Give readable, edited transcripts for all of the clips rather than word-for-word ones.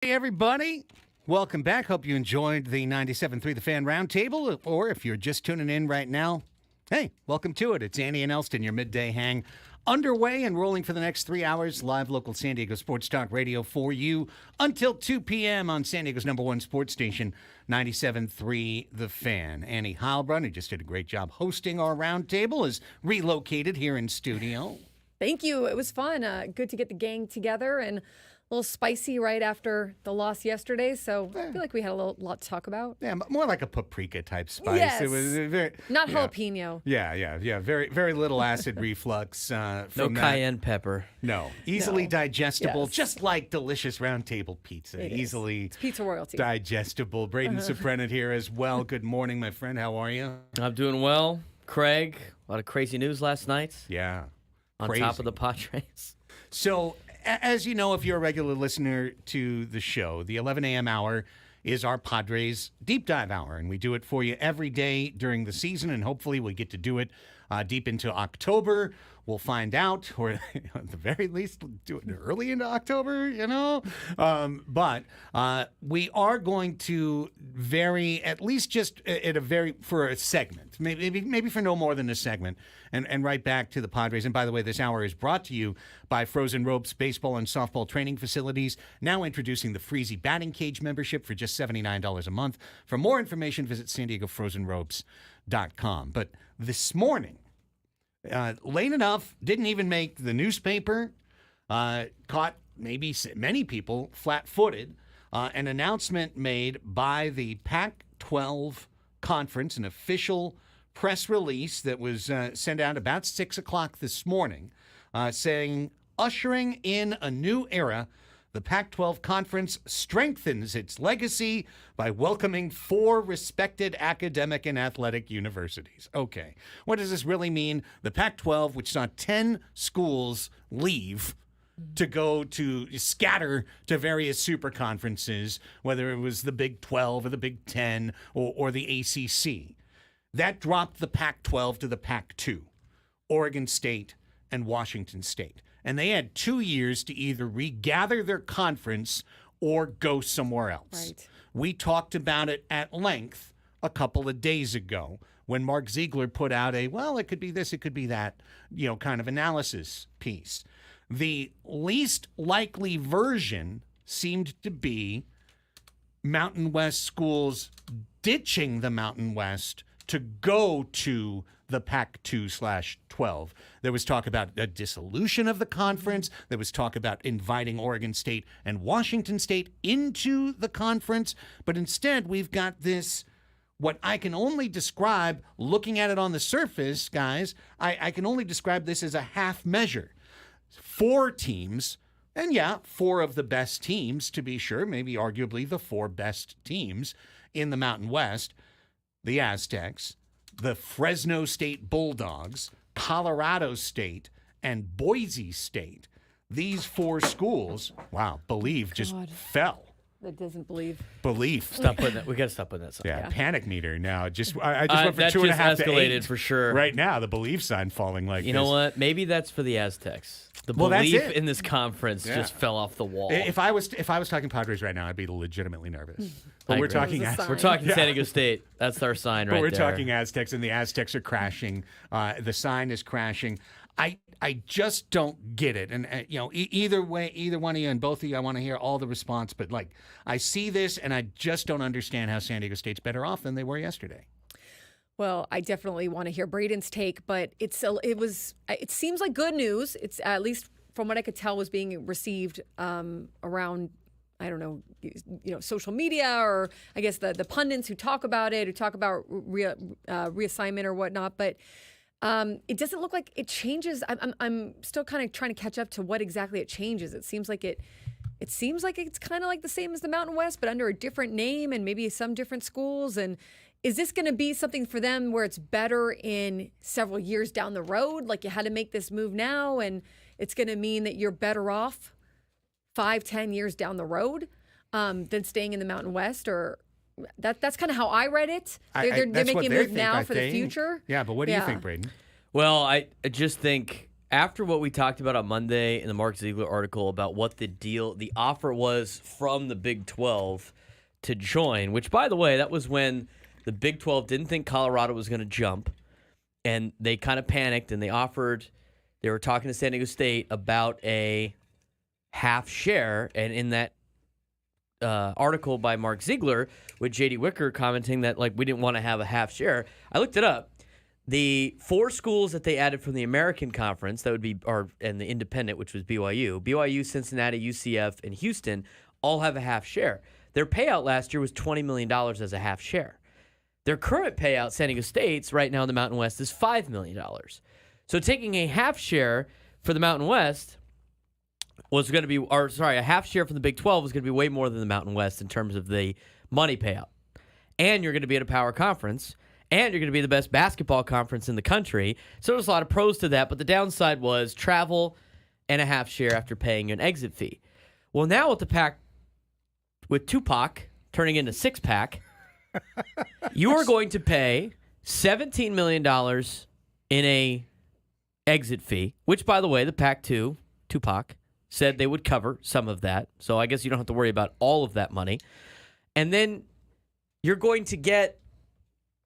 Hey, everybody. Welcome back. Hope you enjoyed the 97.3 The Fan Roundtable, or if you're just tuning in right now, hey, welcome to it. It's Andy and Elsten, your midday hang, underway and rolling for the next 3 hours. Live local San Diego Sports Talk Radio for you until 2 p.m. on San Diego's #1 sports station, 97.3 The Fan. Annie Heilbrunn, who just did a great job hosting our roundtable, is relocated here in studio. Thank you. It was fun. Good to get the gang together and a little spicy right after the loss yesterday. So I feel like we had a lot to talk about. Yeah, more like a paprika type spice. Yes. It was very Not jalapeno. Yeah. Very little acid reflux. No from cayenne pepper. No, easily digestible, Yes. just like delicious round table pizza. It is. Easily It's pizza royalty. digestible. Braden Soprenant here as well. Good morning, my friend. How are you? I'm doing well. Craig, a lot of crazy news last night Yeah. on Crazy. top of the Padres. So, as you know, if you're a regular listener to the show, the 11 a.m. hour is our Padres deep dive hour, and we do it for you every day during the season, and hopefully we get to do it deep into October. We'll find out, or at the very least, do it early into October, you know? But we are going to vary, at least just at for a segment, maybe for no more than a segment, and right back to the Padres. And by the way, this hour is brought to you by Frozen Ropes Baseball and Softball Training Facilities, now introducing the Freezy Batting Cage membership for just $79 a month. For more information, visit SanDiegoFrozenRopes.com. But this morning, late enough, didn't even make the newspaper, caught many people flat-footed, an announcement made by the Pac-12 Conference, an official press release that was sent out about 6 o'clock this morning, saying, ushering in a new era, the Pac-12 Conference strengthens its legacy by welcoming 4 respected academic and athletic universities. Okay, what does this really mean? The Pac-12, which saw 10 schools leave to go to scatter to various super conferences, whether it was the Big 12 or the Big 10 or the ACC. That dropped the Pac-12 to the Pac-2, Oregon State and Washington State. And they had 2 years to either regather their conference or go somewhere else. Right. We talked about it at length a couple of days ago when Mark Ziegler put out it could be this, it could be that, kind of analysis piece. The least likely version seemed to be Mountain West schools ditching the Mountain West to go to the Pac-2/12. There was talk about a dissolution of the conference. There was talk about inviting Oregon State and Washington State into the conference. But instead, we've got this, what I can only describe, looking at it on the surface, guys, I can only describe this as a half measure. 4 teams, and 4 of the best teams, to be sure, maybe arguably the 4 best teams in the Mountain West, the Aztecs, the Fresno State Bulldogs, Colorado State, and Boise State. These 4 schools, just fell. That doesn't believe. Belief. Stop putting that. We got to stop putting that sign. Yeah, panic meter now. I just went from that 2.5 just to escalated 8. for sure. Right now, the belief sign falling like You this. know what? Maybe that's for the Aztecs. The Well, that's belief it. in this conference just fell off the wall. If I was talking Padres right now, I'd be legitimately nervous. But I we're agree. talking That was a Aztecs. We're talking San Diego State. That's our sign right But we're there. talking Aztecs, and the Aztecs are crashing. The sign is crashing. I just don't get it. And, either way, either one of you and both of you, I want to hear all the response. But, I see this, and I just don't understand how San Diego State's better off than they were yesterday. Well, I definitely want to hear Braden's take, but it seems like good news. It's at least from what I could tell was being received around, I don't know, social media, or I guess the pundits who talk about it, who talk about reassignment or whatnot. But it doesn't look like it changes. I'm still kind of trying to catch up to what exactly it changes. It seems like it's kind of like the same as the Mountain West, but under a different name and maybe some different schools. And is this going to be something for them where it's better in several years down the road? Like, you had to make this move now, and it's going to mean that you're better off 5-10 years down the road than staying in the Mountain West? Or that's kind of how I read it. They're that's what making a they move think, now I for the think. future. Yeah, but what do you think, Braden? Well, I just think after what we talked about on Monday in the Mark Ziegler article about what the offer was from the Big 12 to join, which, by the way, that was when the Big 12 didn't think Colorado was going to jump, and they kind of panicked, and they were talking to San Diego State about a half share, and in that article by Mark Ziegler with J.D. Wicker commenting that, like, we didn't want to have a half share, I looked it up. The 4 schools that they added from the American Conference, that would be, and the independent, which was BYU, Cincinnati, UCF, and Houston, all have a half share. Their payout last year was $20 million as a half share. Their current payout, San Diego State's, right now in the Mountain West, is $5 million. So taking a half share for the Mountain West was going to be, a half share from the Big 12 was going to be way more than the Mountain West in terms of the money payout. And you're going to be at a power conference, and you're going to be the best basketball conference in the country. So there's a lot of pros to that, but the downside was travel and a half share after paying an exit fee. Well, now with Tupac turning into six-pack, you are going to pay $17 million in a exit fee, which, by the way, the Pac-2, Tupac, said they would cover some of that. So I guess you don't have to worry about all of that money. And then you're going to get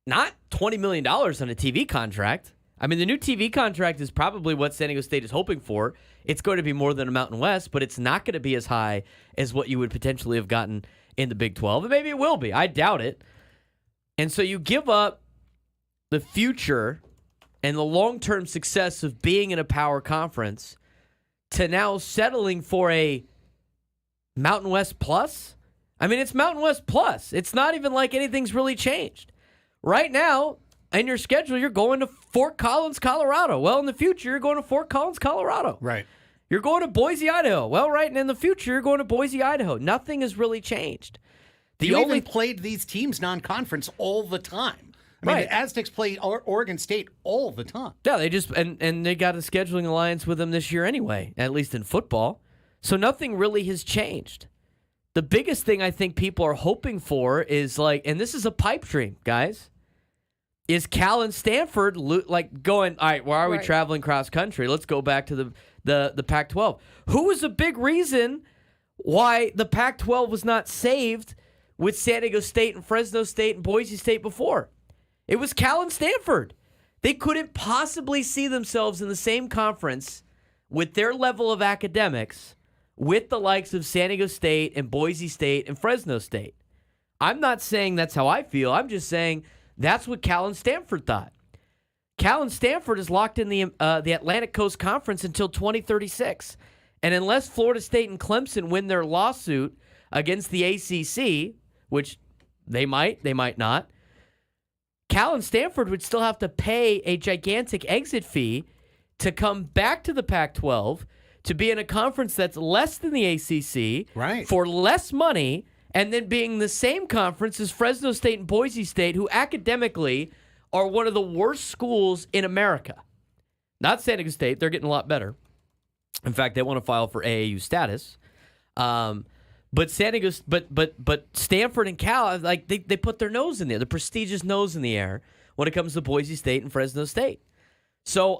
not $20 million on a TV contract. I mean, the new TV contract is probably what San Diego State is hoping for. It's going to be more than a Mountain West, but it's not going to be as high as what you would potentially have gotten in the Big 12. And maybe it will be. I doubt it. And so you give up the future and the long-term success of being in a power conference to now settling for a Mountain West plus? I mean, it's Mountain West plus. It's not even like anything's really changed. Right now, in your schedule, you're going to Fort Collins, Colorado. Well, in the future, you're going to Fort Collins, Colorado. Right. You're going to Boise, Idaho. Well, right, and in the future, you're going to Boise, Idaho. Nothing has really changed. You even played these teams non-conference all the time. I mean, Right. the Aztecs play Oregon State all the time. Yeah, they just and they got a scheduling alliance with them this year anyway, at least in football. So nothing really has changed. The biggest thing I think people are hoping for is and this is a pipe dream, guys, is Cal and Stanford going, all right, why are we Right. traveling cross country? Let's go back to the Pac-12. Who was a big reason why the Pac-12 was not saved with San Diego State and Fresno State and Boise State before? It was Cal and Stanford. They couldn't possibly see themselves in the same conference with their level of academics with the likes of San Diego State and Boise State and Fresno State. I'm not saying that's how I feel. I'm just saying that's what Cal and Stanford thought. Cal and Stanford is locked in the Atlantic Coast Conference until 2036. And unless Florida State and Clemson win their lawsuit against the ACC, which they might not, Cal and Stanford would still have to pay a gigantic exit fee to come back to the Pac-12 to be in a conference that's less than the ACC Right. for less money, and then being the same conference as Fresno State and Boise State, who academically are one of the worst schools in America. Not San Diego State. They're getting a lot better. In fact, they want to file for AAU status. But San Diego, but Stanford and Cal, they put their nose in there, the prestigious nose in the air when it comes to Boise State and Fresno State. So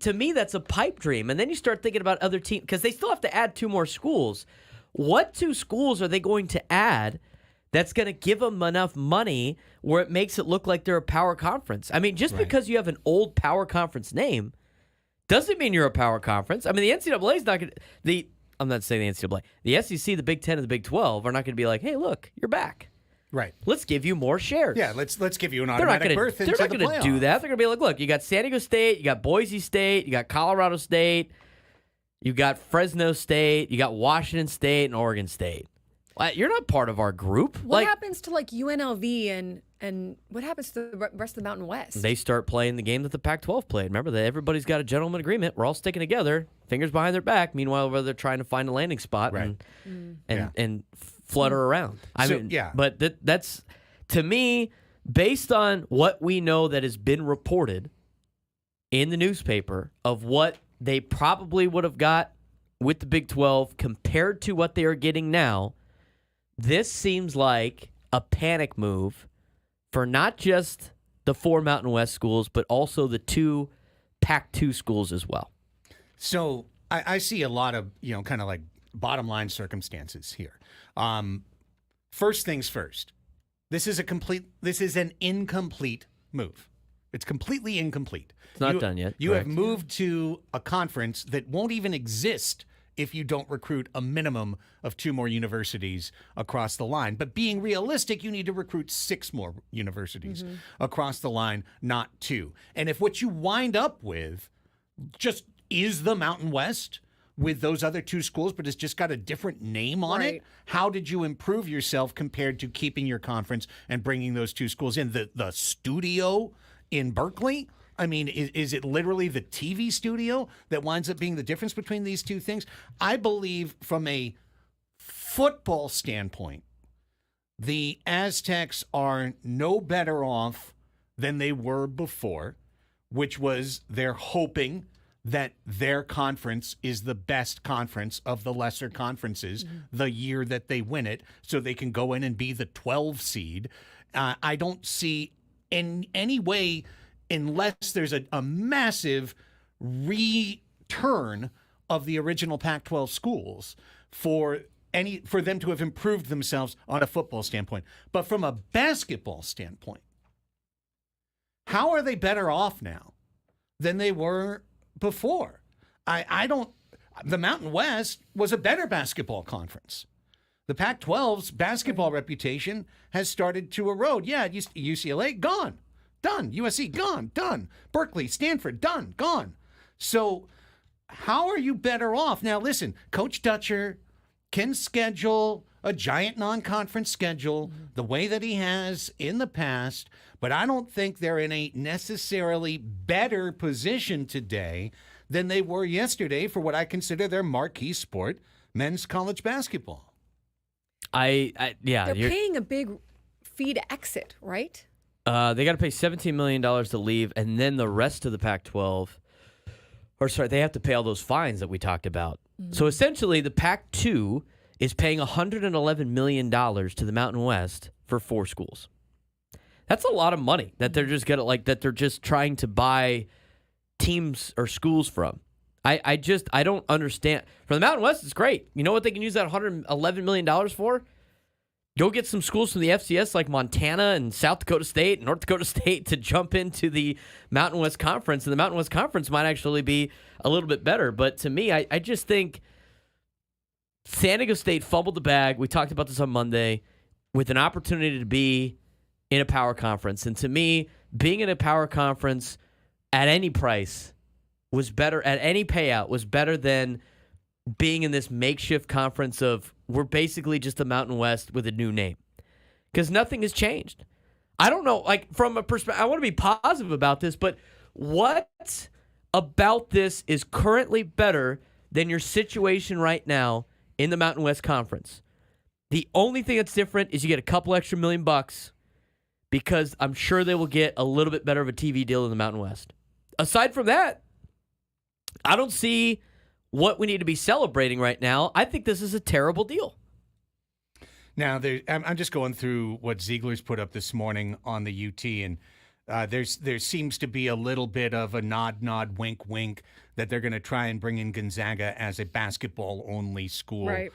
to me, that's a pipe dream. And then you start thinking about other teams, because they still have to add 2 more schools. What 2 schools are they going to add that's going to give them enough money where it makes it look like they're a power conference? I mean, just because you have an old power conference name doesn't mean you're a power conference. I mean, the NCAA is not going to, I'm not saying the NCAA, the SEC, the Big 10, and the Big 12 are not going to be like, hey, look, you're back. Right. Let's give you more shares. Yeah, let's give you an They're not automatic gonna, berth they're into not the going to playoff. do that. They're going to be like, look, you got San Diego State, you got Boise State, you got Colorado State, you got Fresno State, you got Washington State, and Oregon State. You're not part of our group. What happens to UNLV and what happens to the rest of the Mountain West? They start playing the game that the Pac-12 played. Remember that everybody's got a gentleman agreement. We're all sticking together, fingers behind their back. Meanwhile, they're trying to find a landing spot and flutter around. But that's, to me, based on what we know that has been reported in the newspaper of what they probably would have got with the Big 12 compared to what they are getting now, this seems like a panic move for not just the 4 Mountain West schools, but also the 2 Pac-2 schools as well. So I see a lot of, kind of like bottom line circumstances here. First things first. This is an incomplete move. It's completely incomplete. It's not done yet. You have moved to a conference that won't even exist if you don't recruit a minimum of 2 more universities across the line. But being realistic, you need to recruit 6 more universities across the line, not 2. And if what you wind up with just is the Mountain West with those other 2 schools, but it's just got a different name on it, how did you improve yourself compared to keeping your conference and bringing those 2 schools in? The studio in Berkeley? I mean, is it literally the TV studio that winds up being the difference between these 2 things? I believe from a football standpoint, the Aztecs are no better off than they were before, which was they're hoping that their conference is the best conference of the lesser conferences the year that they win it, so they can go in and be the 12 seed. I don't see in any way, unless there's a massive return of the original Pac-12 schools for them to have improved themselves on a football standpoint. But from a basketball standpoint, how are they better off now than they were before? The Mountain West was a better basketball conference. The Pac-12's basketball reputation has started to erode. Yeah, UCLA, gone. Done. USC, gone. Done. Berkeley, Stanford, done. Gone. So how are you better off? Now, listen, Coach Dutcher can schedule a giant non-conference schedule the way that he has in the past, but I don't think they're in a necessarily better position today than they were yesterday for what I consider their marquee sport, men's college basketball. They're paying a big fee to exit, right? They got to pay $17 million to leave, and then the rest of the Pac-12, they have to pay all those fines that we talked about. So essentially, the Pac-2 is paying $111 million to the Mountain West for 4 schools. That's a lot of money that they're just they're just trying to buy teams or schools from. I don't understand. For the Mountain West, it's great. You know what they can use that $111 million for? Go get some schools from the FCS like Montana and South Dakota State and North Dakota State to jump into the Mountain West Conference. And the Mountain West Conference might actually be a little bit better. But to me, I just think San Diego State fumbled the bag. We talked about this on Monday with an opportunity to be in a power conference. And to me, being in a power conference at any price was better, at any payout was better than being in this makeshift conference of we're basically just the Mountain West with a new name. Because nothing has changed. I don't know, from a perspective, I want to be positive about this, but what about this is currently better than your situation right now in the Mountain West Conference? The only thing that's different is you get a couple extra $1 million because I'm sure they will get a little bit better of a TV deal in the Mountain West. Aside from that, I don't see what we need to be celebrating right now. I think this is a terrible deal. Now, I'm just going through what Ziegler's put up this morning on the UT, and there seems to be a little bit of a nod, wink, wink that they're going to try and bring in Gonzaga as a basketball-only school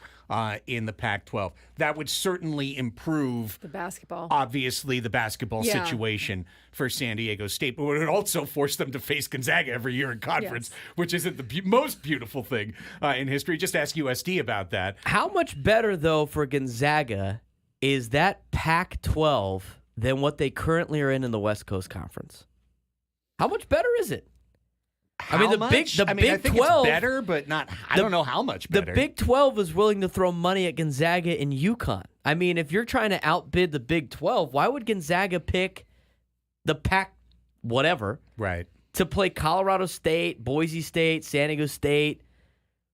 in the Pac-12. That would certainly improve the basketball. Obviously, the basketball situation for San Diego State, but it would also force them to face Gonzaga every year in conference, which isn't the most beautiful thing in history. Just ask USD about that. How much better, though, for Gonzaga is that Pac-12 than what they currently are in the West Coast Conference? How much better is it? I think Big 12 it's better, but not. I don't know how much better. The Big 12 is willing to throw money at Gonzaga and UConn. I mean, if you're trying to outbid the Big 12, why would Gonzaga pick the Pac whatever to play Colorado State, Boise State, San Diego State,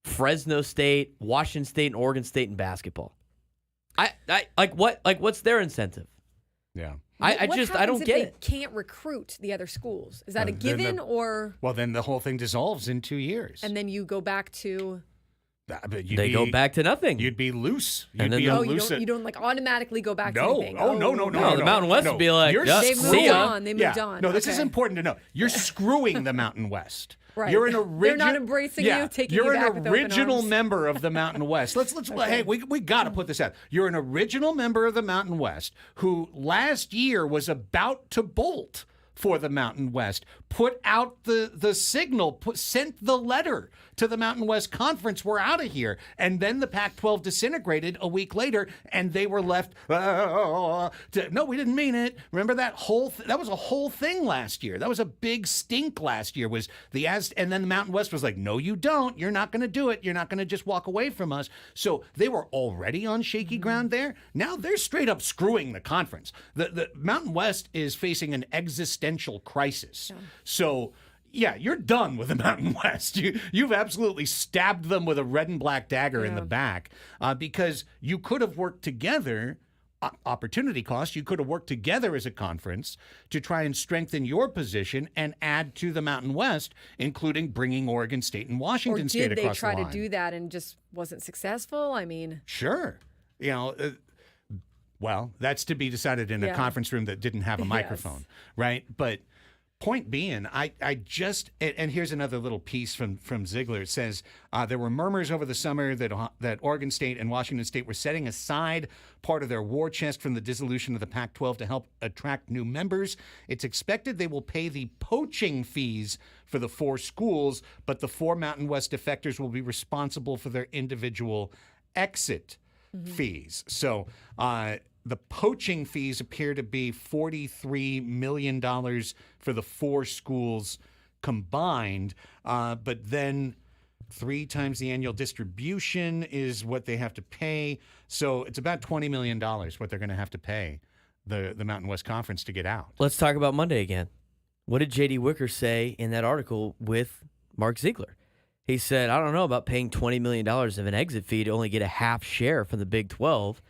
Fresno State, Washington State, and Oregon State in basketball? What's their incentive? Yeah. I don't get it. They can't recruit the other schools. Is that a given or? Well, then the whole thing dissolves in 2 years. And then you go back to. Go back to nothing. You'd be loose. You don't automatically go back to anything. No. The Mountain West would be like, They moved on. No, this is important to know. You're screwing the Mountain West Right. You're an They're not embracing you, taking you back with You're open an original arms. member of the Mountain West. Let's hey, we got to put this out. You're an original member of the Mountain West who last year was about to bolt for the Mountain West, put out the signal, sent the letter to the Mountain West Conference, we're out of here. And then the Pac-12 disintegrated a week later, and they were left, no, we didn't mean it. Remember that that was a whole thing last year. That was a big stink last year, and then the Mountain West was like, no, you don't. You're not going to do it. You're not going to just walk away from us. So they were already on shaky ground there. Now they're straight up screwing the conference. The Mountain West is facing an existential crisis. Yeah. So, yeah, you're done with the Mountain West. You've absolutely stabbed them with a red and black dagger in the back because you could have worked together, opportunity cost, you could have worked together as a conference to try and strengthen your position and add to the Mountain West, including bringing Oregon State and Washington State across the line. Or did they try to do that and just wasn't successful? I mean. Sure. Well, that's to be decided in a conference room that didn't have a microphone, right? But point being, I just, and here's another little piece from Ziegler. It says, there were murmurs over the summer that Oregon State and Washington State were setting aside part of their war chest from the dissolution of the Pac-12 to help attract new members. It's expected they will pay the poaching fees for the 4 schools, but the 4 Mountain West defectors will be responsible for their individual exit fees. So the poaching fees appear to be $43 million for the 4 schools combined, but then 3 times the annual distribution is what they have to pay. So it's about $20 million what they're going to have to pay the Mountain West Conference to get out. Let's talk about Monday again. What did J.D. Wicker say in that article with Mark Ziegler? He said, I don't know about paying $20 million of an exit fee to only get a half share from the Big 12.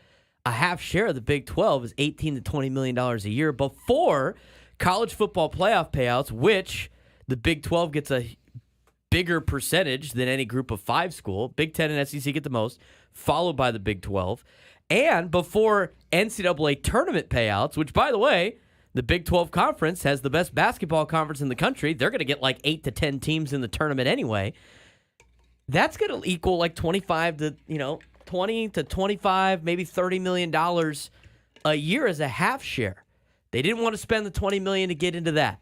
A half share of the Big 12 is $18 to $20 million a year before college football playoff payouts, which the Big 12 gets a bigger percentage than any group of 5 school. Big 10 and SEC get the most, followed by the Big 12. And before NCAA tournament payouts, which, by the way, the Big 12 Conference has the best basketball conference in the country. They're going to get like 8 to 10 teams in the tournament anyway. That's going to equal like 20 to 25, maybe $30 million a year as a half share. They didn't want to spend the $20 million to get into that,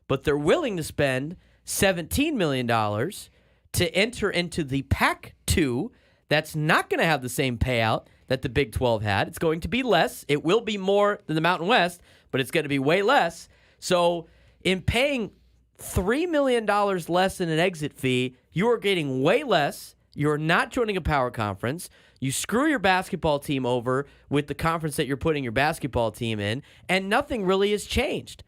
but they're willing to spend $17 million to enter into the Pac-2. That's not going to have the same payout that the Big 12 had. It's going to be less. It will be more than the Mountain West, but it's going to be way less. So in paying $3 million less in an exit fee, you are getting way less. You're not joining a power conference. You screw your basketball team over with the conference that you're putting your basketball team in, and nothing really has changed.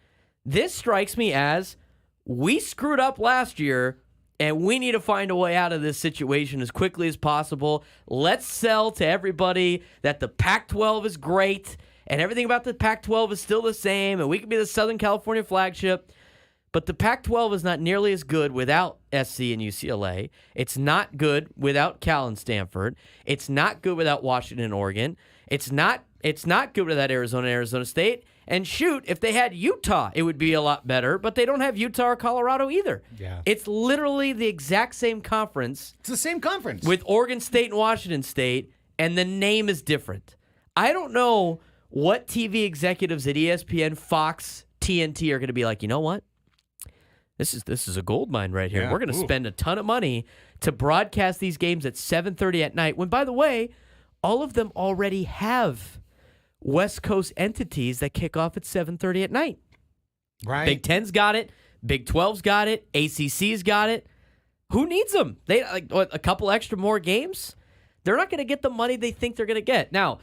This strikes me as we screwed up last year, and we need to find a way out of this situation as quickly as possible. Let's sell to everybody that the Pac-12 is great, and everything about the Pac-12 is still the same, and we can be the Southern California flagship. But the Pac-12 is not nearly as good without SC and UCLA. It's not good without Cal and Stanford. It's not good without Washington and Oregon. It's not good without Arizona and Arizona State. And shoot, if they had Utah, it would be a lot better. But they don't have Utah or Colorado either. Yeah. It's literally the exact same conference. It's the same conference. With Oregon State and Washington State, and the name is different. I don't know what TV executives at ESPN, Fox, TNT are going to be like, you know what? This is a gold mine right here. Yeah. We're going to spend a ton of money to broadcast these games at 7:30 at night, when, by the way, all of them already have West Coast entities that kick off at 7:30 at night. Right. Big 10's got it. Big 12's got it. ACC's got it. Who needs them? They a couple extra more games? They're not going to get the money they think they're going to get. Now,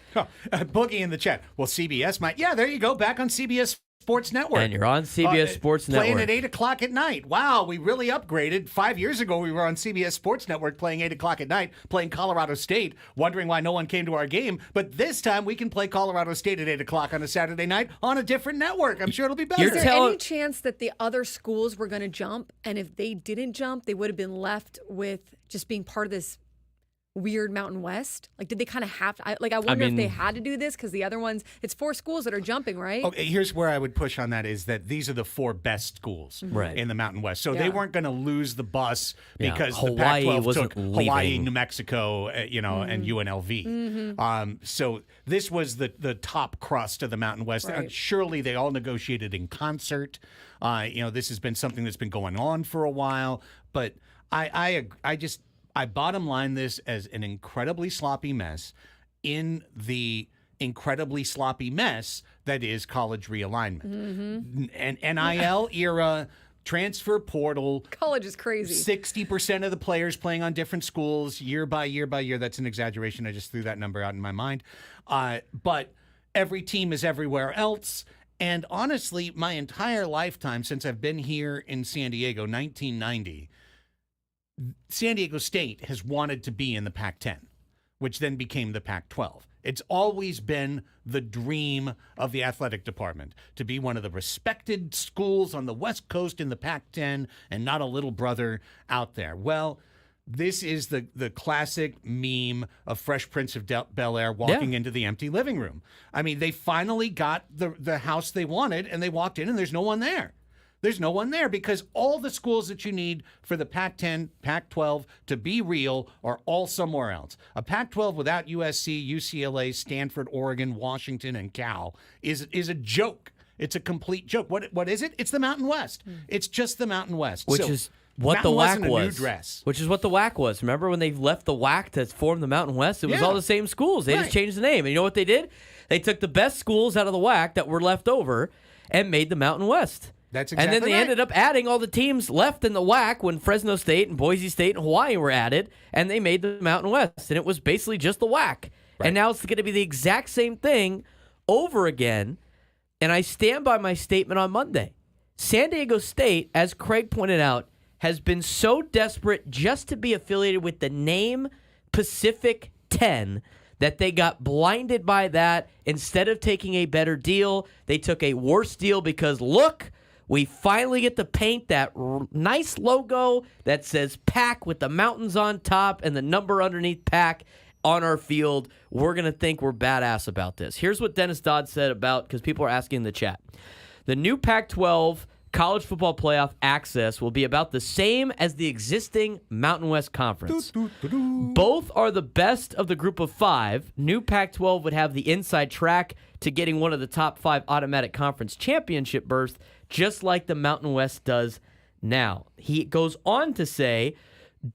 Boogie in the chat. Well, CBS might. Yeah, there you go. Back on CBS Sports Network. And you're on CBS Sports Network. Playing at 8 o'clock at night. Wow, we really upgraded. 5 years ago, we were on CBS Sports Network playing 8 o'clock at night, playing Colorado State, wondering why no one came to our game. But this time, we can play Colorado State at 8 o'clock on a Saturday night on a different network. I'm sure it'll be better. Is there any chance that the other schools were going to jump, and if they didn't jump, they would have been left with just being part of this weird Mountain West? Like, did they kind of have to? I wonder if they had to do this because the other ones, it's 4 schools that are jumping, right? Okay, here's where I would push on that is that these are the 4 best schools in the Mountain West. So they weren't going to lose the bus because the Hawaii Pac-12 took wasn't Hawaii, leaving. New Mexico, and UNLV. So this was the top crust of the Mountain West. Right. Surely they all negotiated in concert. This has been something that's been going on for a while. But I bottom line this as an incredibly sloppy mess in the incredibly sloppy mess that is college realignment. And NIL era, transfer portal. College is crazy. 60% of the players playing on different schools year by year by year. That's an exaggeration. I just threw that number out in my mind. But every team is everywhere else. And honestly, my entire lifetime since I've been here in San Diego, 1990, San Diego State has wanted to be in the Pac-10, which then became the Pac-12. It's always been the dream of the athletic department to be one of the respected schools on the West Coast in the Pac-10 and not a little brother out there. Well, this is the classic meme of Fresh Prince of Bel-Air walking into the empty living room. I mean, they finally got the house they wanted, and they walked in, and there's no one there. There's no one there because all the schools that you need for the Pac-10, Pac-12 to be real are all somewhere else. A Pac-12 without USC, UCLA, Stanford, Oregon, Washington, and Cal is a joke. It's a complete joke. What is it? It's the Mountain West. It's just the Mountain West. Which So, is what the Mountain West WAC in a new was. dress. Which is what the WAC was. Remember when they left the WAC to form the Mountain West? It was Yeah. all the same schools. They Right. just changed the name. And you know what they did? They took the best schools out of the WAC that were left over and made the Mountain West. That's And then exactly they right. ended up adding all the teams left in the WAC when Fresno State and Boise State and Hawaii were added, and they made the Mountain West. And it was basically just the WAC. And now it's going to be the exact same thing over again. And I stand by my statement on Monday. San Diego State, as Craig pointed out, has been so desperate just to be affiliated with the name Pacific 10 that they got blinded by that. Instead of taking a better deal, they took a worse deal because, look, we finally get to paint that nice logo that says Pac with the mountains on top and the number underneath Pac on our field. We're going to think we're badass about this. Here's what Dennis Dodd said about, because people are asking in the chat. The new Pac-12 college football playoff access will be about the same as the existing Mountain West Conference. Both are the best of the group of 5. New Pac-12 would have the inside track to getting one of the top 5 automatic conference championship berths, just like the Mountain West does now. He goes on to say,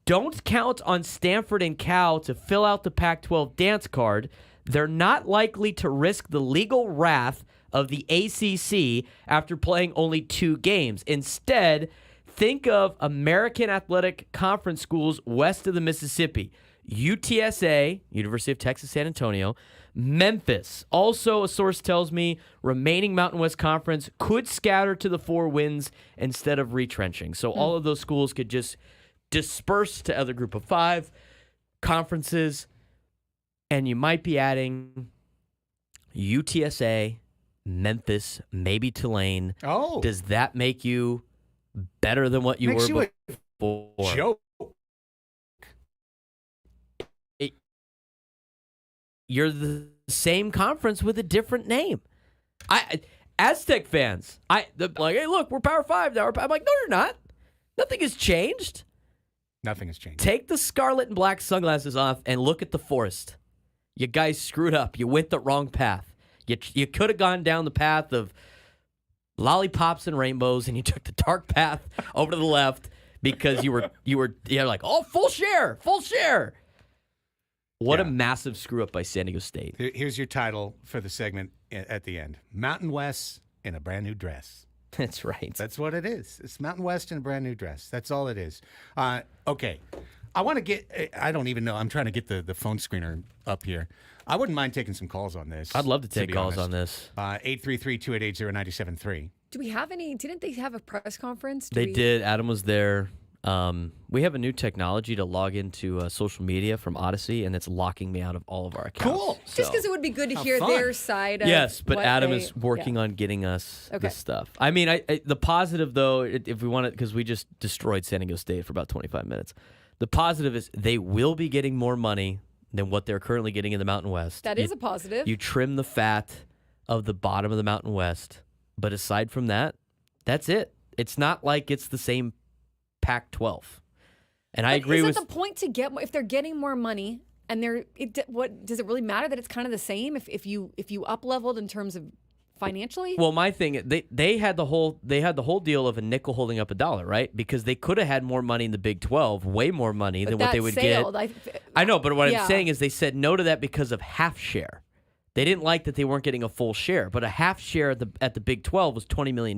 don't count on Stanford and Cal to fill out the Pac-12 dance card. They're not likely to risk the legal wrath of the ACC after playing only 2 games. Instead, think of American Athletic Conference schools west of the Mississippi. UTSA, University of Texas San Antonio, Memphis. Also, a source tells me remaining Mountain West Conference could scatter to the 4 wins instead of retrenching. So all of those schools could just disperse to other group of 5 conferences, and you might be adding UTSA, Memphis, maybe Tulane. Oh. Does that make you better than what you Makes were you before? a joke. You're the same conference with a different name. Aztec fans, they're like, hey, look, we're Power 5 now. I'm like, no, you're not. Nothing has changed. Nothing has changed. Take the scarlet and black sunglasses off and look at the forest. You guys screwed up. You went the wrong path. You could have gone down the path of lollipops and rainbows, and you took the dark path over to the left because you were like, oh, full share. What a massive screw up by San Diego State. Here's your title for the segment at the end. Mountain West in a brand new dress. That's right. That's what it is. It's Mountain West in a brand new dress. That's all it is. Okay. I want to get, I don't even know. I'm trying to get the phone screener up here. I wouldn't mind taking some calls on this. I'd love to take be calls honest. on this. 833-288-0973. Do we have any? Didn't they have a press conference? They did. Adam was there. We have a new technology to log into social media from Odyssey, and it's locking me out of all of our accounts. Cool. Just because it would be good to hear fun. their side of Yes, but what Adam they- is working on getting us Okay. this stuff. I mean, the positive, though, if we want to, because we just destroyed San Diego State for about 25 minutes. The positive is they will be getting more money than what they're currently getting in the Mountain West. That is a positive. You trim the fat of the bottom of the Mountain West, but aside from that, that's it. It's not like it's the same Pac-12. And I agree with the point to get if they're getting more money and what does it really matter that it's kind of the same if you up leveled in terms of financially? Well, my thing they had the whole deal of a nickel holding up a dollar, right? Because they could have had more money in the Big 12, way more money than what they would get. I know, but what I'm saying is they said no to that because of half share. They didn't like that they weren't getting a full share, but a half share at the Big 12 was $20 million.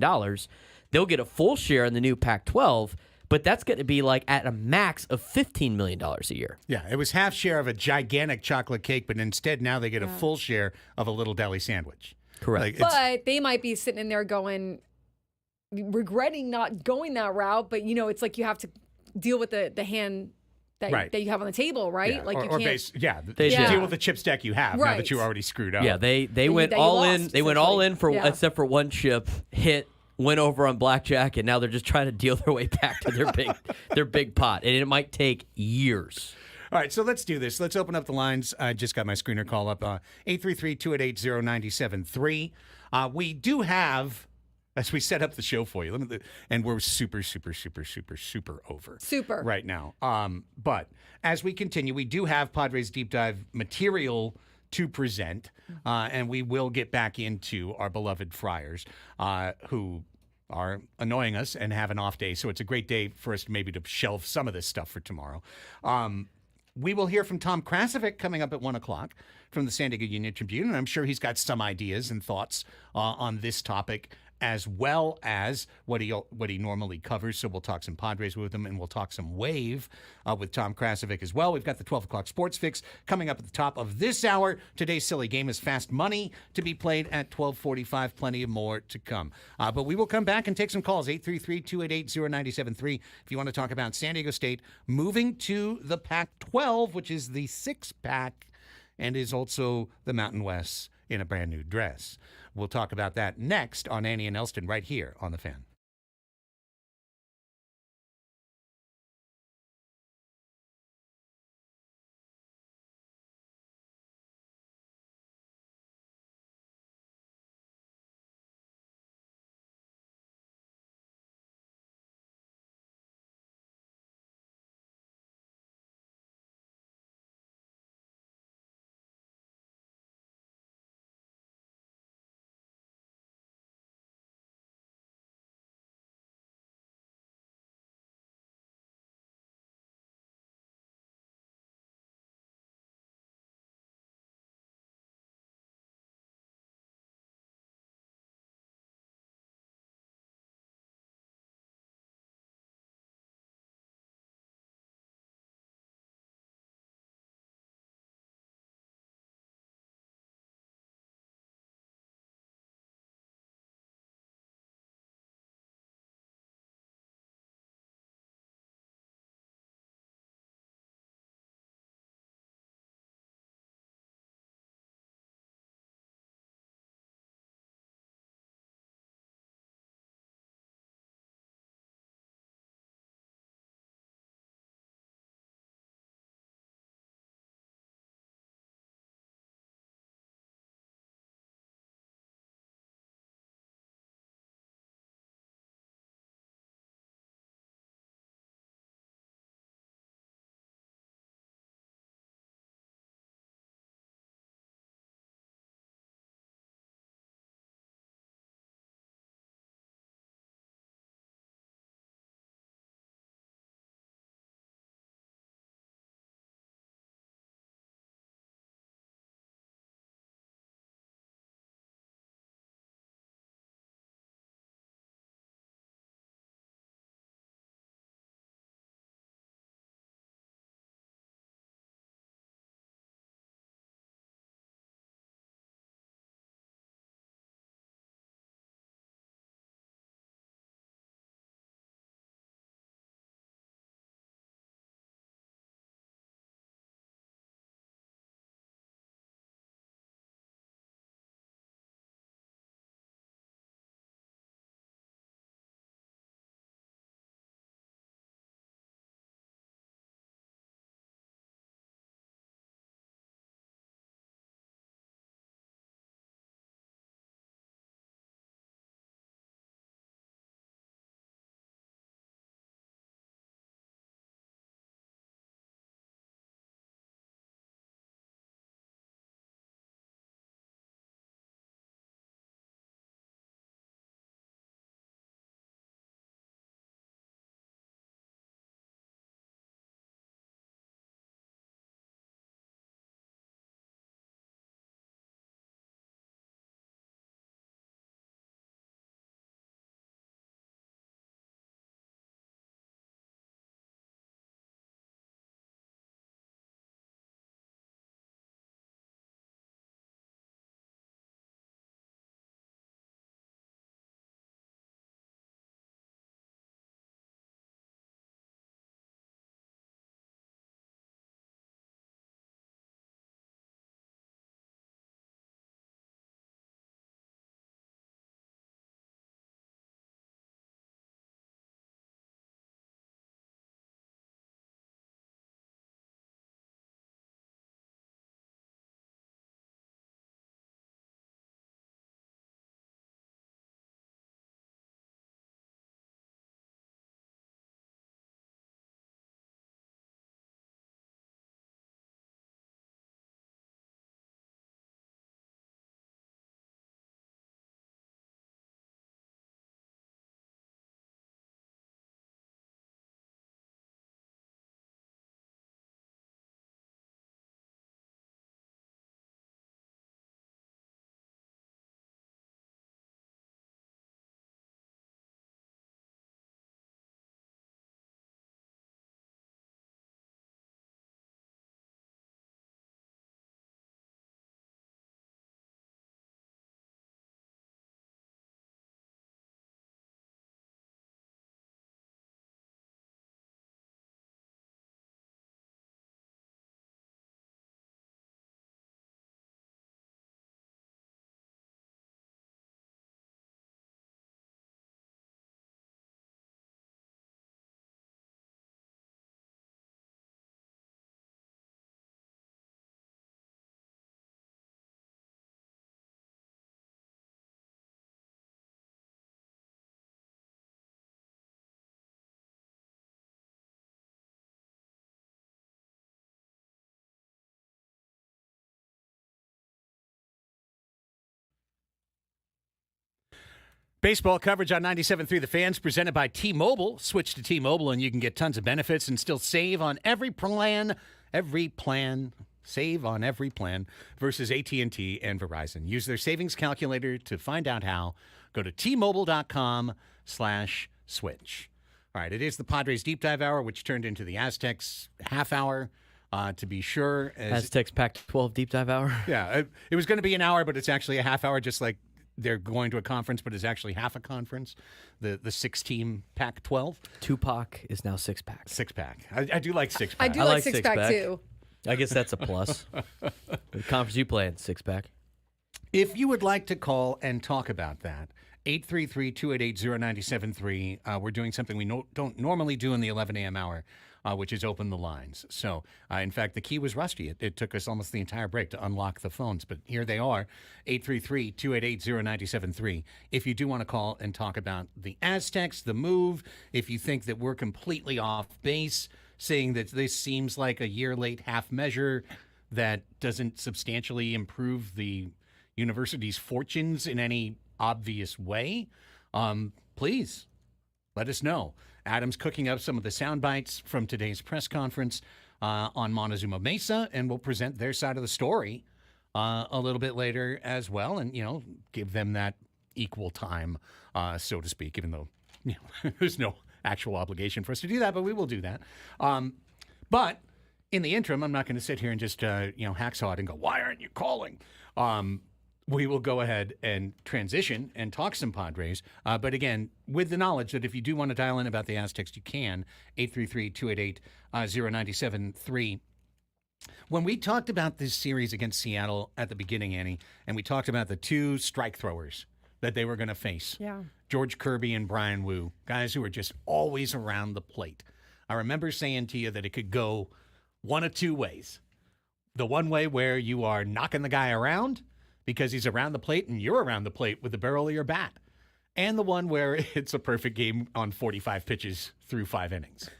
They'll get a full share in the new Pac-12, but that's going to be like at a max of $15 million a year. Yeah, it was half share of a gigantic chocolate cake, but instead now they get a full share of a little deli sandwich. Correct. But they might be sitting in there regretting not going that route, but it's like you have to deal with the hand that you have on the table, right? Yeah. Like deal with the chip stack you have now that you already screwed up. Yeah, they went all in. They went all in for except for one chip hit. Went over on blackjack, and now they're just trying to deal their way back to their big pot, and it might take years. All right, so let's do this. Let's open up the lines. I just got my screener call up, 833-288-0973. We do have, as we set up the show for you, and we're super over. Super. Right now. But as we continue, we do have Padres Deep Dive material to present, and we will get back into our beloved Friars, who are annoying us and have an off day. So it's a great day for us maybe to shelve some of this stuff for tomorrow. We will hear from Tom Krasovic coming up at 1 o'clock from the San Diego Union-Tribune, and I'm sure he's got some ideas and thoughts on this topic as well as what he normally covers. So we'll talk some Padres with him, and we'll talk some Wave with Tom Krasovic as well. We've got the 12 o'clock Sports Fix coming up at the top of this hour. Today's silly game is Fast Money to be played at 12:45. Plenty of more to come. But we will come back and take some calls, 833-288-0973. If you want to talk about San Diego State moving to the Pac-12, which is the six-pack and is also the Mountain West in a brand new dress. We'll talk about that next on Annie and Elsten right here on The Fan. Baseball coverage on 97.3 The Fans, presented by T-Mobile. Switch to T-Mobile and you can get tons of benefits and still save on every plan. Save on every plan versus AT&T and Verizon. Use their savings calculator to find out how. Go to T-Mobile.com/switch. All right, it is the Padres Deep Dive Hour, which turned into the Aztecs half hour, to be sure. Aztecs Pac-12 Deep Dive Hour. Yeah, it was going to be an hour, but it's actually a half hour, just like they're going to a conference, but it's actually half a conference, the 6-team Pac-12. Tupac is now six-pack. Six-pack. I do like six-pack. I do like six-pack, too. I guess that's a plus. The conference you play in, six-pack. If you would like to call and talk about that, 833-288-0973. We're doing something we don't normally do in the 11 a.m. hour, which is open the lines. So, in fact, the key was rusty. It took us almost the entire break to unlock the phones, but here they are, 833-288-0973. If you do want to call and talk about the Aztecs, the move, if you think that we're completely off base, saying that this seems like a year-late half measure that doesn't substantially improve the university's fortunes in any obvious way, please let us know. Adam's cooking up some of the sound bites from today's press conference on Montezuma Mesa, and we'll present their side of the story a little bit later as well, and give them that equal time, so to speak, even though there's no actual obligation for us to do that, but we will do that. But in the interim, I'm not going to sit here and just hacksaw it and go, why aren't you calling? We will go ahead and transition and talk some Padres. But again, with the knowledge that if you do want to dial in about the Aztecs, you can. 833-288-0973. When we talked about this series against Seattle at the beginning, Annie, and we talked about the two strike throwers that they were going to face, George Kirby and Brian Wu, guys who are just always around the plate. I remember saying to you that it could go one of two ways. The one way where you are knocking the guy around because he's around the plate and you're around the plate with the barrel of your bat. And the one where it's a perfect game on 45 pitches through 5 innings.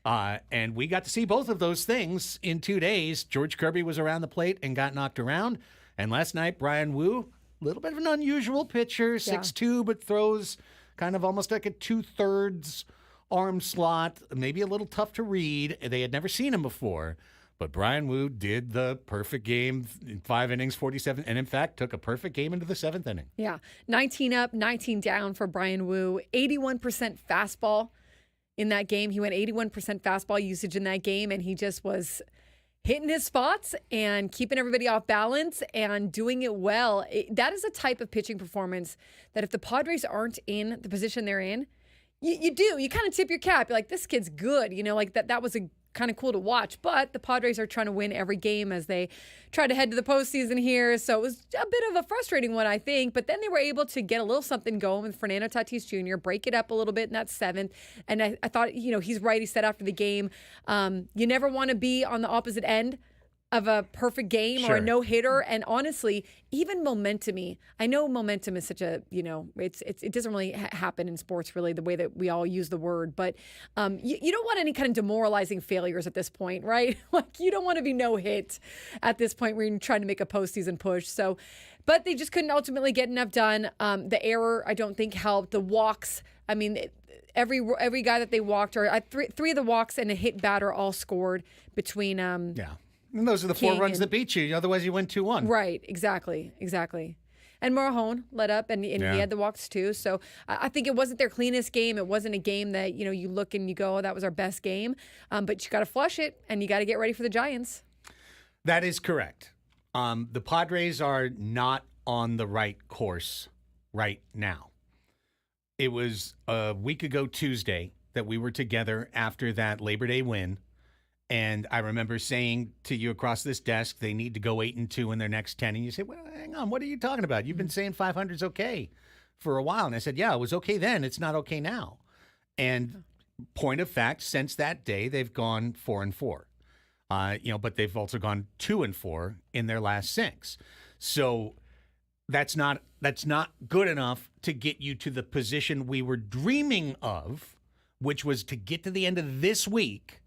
And we got to see both of those things in 2 days. George Kirby was around the plate and got knocked around. And last night, Brian Wu, a little bit of an unusual pitcher, 6'2", but throws kind of almost like a 2/3 arm slot, maybe a little tough to read. They had never seen him before. But Brian Wu did the perfect game in 5 innings, 47, and in fact took a perfect game into the 7th inning. Yeah, 19 up, 19 down for Brian Wu. 81% fastball in that game. He went 81% fastball usage in that game, and he just was hitting his spots and keeping everybody off balance and doing it well. That is a type of pitching performance that if the Padres aren't in the position they're in, you kind of tip your cap. You're like, this kid's good. That was a kind of cool to watch, but the Padres are trying to win every game as they try to head to the postseason here. So it was a bit of a frustrating one, I think, but then they were able to get a little something going with Fernando Tatis Jr., break it up a little bit in that 7th. And I thought, he's right. He said after the game, you never want to be on the opposite end of a perfect game or a no-hitter. And honestly, even momentum-y, I know momentum is such a, it doesn't really happen in sports, really, the way that we all use the word. But you don't want any kind of demoralizing failures at this point, right? Like, you don't want to be no-hit at this point where you're trying to make a postseason push. So, but they just couldn't ultimately get enough done. The error, I don't think, helped. The walks, I mean, every guy that they walked, or three of the walks and a hit batter all scored between And those are the King 4 runs that beat you. Otherwise, you win 2-1. Right, exactly. And Morahone let up, and he had the walks too. So I think it wasn't their cleanest game. It wasn't a game that, you look and you go, oh, that was our best game. But you got to flush it, and you got to get ready for the Giants. That is correct. The Padres are not on the right course right now. It was a week ago Tuesday that we were together after that Labor Day win. And I remember saying to you across this desk, they need to go 8-2 in their next 10. And you said, well, hang on, what are you talking about? You've been saying 500's okay for a while. And I said, yeah, it was okay then. It's not okay now. And point of fact, since that day, they've gone 4-4. But they've also gone 2-4 in their last 6. So that's not good enough to get you to the position we were dreaming of, which was to get to the end of this week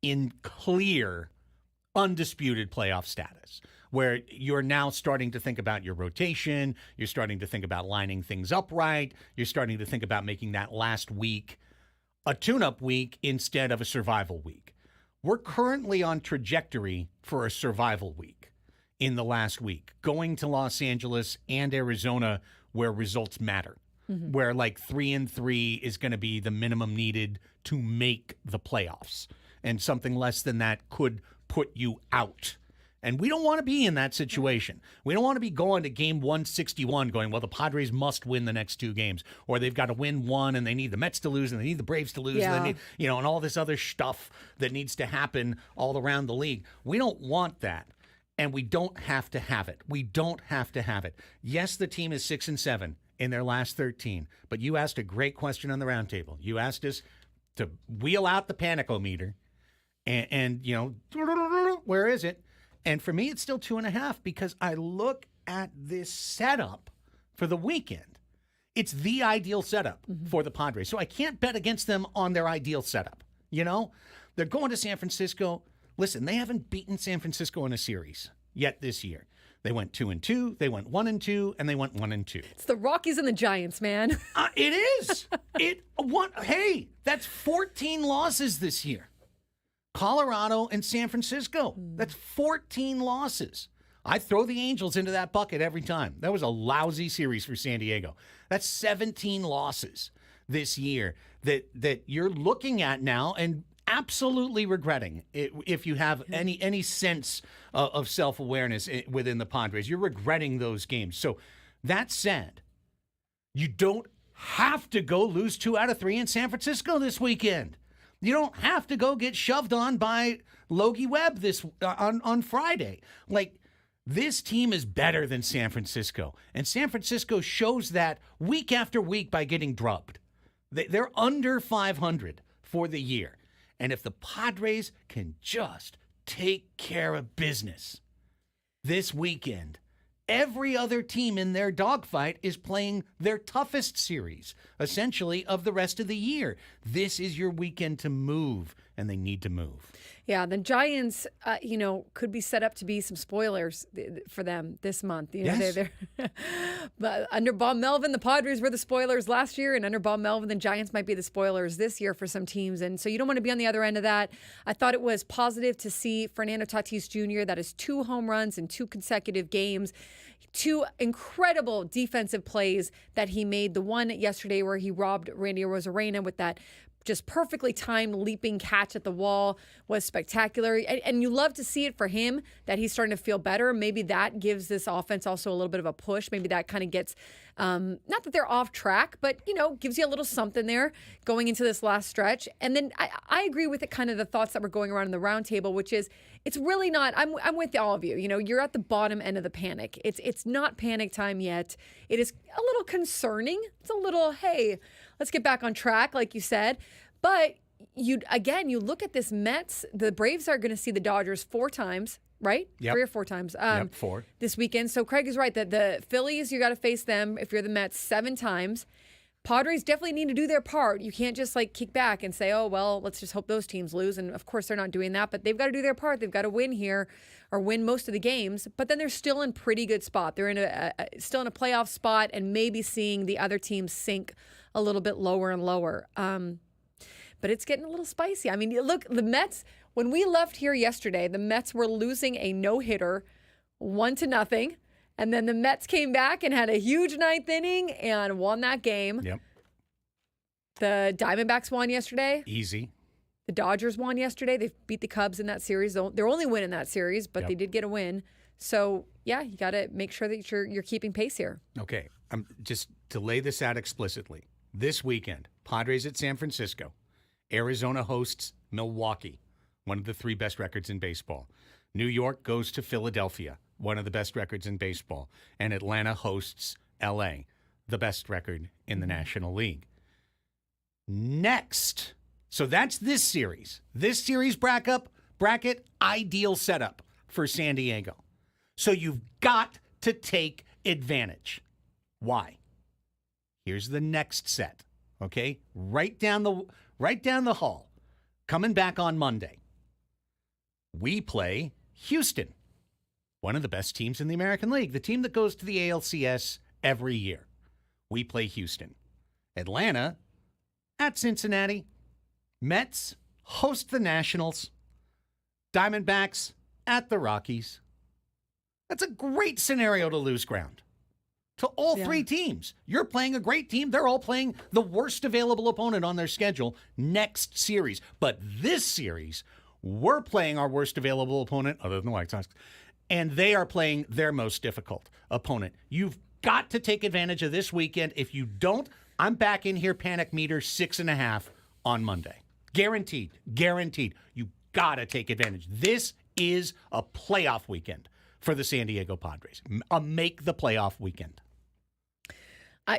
in clear, undisputed playoff status. where you're now starting to think about your rotation. You're starting to think about lining things up right. You're starting to think about making that last week a tune-up week instead of a survival week. We're currently on trajectory for a survival week in the last week, going to Los Angeles and Arizona where results matter, where like 3-3 is going to be the minimum needed to make the playoffs. And something less than that could put you out. And we don't want to be in that situation. We don't want to be going to game 161 going, well, the Padres must win the next 2 games. Or they've got to win one and they need the Mets to lose and they need the Braves to lose. And they need, and all this other stuff that needs to happen all around the league. We don't want that. And we don't have to have it. We don't have to have it. Yes, the team is 6-7 in their last 13. But you asked a great question on the roundtable. You asked us to wheel out the panicometer and where is it? And for me, it's still 2.5 because I look at this setup for the weekend. It's the ideal setup for the Padres. So I can't bet against them on their ideal setup. They're going to San Francisco. Listen, they haven't beaten San Francisco in a series yet this year. They went 2-2, they went 1-2, and they went 1-2. It's the Rockies and the Giants, man. It is. Hey, that's 14 losses this year. Colorado and San Francisco. That's 14 losses. I throw the Angels into that bucket every time. That was a lousy series for San Diego. That's 17 losses this year that you're looking at now and absolutely regretting if you have any sense of self-awareness within the Padres. You're regretting those games. So that said, you don't have to go lose 2 out of 3 in San Francisco this weekend. You don't have to go get shoved on by Logie Webb on Friday. Like, this team is better than San Francisco. And San Francisco shows that week after week by getting drubbed. They're under 500 for the year. And if the Padres can just take care of business this weekend, every other team in their dogfight is playing their toughest series, essentially, of the rest of the year. This is your weekend to move, and they need to move. Yeah, the Giants, could be set up to be some spoilers for them this month. Yes. But under Bob Melvin, the Padres were the spoilers last year, and under Bob Melvin, the Giants might be the spoilers this year for some teams. And so you don't want to be on the other end of that. I thought it was positive to see Fernando Tatis Jr., that is 2 home runs in 2 consecutive games. 2 incredible defensive plays that he made. The one yesterday where he robbed Randy Arozarena with that just perfectly timed leaping catch at the wall was spectacular. And you love to see it for him, that he's starting to feel better. Maybe that gives this offense also a little bit of a push. Maybe that kind of gets, not that they're off track, but, gives you a little something there going into this last stretch. And then I agree with it, kind of the thoughts that were going around in the roundtable, which is it's really not, I'm with all of you. You're at the bottom end of the panic. It's not panic time yet. It is a little concerning. It's a little, hey, let's get back on track, like you said. But you look at this Mets, the Braves are going to see the Dodgers 4 times, right? Yep. 3 or 4 times. 4. This weekend. So Craig is right that the Phillies, you got to face them if you're the Mets 7 times. Padres definitely need to do their part. You can't just kick back and say, oh, well, let's just hope those teams lose. And of course, they're not doing that, but they've got to do their part. They've got to win here or win most of the games. But then they're still in pretty good spot. They're in still in a playoff spot and maybe seeing the other teams sink a little bit lower and lower. But it's getting a little spicy. I mean, look, the Mets, when we left here yesterday, the Mets were losing a no-hitter 1-0. And then the Mets came back and had a huge 9th inning and won that game. Yep. The Diamondbacks won yesterday. Easy. The Dodgers won yesterday. They beat the Cubs in that series. Their only win in that series, but they did get a win. So, yeah, you got to make sure that you're keeping pace here. Okay. Just to lay this out explicitly. This weekend, Padres at San Francisco. Arizona hosts Milwaukee, one of the 3 best records in baseball. New York goes to Philadelphia, one of the best records in baseball. And Atlanta hosts L.A., the best record in the National League. Next, so that's this series. This series bracket, ideal setup for San Diego. So you've got to take advantage. Why? Here's the next set, okay? Right down the hall. Coming back on Monday. We play Houston. one of the best teams in the American League, the team that goes to the ALCS every year. We play Houston. Atlanta at Cincinnati. Mets host the Nationals. Diamondbacks at the Rockies. That's a great scenario to lose ground to all three teams. You're playing a great team. They're all playing the worst available opponent on their schedule next series. But this series, we're playing our worst available opponent, other than the White Sox, and they are playing their most difficult opponent. You've got to take advantage of this weekend. If you don't, I'm back in here, panic meter 6.5 on Monday. Guaranteed. Guaranteed. You got to take advantage. This is a playoff weekend for the San Diego Padres. A make the playoff weekend. I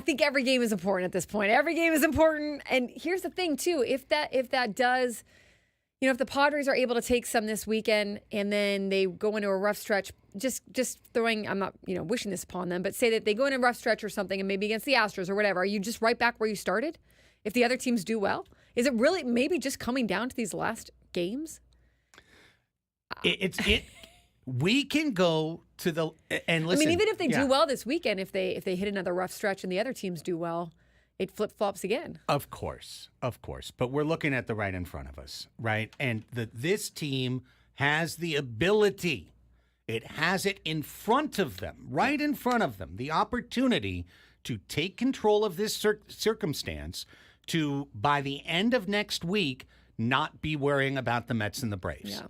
think every game is important at this point. Every game is important. And here's the thing, too. If that does, if the Padres are able to take some this weekend and then they go into a rough stretch, just throwing, I'm not, wishing this upon them, but say that they go in a rough stretch or something and maybe against the Astros or whatever, are you just right back where you started if the other teams do well? Is it really maybe just coming down to these last games? We can go to the and listen. I mean, even if they do well this weekend, if they hit another rough stretch and the other teams do well, it flip-flops again. Of course. But we're looking at the right in front of us, right? And this team has the ability. It has it in front of them, right in front of them, the opportunity to take control of this circumstance to, by the end of next week, not be worrying about the Mets and the Braves. Yeah.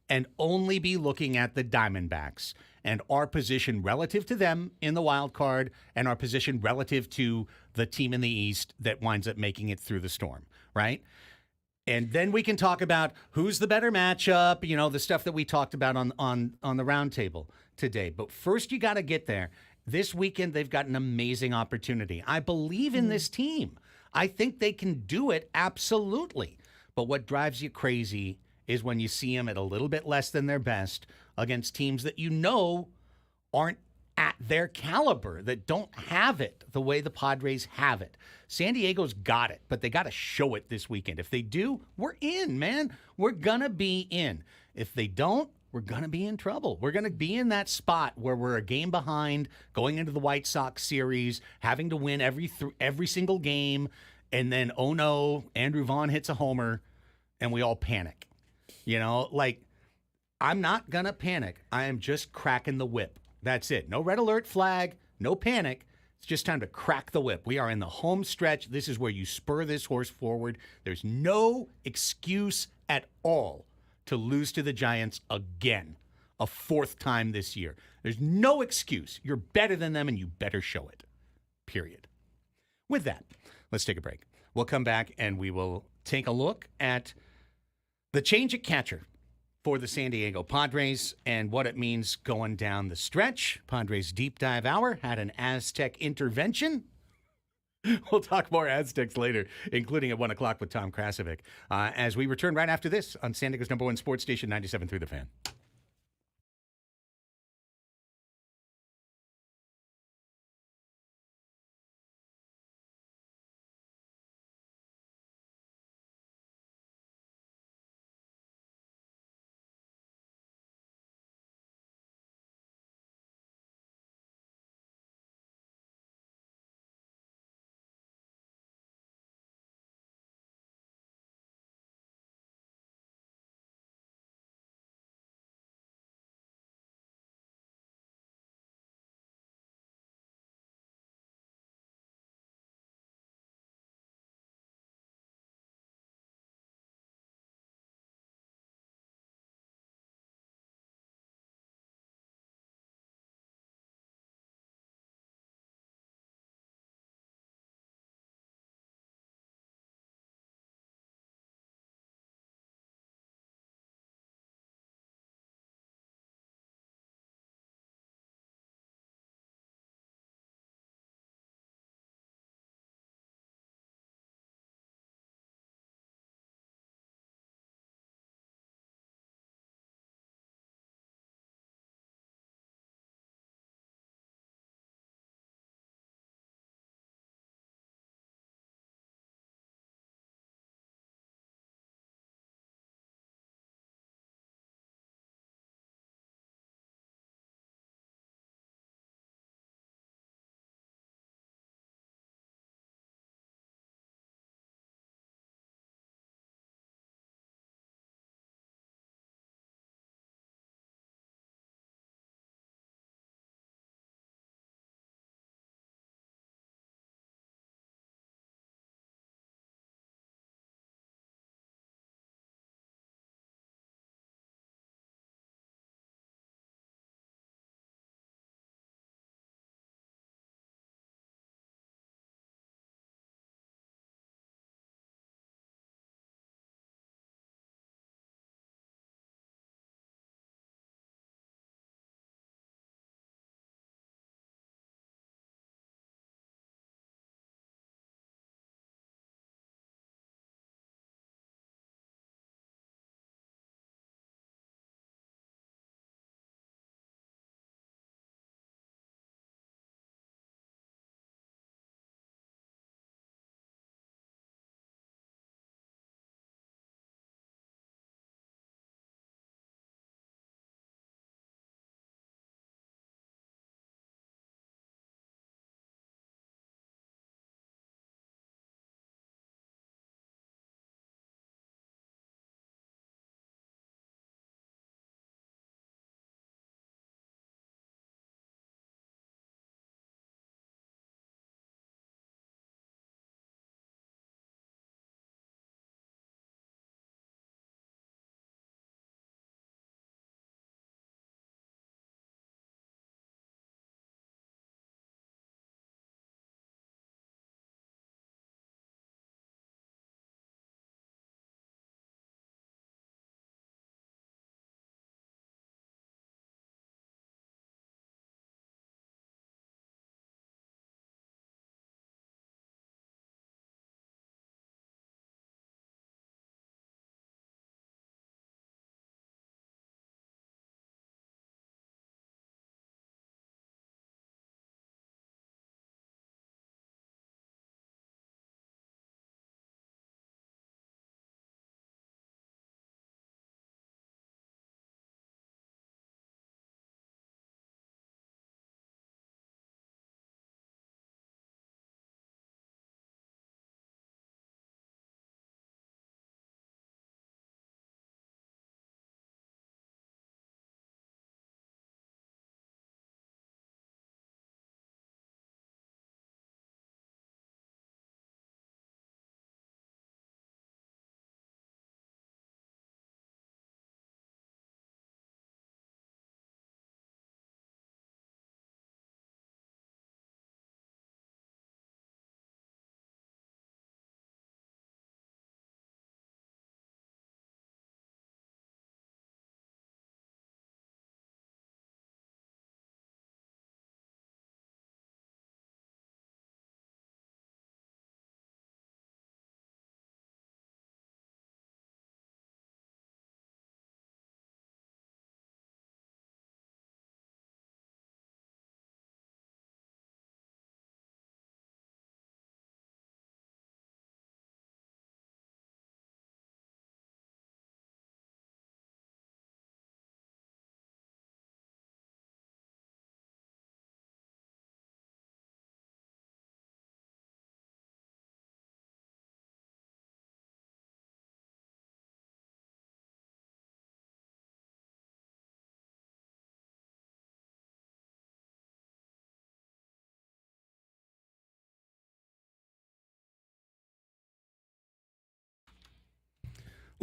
And only be looking at the Diamondbacks and our position relative to them in the wild card and our position relative to the team in the East that winds up making it through the storm, right? And then we can talk about who's the better matchup, the stuff that we talked about on the roundtable today. But first, you got to get there. This weekend, they've got an amazing opportunity. I believe in this team. I think they can do it, absolutely. But what drives you crazy is when you see them at a little bit less than their best against teams that aren't at their caliber, that don't have it the way the Padres have it. San Diego's got it, but they got to show it this weekend. If they do, we're in, man. We're going to be in. If they don't, we're going to be in trouble. We're going to be in that spot where we're a game behind going into the White Sox series, having to win every single game, and then, oh no, Andrew Vaughn hits a homer, and we all panic. I'm not going to panic. I am just cracking the whip. That's it. No red alert flag, no panic. It's just time to crack the whip. We are in the home stretch. This is where you spur this horse forward. There's no excuse at all to lose to the Giants again, a fourth time this year. There's no excuse. You're better than them, and you better show it, period. With that, let's take a break. We'll come back, and we will take a look at the change at catcher for the San Diego Padres and what it means going down the stretch. Padres Deep Dive Hour had an Aztec intervention. We'll talk more Aztecs later, including at 1 o'clock with Tom Krasovic, as we return right after this on San Diego's #1 sports station, 97.3 The Fan.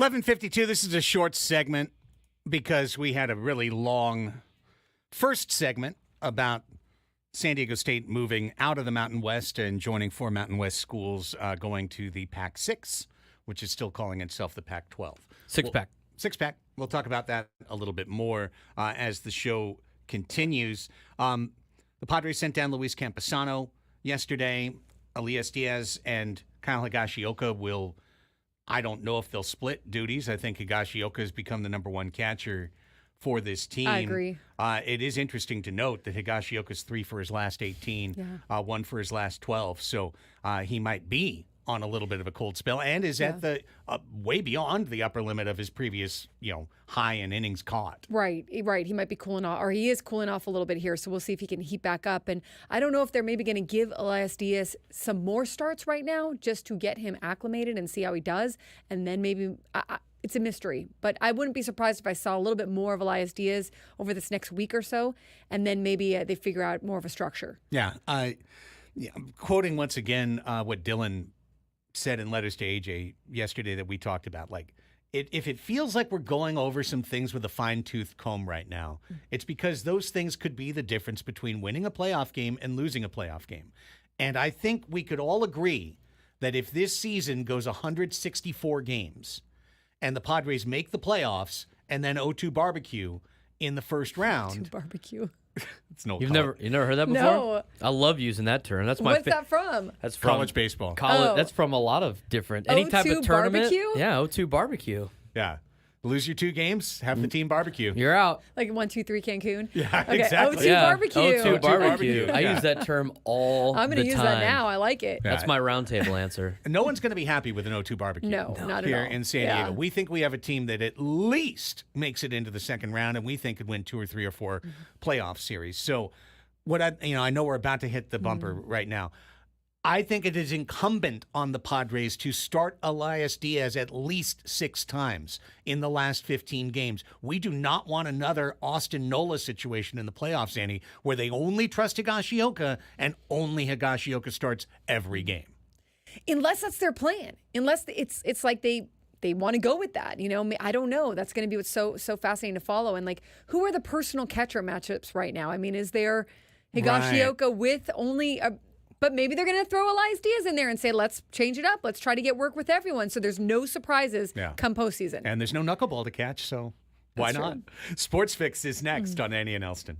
11:52. This is a short segment because we had a really long first segment about San Diego State moving out of the Mountain West and joining 4 Mountain West schools, going to the Pac-6, which is still calling itself the Pac-12. Six-pack. Six-pack. We'll talk about that a little bit more as the show continues. The Padres sent down Luis Camposano yesterday. Elias Diaz and Kyle Higashioka will, I don't know if they'll split duties. I think Higashioka has become the number one catcher for this team. I agree. It is interesting to note that Higashioka's 3 for his last 18, 1 for his last 12. So he might be on a little bit of a cold spell and is at the way beyond the upper limit of his previous, high in innings caught. Right. He might be cooling off, or he is cooling off a little bit here. So we'll see if he can heat back up. And I don't know if they're maybe going to give Elias Diaz some more starts right now just to get him acclimated and see how he does. And then maybe it's a mystery, but I wouldn't be surprised if I saw a little bit more of Elias Diaz over this next week or so. And then maybe they figure out more of a structure. Yeah. I'm quoting once again what Dylan said in letters to AJ yesterday that we talked about. Like, if it feels like we're going over some things with a fine-tooth comb right now, it's because those things could be the difference between winning a playoff game and losing a playoff game. And I think we could all agree that if this season goes 164 games and the Padres make the playoffs and then 0-2 barbecue in the first round. Barbecue. It's no You've never heard that before? No. I love using that term. That's my What's that from? That's from college baseball. Oh. That's from a lot of different any type of 0-2 tournament. barbecue? Yeah, 0-2 barbecue. Yeah. Lose your 2 games, have the team barbecue. You're out. Like 1, 2, 3 Cancun? Yeah, Okay, exactly. 0-2 barbecue. 0-2 barbecue. barbecue. I Yeah. use that term all I'm the going to use time. that now. I like it. That's my roundtable answer. No one's going to be happy with an 0-2 barbecue. No, not at here all. in San Yeah. Diego. We think we have a team that at least makes it into the second round, and we think could win 2 or 3 or 4 playoff series. So, I know we're about to hit the bumper right now. I think it is incumbent on the Padres to start Elias Diaz at least 6 times in the last 15 games. We do not want another Austin Nola situation in the playoffs, Annie, where they only trust Higashioka and only Higashioka starts every game. Unless that's their plan. Unless it's like they want to go with that. I don't know. That's going to be what's so fascinating to follow. And who are the personal catcher matchups right now? I mean, is there Higashioka with only a... But maybe they're going to throw Elias Diaz in there and say, let's change it up. Let's try to get work with everyone. So there's no surprises come postseason. And there's no knuckleball to catch, so why not? Sports Fix is next on Annie and Elsten.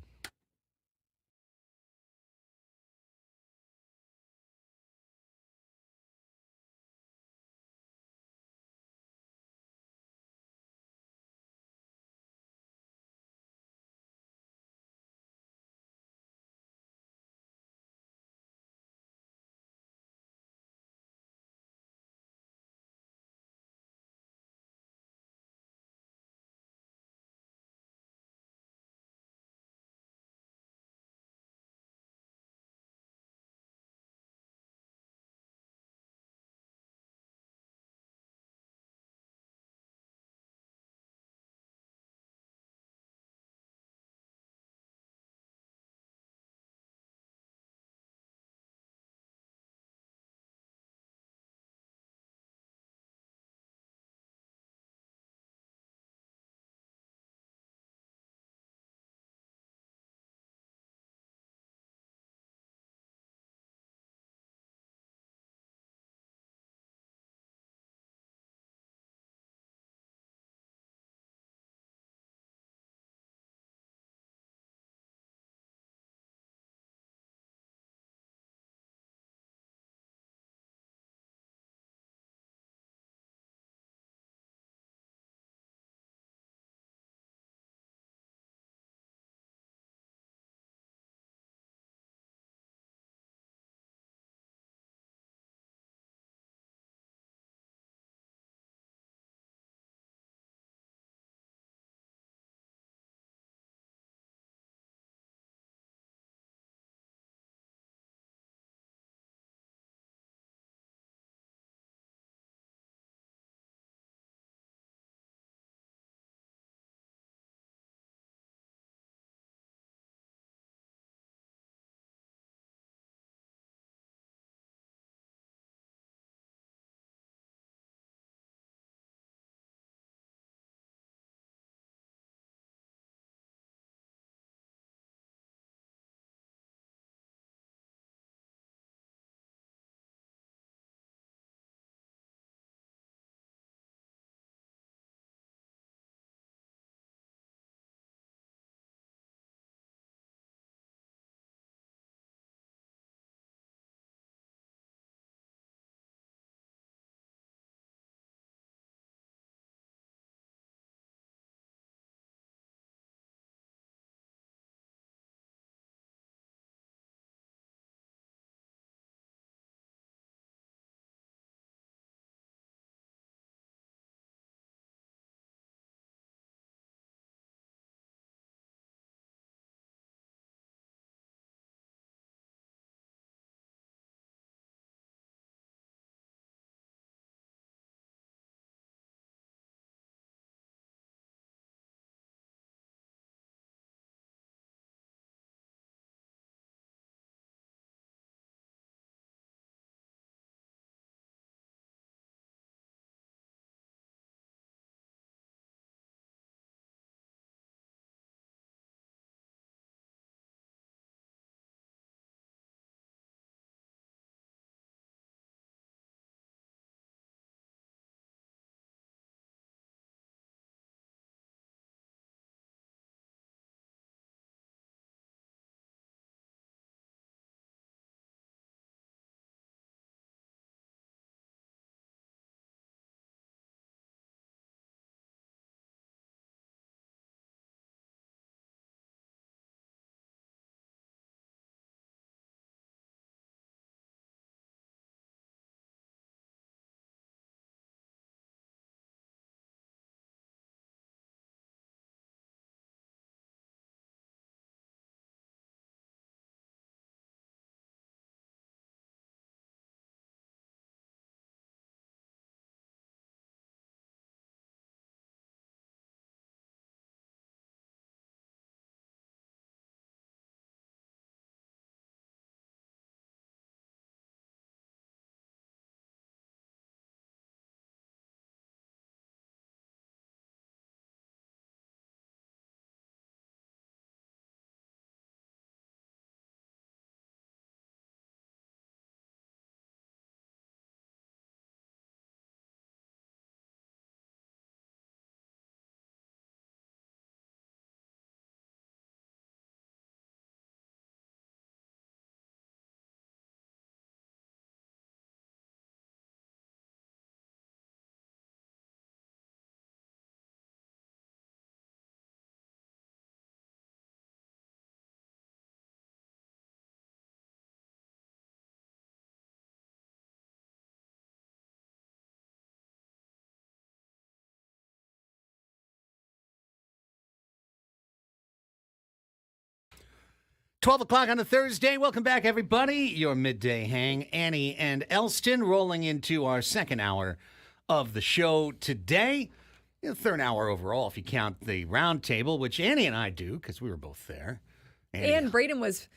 12 o'clock on a Thursday. Welcome back, everybody. Your midday hang. Annie and Elsten rolling into our second hour of the show today. Third hour overall, if you count the round table, which Annie and I do because we were both there. And Braden was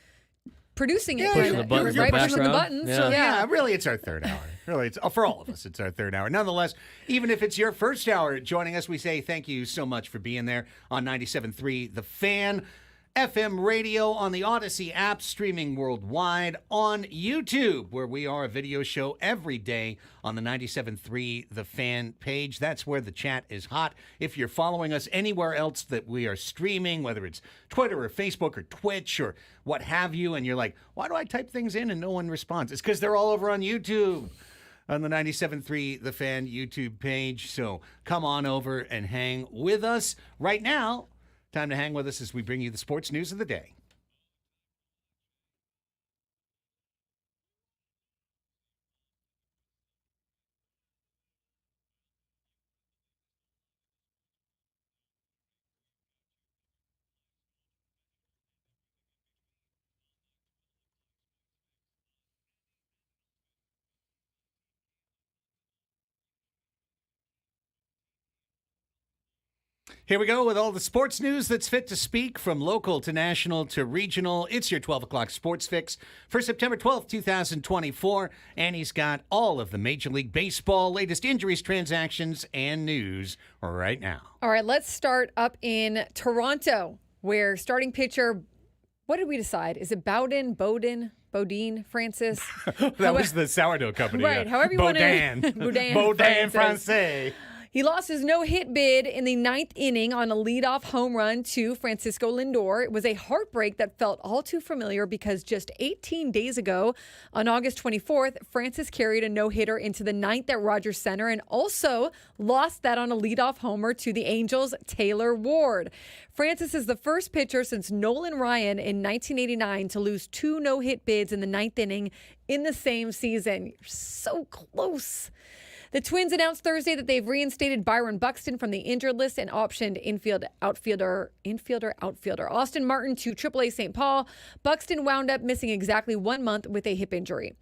producing it. Pushing the buttons in the right, pushing the background. buttons. Yeah. So, Yeah, really, it's our third hour. Really, it's for all of us. It's our third hour. Nonetheless, even if it's your first hour joining us, we say thank you so much for being there on 97.3 The Fan, FM radio, on the Odyssey app, streaming worldwide, on YouTube, where we are a video show every day on the 97.3 The Fan page. That's where the chat is hot. If you're following us anywhere else that we are streaming, whether it's Twitter or Facebook or Twitch or what have you, and you're like, why do I type things in and no one responds? It's because they're all over on YouTube, on the 97.3 The Fan YouTube page. So come on over and hang with us right now. Time to hang with us as we bring you the sports news of the day. Here we go with all the sports news that's fit to speak, from local to national to regional. It's your 12 o'clock sports fix for September 12th, 2024. Annie's got all of the Major League Baseball, latest injuries, transactions, and news right now. All right, let's start up in Toronto, where starting pitcher, what did we decide? Is it Bodine, Francis? That was the sourdough company. Right, however you want to. Bodine Francais. He lost his no-hit bid in the ninth inning on a leadoff home run to Francisco Lindor. It was a heartbreak that felt all too familiar because just 18 days ago, on August 24th, Francis carried a no-hitter into the ninth at Rogers Center and also lost that on a leadoff homer to the Angels' Taylor Ward. Francis is the first pitcher since Nolan Ryan in 1989 to lose two no-hit bids in the ninth inning in the same season. You're so close. The Twins announced Thursday that they've reinstated Byron Buxton from the injured list and optioned outfielder Austin Martin to AAA St. Paul. Buxton wound up missing exactly 1 month with a hip injury.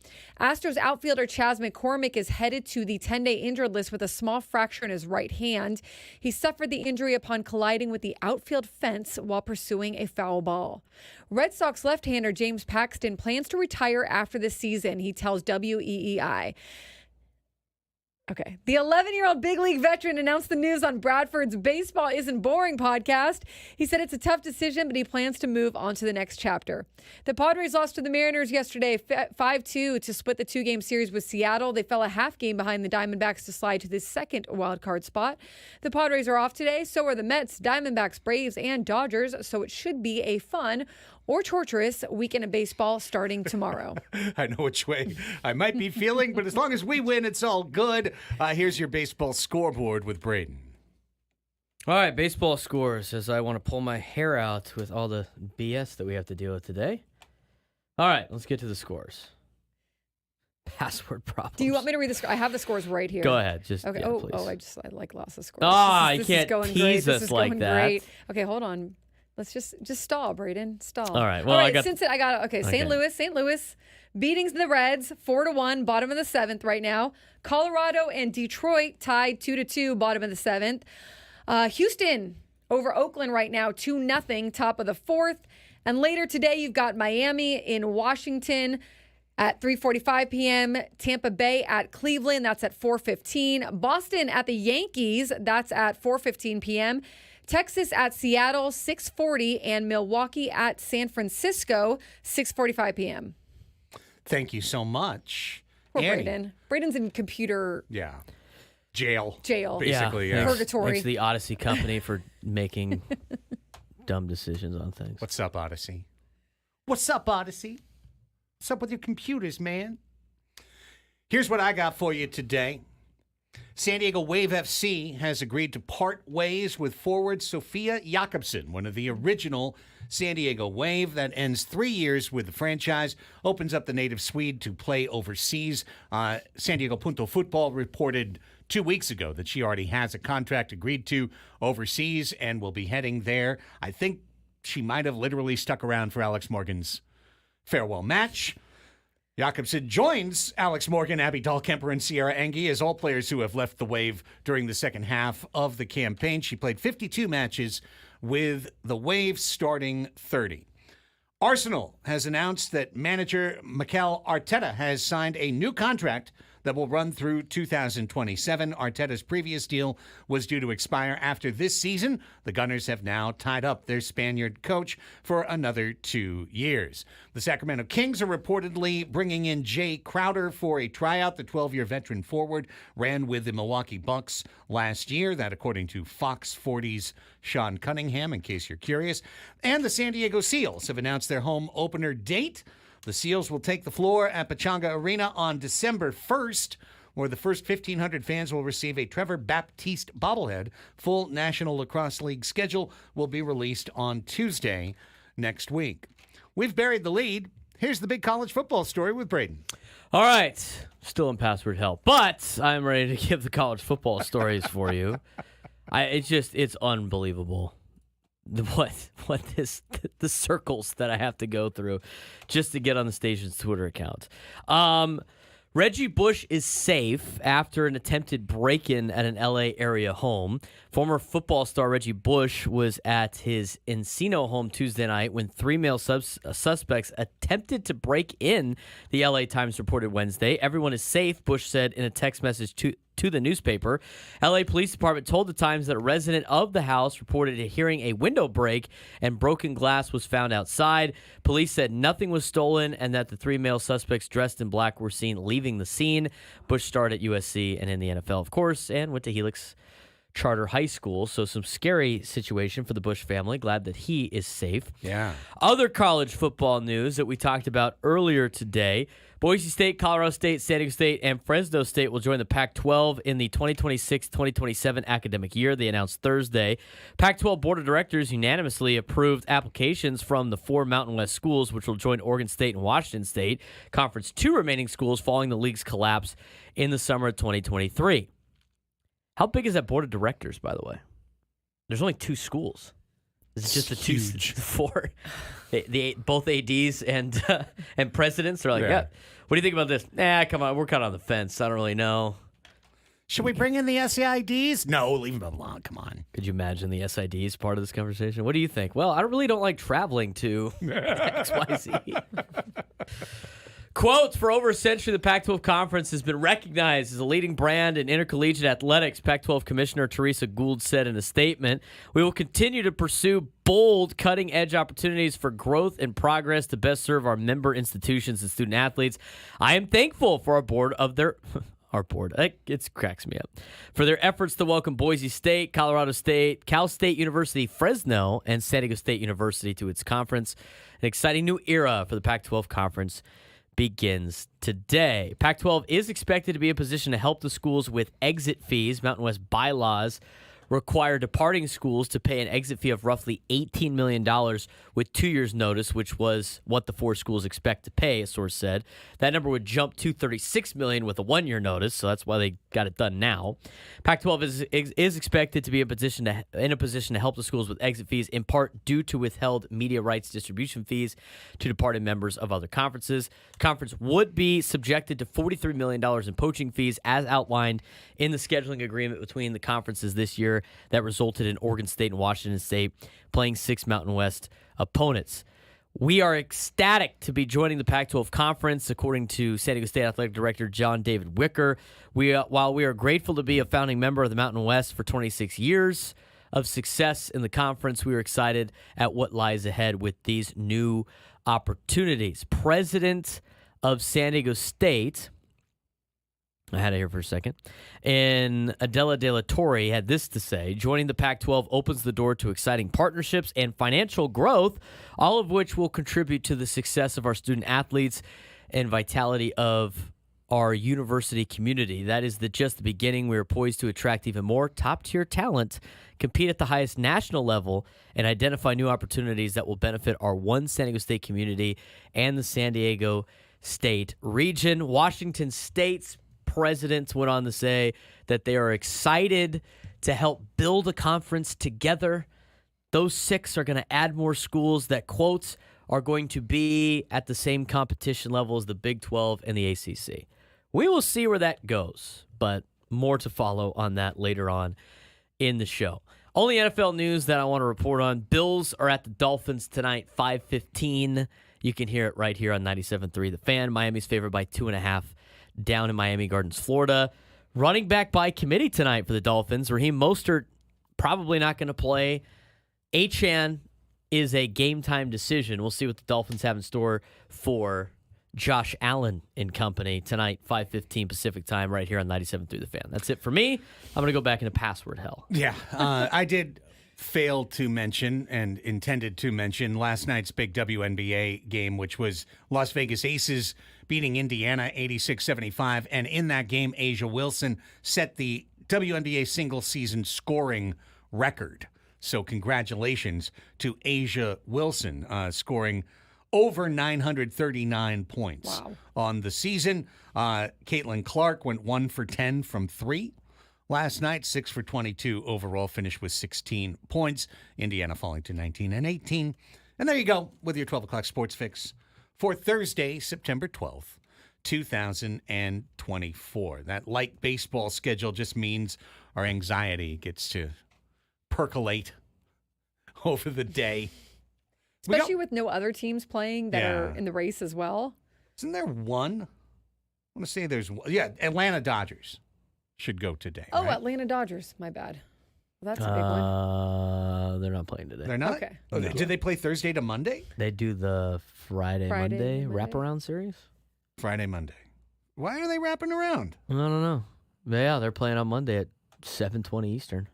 Astros outfielder Chas McCormick is headed to the 10-day injured list with a small fracture in his right hand. He suffered the injury upon colliding with the outfield fence while pursuing a foul ball. Red Sox left-hander James Paxton plans to retire after the season, he tells WEEI. Okay. The 11-year-old big league veteran announced the news on Bradford's Baseball Isn't Boring podcast. He said it's a tough decision, but he plans to move on to the next chapter. The Padres lost to the Mariners yesterday 5-2 to split the two-game series with Seattle. They fell a half game behind the Diamondbacks to slide to the second wildcard spot. The Padres are off today. So are the Mets, Diamondbacks, Braves, and Dodgers. So it should be a fun or torturous weekend of baseball starting tomorrow. I know which way I might be feeling, but as long as we win, it's all good. Here's your baseball scoreboard with Braden. All right, baseball scores, as I want to pull my hair out with all the BS that we have to deal with today. All right, let's get to the scores. Password problems. Do you want me to read the score? I have the scores right here. Go ahead. Just okay. yeah, please. I like lots of scores. You This can't is going tease great. us This is like going that. Great. Okay, hold on. Let's just stall, Braden. Stall. All right. Well, I got St. Louis beating the Reds 4-1, bottom of the seventh right now. Colorado and Detroit tied 2-2, bottom of the seventh. Houston over Oakland right now 2-0, top of the fourth. And later today, you've got Miami in Washington at 3:45 p.m. Tampa Bay at Cleveland. That's at 4:15. Boston at the Yankees. That's at 4:15 p.m. Texas at Seattle, 6:40, and Milwaukee at San Francisco, 6:45 p.m. Thank you so much. Poor Annie. Braden. Braden's in computer jail. Basically, yeah. Purgatory. Thanks to the Odyssey company for making dumb decisions on things. What's up, Odyssey? What's up, Odyssey? What's up with your computers, man? Here's what I got for you today. San Diego Wave FC has agreed to part ways with forward Sofia Jakobsen, one of the original San Diego Wave. That ends 3 years with the franchise, opens up the native Swede to play overseas. San Diego Punto Football reported 2 weeks ago that she already has a contract agreed to overseas and will be heading there. I think she might have literally stuck around for Alex Morgan's farewell match. Jakobsen joins Alex Morgan, Abby Dahlkemper, and Sierra Engie as all players who have left the Wave during the second half of the campaign. She played 52 matches with the Wave, starting 30. Arsenal has announced that manager Mikel Arteta has signed a new contract that will run through 2027. Arteta's previous deal was due to expire after this season. The Gunners have now tied up their Spaniard coach for another 2 years. The Sacramento Kings are reportedly bringing in Jay Crowder for a tryout. The 12-year veteran forward ran with the Milwaukee Bucks last year. That, according to Fox 40's Sean Cunningham, in case you're curious. And the San Diego Seals have announced their home opener date. The Seals will take the floor at Pechanga Arena on December 1st, where the first 1,500 fans will receive a Trevor Baptiste bobblehead. Full National Lacrosse League schedule will be released on Tuesday next week. We've buried the lead. Here's the big college football story with Braden. All right. Still in password help, but I'm ready to give the college football stories for you. It's unbelievable. The circles that I have to go through just to get on the station's Twitter account. Reggie Bush is safe after an attempted break-in at an LA area home. Former football star Reggie Bush was at his Encino home Tuesday night when 3 male suspects attempted to break in, the LA Times reported Wednesday. Everyone is safe, Bush said in a text message to the newspaper. LA Police Department told the Times that a resident of the house reported hearing a window break and broken glass was found outside. Police said nothing was stolen and that the 3 male suspects dressed in black were seen leaving the scene. Bush starred at USC and in the NFL, of course, and went to Helix Charter High School. So some scary situation for the Bush family. Glad that he is safe. Yeah. Other college football news that we talked about earlier today. Boise State, Colorado State, San Diego State, and Fresno State will join the Pac-12 in the 2026-2027 academic year, they announced Thursday. Pac-12 Board of Directors unanimously approved applications from the 4 Mountain West schools, which will join Oregon State and Washington State, Conference 2 remaining schools following the league's collapse in the summer of 2023. How big is that Board of Directors, by the way? There's only 2 schools. Is it just the huge. 4? Both ADs and presidents are like, yeah. What do you think about this? Come on, we're kind of on the fence. I don't really know. Should we bring in the SIDs? No, leave them alone. Come on. Could you imagine the SIDs part of this conversation? What do you think? Well, I really don't like traveling to XYZ. Quote, for over a century, the Pac-12 Conference has been recognized as a leading brand in intercollegiate athletics, Pac-12 Commissioner Teresa Gould said in a statement. We will continue to pursue bold, cutting-edge opportunities for growth and progress to best serve our member institutions and student athletes. I am thankful for our board, it cracks me up, for their efforts to welcome Boise State, Colorado State, Cal State University, Fresno, and San Diego State University to its conference. An exciting new era for the Pac-12 Conference begins today. Pac-12 is expected to be in position to help the schools with exit fees. Mountain West bylaws require departing schools to pay an exit fee of roughly $18 million with 2 years' notice, which was what the 4 schools expect to pay, a source said. That number would jump to $36 million with a 1-year notice, so that's why they got it done now. Pac-12 is expected to be in a position to help the schools with exit fees, in part due to withheld media rights distribution fees to departed members of other conferences. The conference would be subjected to $43 million in poaching fees, as outlined in the scheduling agreement between the conferences this year that resulted in Oregon State and Washington State playing 6 Mountain West opponents. We are ecstatic to be joining the Pac-12 Conference, according to San Diego State Athletic Director John David Wicker. While we are grateful to be a founding member of the Mountain West for 26 years of success in the conference, we are excited at what lies ahead with these new opportunities. President of San Diego State, I had it here for a second, and Adela De La Torre had this to say: joining the Pac-12 opens the door to exciting partnerships and financial growth, all of which will contribute to the success of our student athletes and vitality of our university community. That is just the beginning. We are poised to attract even more top-tier talent, compete at the highest national level, and identify new opportunities that will benefit our one San Diego State community and the San Diego State region. Washington State's president went on to say that they are excited to help build a conference together those 6 are going to add more schools that, quotes, are going to be at the same competition level as the Big 12 and the ACC. We will see where that goes, but more to follow on that later on in the show. Only NFL news that I want to report on. Bills are at the Dolphins tonight, 5:15. You can hear it right here on 97.3 The Fan. Miami's favored by 2.5 down in Miami Gardens, Florida. Running back by committee tonight for the Dolphins. Raheem Mostert probably not going to play. Achane is a game-time decision. We'll see what the Dolphins have in store for Josh Allen and company tonight, 5:15 Pacific time, right here on 97.3 The Fan. That's it for me. I'm going to go back into password hell. Yeah, I did fail to mention and intended to mention last night's big WNBA game, which was Las Vegas Aces beating Indiana 86-75. And in that game, Asia Wilson set the WNBA single-season scoring record. So congratulations to Asia Wilson, scoring over 939 points on the season. Caitlin Clark went 1 for 10 from 3 last night, 6 for 22 overall, finished with 16 points. Indiana falling to 19 and 18. And there you go with your 12 o'clock sports fix for Thursday, September 12th, 2024. That light baseball schedule just means our anxiety gets to percolate over the day. Especially with no other teams playing that are in the race as well. Isn't there one? I want to say there's one. Yeah, Atlanta Dodgers should go today. Oh, right? Atlanta Dodgers. My bad. Well, that's a big one. They're not playing today. They're not? Okay. Oh, did they play Thursday to Monday? They do the Friday Monday Monday. wraparound series? Friday, Monday. Why are they wrapping around? I don't know. Yeah, they're playing on Monday at 7:20 Eastern.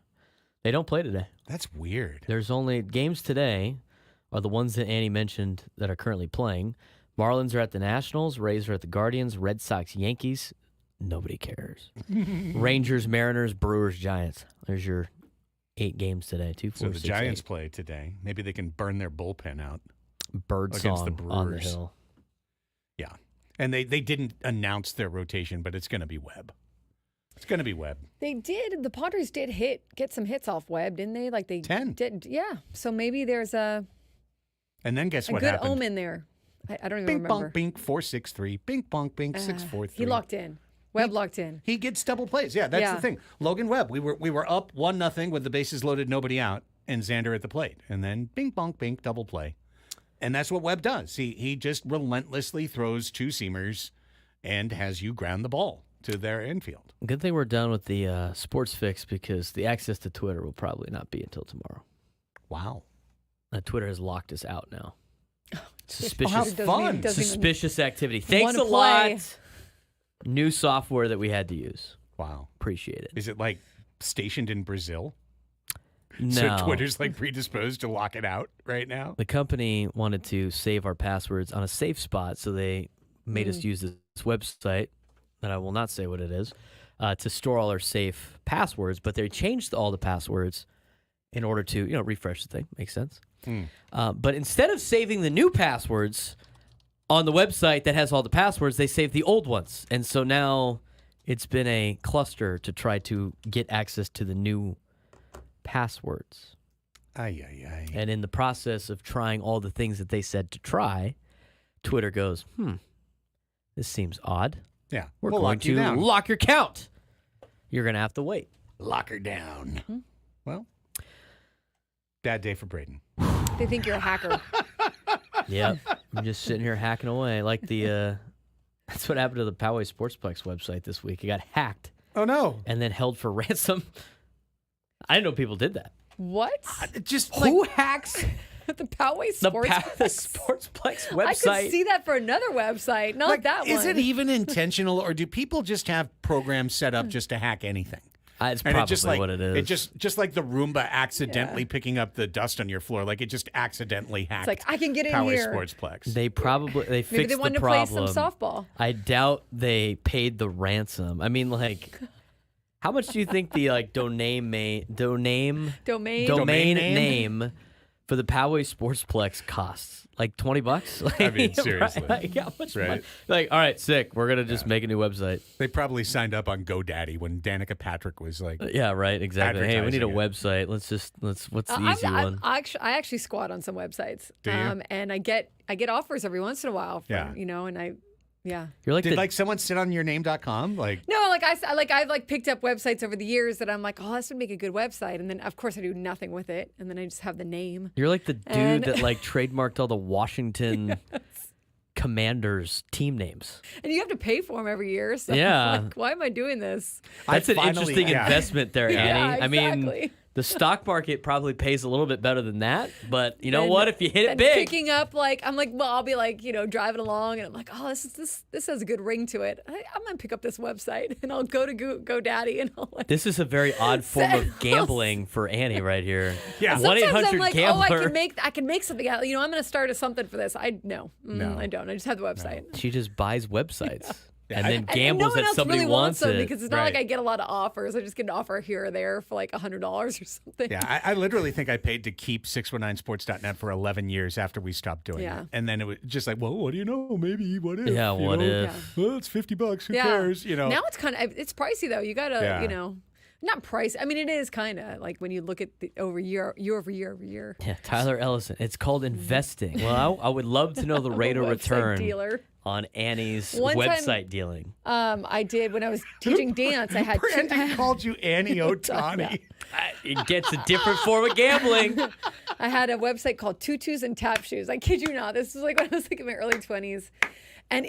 They don't play today. That's weird. There's only games today are the ones that Annie mentioned that are currently playing. Marlins are at the Nationals. Rays are at the Guardians. Red Sox, Yankees. Nobody cares. Rangers, Mariners, Brewers, Giants. There's your 8 games today. 2, 4, So the 6, Giants 8. play today. Maybe they can burn their bullpen out. Bird against the song on the Brewers. hill. Yeah. And they didn't announce their rotation, but it's going to be Webb. It's going to be Webb. They did. The Padres did get some hits off Webb, didn't they? Like they 10. did. Yeah. So maybe there's a And then guess what good happened? omen there. I don't even Bing, remember. bonk, bink, 4-6-3. Bink, bonk, bink, 6-4-3. He locked in. Webb locked in. He gets double plays. Yeah, that's the thing. Logan Webb, we were up 1-0 with the bases loaded, nobody out, and Xander at the plate. And then bing, bonk, bink, double play. And that's what Webb does. He just relentlessly throws 2-seamers and has you ground the ball to their infield. Good thing we're done with the sports fix because the access to Twitter will probably not be until tomorrow. Wow. Twitter has locked us out now. How Suspicious, fun. suspicious activity. Thanks wanna a lot. play. New software that we had to use. Wow. Appreciate it. Is it like stationed in Brazil? No. So Twitter's like predisposed to lock it out right now? The company wanted to save our passwords on a safe spot, so they made us use this website that I will not say what it is to store all our safe passwords. But they changed all the passwords in order to refresh the thing. Makes sense. But instead of saving the new passwords on the website that has all the passwords, they saved the old ones, and so now it's been a cluster to try to get access to the new passwords. Ay, ay, ay. And in the process of trying all the things that they said to try, Twitter goes, this seems odd. Yeah. We're We'll going lock you to down. lock your count. You're going to have to wait. Lock her down. Well, bad day for Braden. They think you're a hacker. Yep. I'm just sitting here hacking away. Like that's what happened to the Poway Sportsplex website this week. It got hacked Oh, no. and then held for ransom. I didn't know people did that. What? Just Who hacks The Poway the Sports. Sportsplex website? I could see that for another website, not that one. Is it even intentional, or do people just have programs set up just to hack anything? It's And probably it just like what it is. It just like the Roomba accidentally picking up the dust on your floor, like it just accidentally hacked. It's like, I can get in Poway here. Sportsplex. They fixed Maybe they the wanted to problem. play some softball. I doubt they paid the ransom. I mean, like, how much do you think the domain Domain. Domain name for the Poway Sportsplex costs? Like $20? Like, I mean, seriously. Right? Like, how much Right. money? Like, all right, sick. We're gonna just make a new website. They probably signed up on GoDaddy when Danica Patrick was like, Yeah, right. Exactly. Hey, we need a Advertising website. What's the easy one? I actually squat on some websites. Do you? And I get offers every once in a while. From, Yeah. and yeah. You're like did the like someone sit on your name.com? Like, No, I've picked up websites over the years that I'm like, oh, this would make a good website, and then of course I do nothing with it, and then I just have the name. You're like the dude And- that like trademarked all the Washington Commanders team names. And you have to pay for them every year. So Yeah. I'm like, why am I doing this? That's an interesting yeah. investment there, Annie. Yeah, I mean, exactly. the stock market probably pays a little bit better than that, but you know And- what? If you hit it and big, picking up I'll be like, driving along, and I'm like, oh, this has a good ring to it. I'm gonna pick up this website, and I'll go to GoDaddy, and I'll like. this is a very odd form of Sales. gambling for Annie right here. Yeah. Sometimes I'm 1-800 like, gambler. I can make something out. I'm gonna start something for this. No. I don't. I just have the website. She just buys websites and then And gambles no one that else somebody really wants them it. because it's not like Right. I get a lot of offers. I just get an offer here or there for like $100 or something. yeah, I literally think I paid to keep 619sports.net for 11 years after we stopped doing Yeah. it. And then it was just like, well, what do you know? Maybe, what if? Yeah, you what know? if? Well, it's $50. Who Yeah. cares? Now it's it's pricey though. You gotta, Yeah. not price. I mean, it is kind of like when you look at the year over year. Yeah, Tyler Ellison. It's called investing. Well, I would love to know the rate of Website return dealer. on Annie's One time- website dealing. I did when I was teaching dance. I had Brandon called you Annie Otani. It gets a different form of gambling. I had a website called Tutus and Tap Shoes. I kid you not. This was like when I was like in my early 20s. And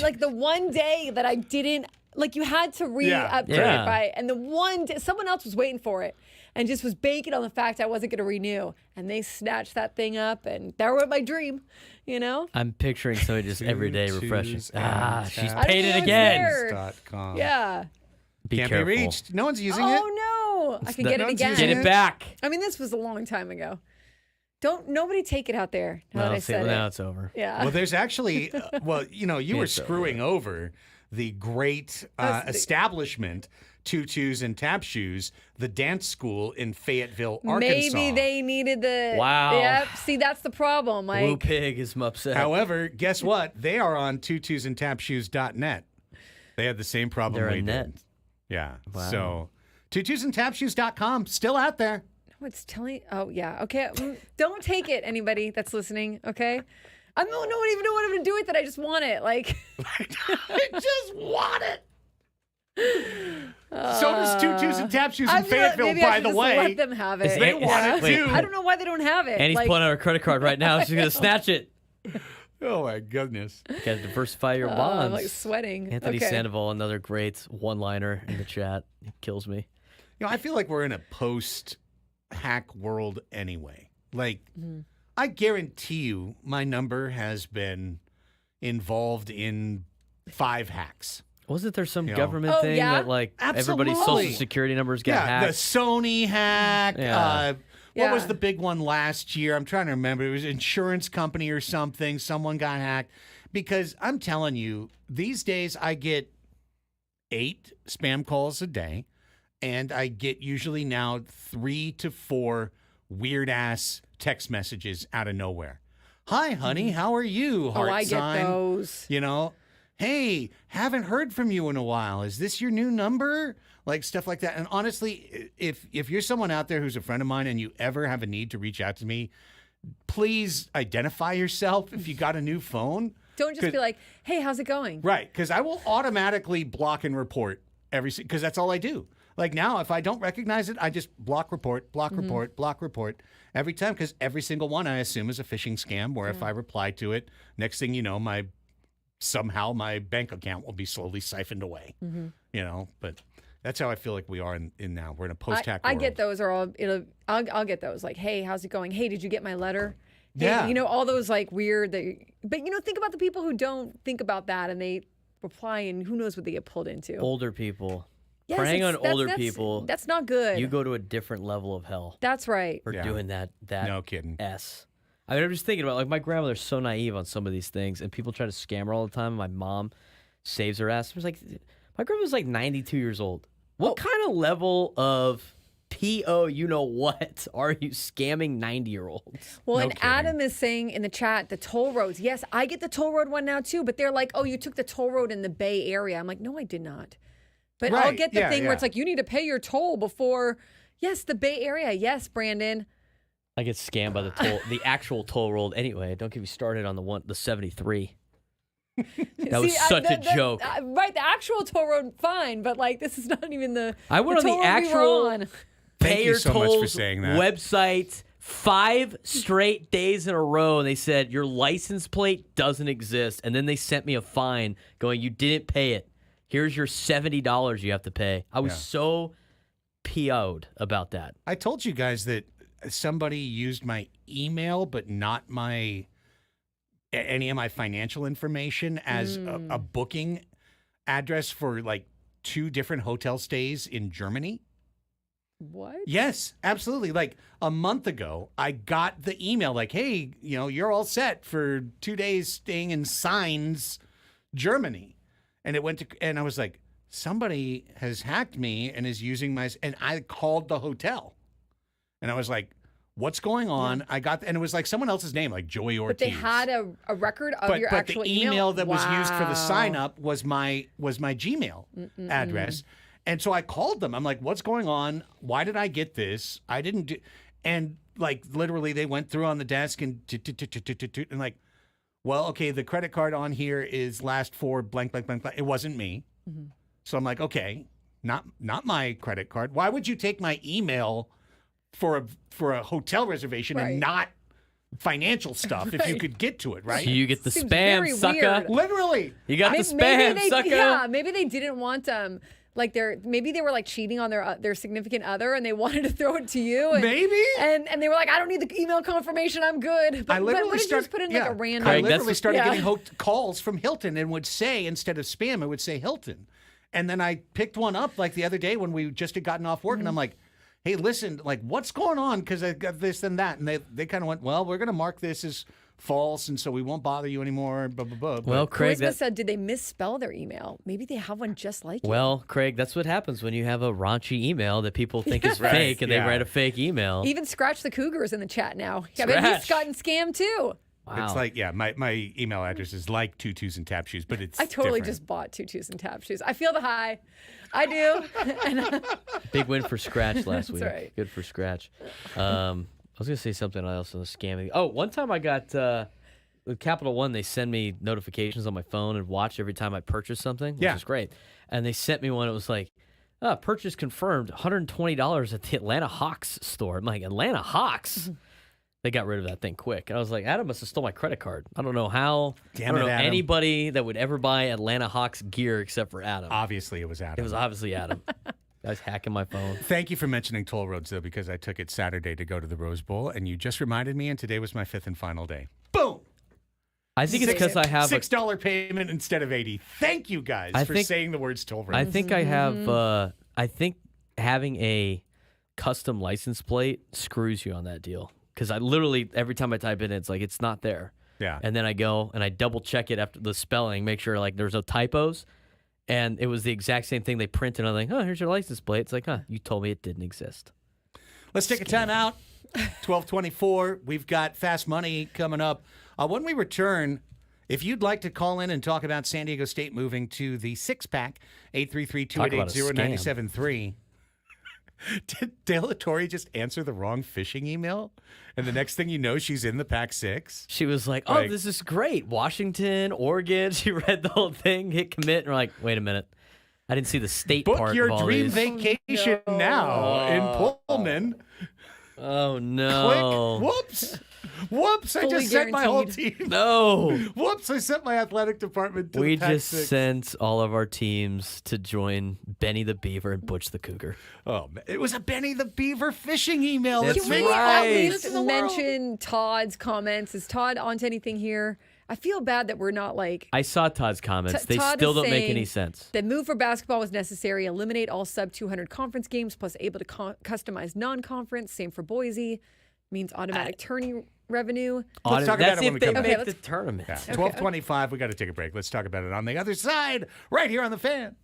like the one day that I didn't, like you had to re-upgrade, Yeah. right? And the one day, someone else was waiting for it and just was banking on the fact I wasn't going to renew. And they snatched that thing up, and there went my dream, I'm picturing somebody just every day Tutus refreshing. and She's Tap. paid I it didn't know again. it's there. .com. Yeah. Be Can't careful. be reached. No one's using it. Oh, no. I can get it no one's again. using Get it back. I mean, this was a long time ago. Nobody take it out there. Now that I said now it. it's over. Yeah. Well, there's actually, you were It's over. screwing over the great establishment, Tutus and Tap Shoes, the dance school in Fayetteville, Arkansas. Maybe they needed the. Wow. Yep. See, that's the problem. Blue Like, Pig is upset. However, guess what? They are on tutusandtapshoes.net. They had the same problem They're a we net. did. Yeah. Wow. So, tutusandtapshoes.com, still out there. what's telling? Oh, yeah. Okay. Don't take it, anybody that's listening. Okay. I don't even know what I'm going to do with it. I just want it. Like, I just want it. So does Tutus and Tap Shoes in I feel like Fayetteville, maybe I by should the just way. let them have it. They want it Wait. too. I don't know why they don't have it. Annie's like, pulling out her credit card right now. She's going to snatch it. Oh my goodness. Got to diversify your I'm bonds. like sweating. Anthony okay. Sandoval, another great one-liner in the chat. It kills me. I feel like we're in a post-hack world anyway. Like, I guarantee you my number has been involved in 5 hacks. Wasn't there some You know. government Oh, thing yeah? that like everybody's Absolutely. social security numbers got Yeah, the hacked? Sony hack. Yeah. What was Yeah. the big one last year? I'm trying to remember. It was an insurance company or something. Someone got hacked. Because I'm telling you, these days I get 8 spam calls a day, and I get usually now 3 to 4 weird-ass text messages out of nowhere. Hi, honey. How are you? Oh, Heart I sign. get those. Hey, haven't heard from you in a while. Is this your new number? Like stuff like that. And honestly, if you're someone out there who's a friend of mine and you ever have a need to reach out to me, please identify yourself if you got a new phone. Don't just be like, hey, how's it going? Right, because I will automatically block and report because that's all I do. Like now, if I don't recognize it, I just block, report every time because every single one I assume is a phishing scam where if I reply to it, next thing you know, somehow my bank account will be slowly siphoned away. But that's how I feel like we are in now. We're in a post-hack I world. get those, or I'll get those. Like, hey, how's it going? Hey, did you get my letter? Hey, Yeah. all those like weird. But think about the people who don't think about that and they reply, and who knows what they get pulled into. Older people. Yes, Preying on that's- older that's- people. That's not good. You go to a different level of hell That's right. for Yeah. doing that No kidding. S. I mean, I'm just thinking about like my grandmother's so naive on some of these things, and people try to scam her all the time. My mom saves her ass. I was like, my grandma's like 92 years old. What kind of level of P.O. You know what? Are you scamming 90-year-olds? Well, No and kidding. Adam is saying in the chat, the toll roads. Yes, I get the toll road one now too, but they're like, oh, you took the toll road in the Bay Area. I'm like, no, I did not. But I'll Right. get the Yeah, thing where yeah. it's like, you need to pay your toll before. Yes, the Bay Area. Yes, Brandon. I get scammed by the actual toll road anyway. Don't get me started on the 73. That was such a joke. Right, the actual toll road, fine, but like this is not even the. I went on toll the road we were actual on. Thank Pay you Your so much for Tolls saying that. website 5 straight days in a row, and they said your license plate doesn't exist, and then they sent me a fine going, you didn't pay it. Here's your $70 you have to pay. I was Yeah. so PO'd about that. I told you guys that somebody used my email, but not any of my financial information as a booking address for like 2 different hotel stays in Germany. What? Yes, absolutely. Like a month ago, I got the email like, hey, you're all set for 2 days staying in Signs, Germany. And it went to, and I was like, somebody has hacked me and is using and I called the hotel. And I was like, what's going on? I got, and it was like someone else's name, like Joey Ortiz. But they had a record of your actual the email that was used for the Wow. sign up was my Gmail address. And so I called them. I'm like, what's going on? Why did I get this? I didn't do, and like literally they went through on the desk and and like, well, okay, the credit card on here is last 4 blank blank blank blank. It wasn't me. So I'm like, okay, not my credit card. Why would you take my email for a hotel reservation Right. and not financial stuff if you could get to it, right? So you get the Seems spam, very sucker. weird. Literally. You got the Maybe spam, they, sucker. yeah, maybe they didn't want like maybe they were like cheating on their significant other and they wanted to throw it to you. And, Maybe. And they were like, I don't need the email confirmation. I'm good. But, I literally what if you started just put in yeah. like a random? I Craig, literally that's- started yeah. getting calls from Hilton and would say, instead of spam, it would say Hilton. And then I picked one up like the other day when we just had gotten off work, and I'm like, hey, listen, like, what's going on? Because I got this and that. And they kind of went, well, we're going to mark this as false, and so we won't bother you anymore, blah, blah, blah. Well, Craig, Charisma said, did they misspell their email? Maybe they have one just like Well, Craig, that's what happens when you have a raunchy email that people think is Right, fake, and yeah. they write a fake email. you. Even Scratch the Cougars in the chat now. Yeah, maybe he's Scratch. gotten scammed too. Wow. It's like, yeah, my email address is like tutus and tap shoes, but it's I totally different. just bought tutus and tap shoes. I feel the high. I do. And, Big win for Scratch last week. right. Good for Scratch. I was going to say something else on the scamming. Oh, one time I got with Capital One, they send me notifications on my phone and watch every time I purchase something, which Yeah. is great. And they sent me one. It was like, purchase confirmed, $120 at the Atlanta Hawks store. I'm like, Atlanta Hawks? They got rid of that thing quick. And I was like, Adam must have stole my credit card. I don't know how. Damn I don't it, know Adam. anybody that would ever buy Atlanta Hawks gear except for Adam. Obviously, it was Adam. It was obviously Adam. Guy's hacking my phone. Thank you for mentioning toll roads, though, because I took it Saturday to go to the Rose Bowl, and you just reminded me, and today was my 5th and final day. Boom! I think it's because I have a $6 payment instead of $80. Thank you guys for saying the words toll road. I think I have. I think having a custom license plate screws you on that deal because I literally every time I type in, it's like it's not there. Yeah. And then I go and I double check it after the spelling, make sure like there's no typos, and it was the exact same thing they printed. I'm like, oh, here's your license plate. It's like, you told me it didn't exist. Let's take a time out. 12:24. We've got Fast Money coming up. When we return, if you'd like to call in and talk about San Diego State moving to the six-pack, 833-288-0973. Did Dale Torrey just answer the wrong phishing email? And the next thing you know, she's in the Pac-6? She was like, oh, Like- this is great. Washington, Oregon. She read the whole thing, hit commit, and we're like, wait a minute. I didn't see the state Book part your of all dream these. vacation now in Pullman. Oh, Click. no. Whoops. Whoops. I Fully just sent my whole guaranteed. team. No. Whoops. I sent my athletic department to We the just Pac-6. sent all of our teams to join Benny the Beaver and Butch the Cougar. Oh, man. It was a Benny the Beaver phishing email. That's It's Can we making all at right. the least sense in the world. mention Todd's comments? Is Todd onto anything here? I feel bad that we're not like I saw Todd's comments. They Todd still is don't make any saying sense. the move for basketball was necessary. Eliminate all sub 200 conference games, plus able to customize non-conference. Same for Boise. Means automatic tourney revenue. Let's talk about That's it when if we they come make back. the tournament. Yeah. 12:25. We got to take a break. Let's talk about it on the other side, right here on the Fan.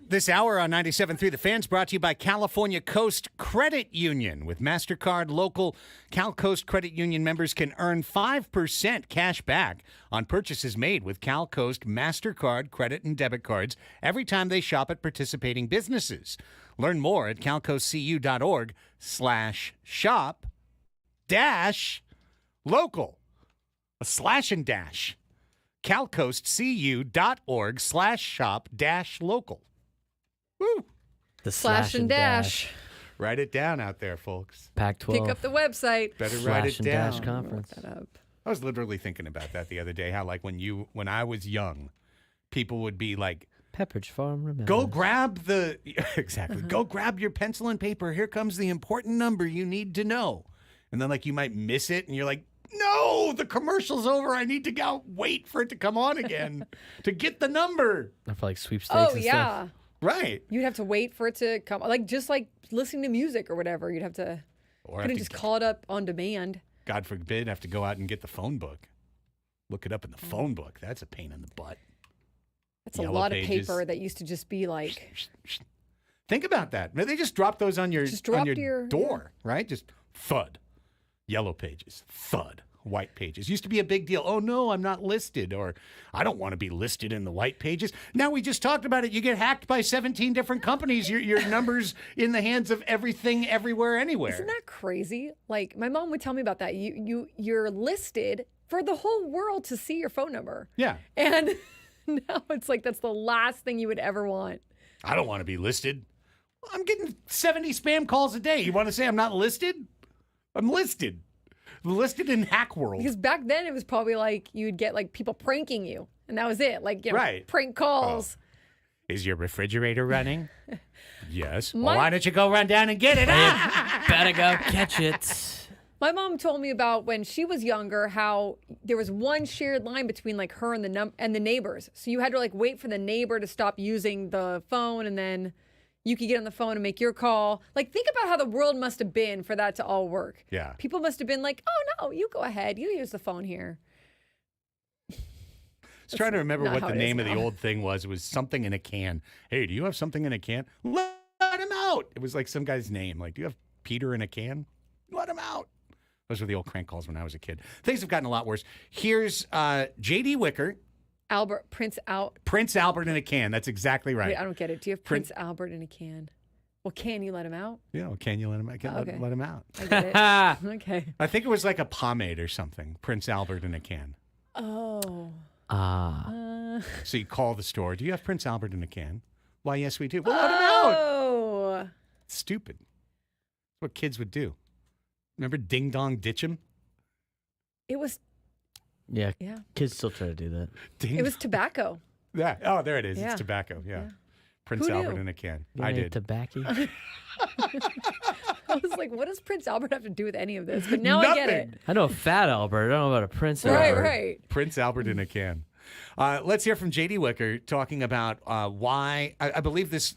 This hour on 97.3 The Fans brought to you by California Coast Credit Union. With MasterCard local, Cal Coast Credit Union members can earn 5% cash back on purchases made with Cal Coast MasterCard credit and debit cards every time they shop at participating businesses. Learn more at calcoastcu.org/shop-local. A slash and dash. calcoastcu.org/shop-local. Woo! The Slash and dash. Write it down out there, folks. Pac-12. Pick up the website. Better write it Slash and down. dash conference. Look that up. I was literally thinking about that the other day. How like when I was young, people would be like, Pepperidge Farm. Remember. "Go grab the exactly. Go grab your pencil and paper. Here comes the important number you need to know." And then like you might miss it, and you're like, "No, the commercial's over. I need to go wait for it to come on again to get the number." Or for like sweepstakes Oh, and yeah. stuff. Right. You'd have to wait for it to come. Like, just like listening to music or whatever. You'd have to, Or couldn't have just to, call it up on demand. God forbid, have to go out and get the phone book. Look it up in the phone book. That's a pain in the butt. That's a Yellow lot pages. of paper that used to just be like, Think about that. They just drop those on your Just drop on your your- door, right? Just thud. Yellow pages, thud. White pages used to be a big deal. Oh no, I'm not listed, or I don't want to be listed in the white pages. Now we just talked about it. You get hacked by 17 different companies. Your number's in the hands of everything, everywhere, anywhere. isn't that crazy? Like, my mom would tell me about that. You're listed for the whole world to see your phone number. Yeah, And now it's like that's the last thing you would ever want. I don't want to be listed. I'm getting 70 spam calls a day. You want to say I'm not listed? I'm listed. Listed in hack world. Because back then it was probably like you'd get like people pranking you, and that was it. Like, Right. prank calls. Is your refrigerator running? Yes. Well, My- why don't you go run down and get it? Better go catch it. My mom told me about when she was younger how there was one shared line between like her and the neighbors. So you had to like wait for the neighbor to stop using the phone, and then you could get on the phone and make your call. Like, think about how the world must have been for that to all work. Yeah. People must have been like, "Oh no, you go ahead. You use the phone here." I was trying to remember not what how the it is name of the now. old thing was. It was something in a can. Hey, do you have something in a can? Let him out. It was like some guy's name. Like, do you have Peter in a can? Let him out. Those were the old crank calls when I was a kid. Things have gotten a lot worse. Here's J.D. Wicker, Prince Albert in a can. That's exactly right. Wait, I don't get it. Do you have Prince Albert in a can? Well, can you let him out? Yeah, well, can you let him out? Okay. Let him out. I get it. Okay. I think it was like a pomade or something. Prince Albert in a can. Oh. So you call the store. Do you have Prince Albert in a can? Why, yes, we do. Well, let him out. Oh. Stupid. That's what kids would do. Remember Ding Dong Ditch'em? It was Yeah, Yeah. kids still try to do that. Ding. It was tobacco. Yeah. Oh, there it is. Yeah. It's tobacco. Yeah. Yeah. Prince Who Albert knew? in a can. You I want any did. Tobacco. I was like, what does Prince Albert have to do with any of this? But now I get it. Nothing. I know a Fat Albert. I don't know about a Prince Right, Albert. right. Prince Albert in a can. Let's hear from J.D. Wicker talking about why. I believe this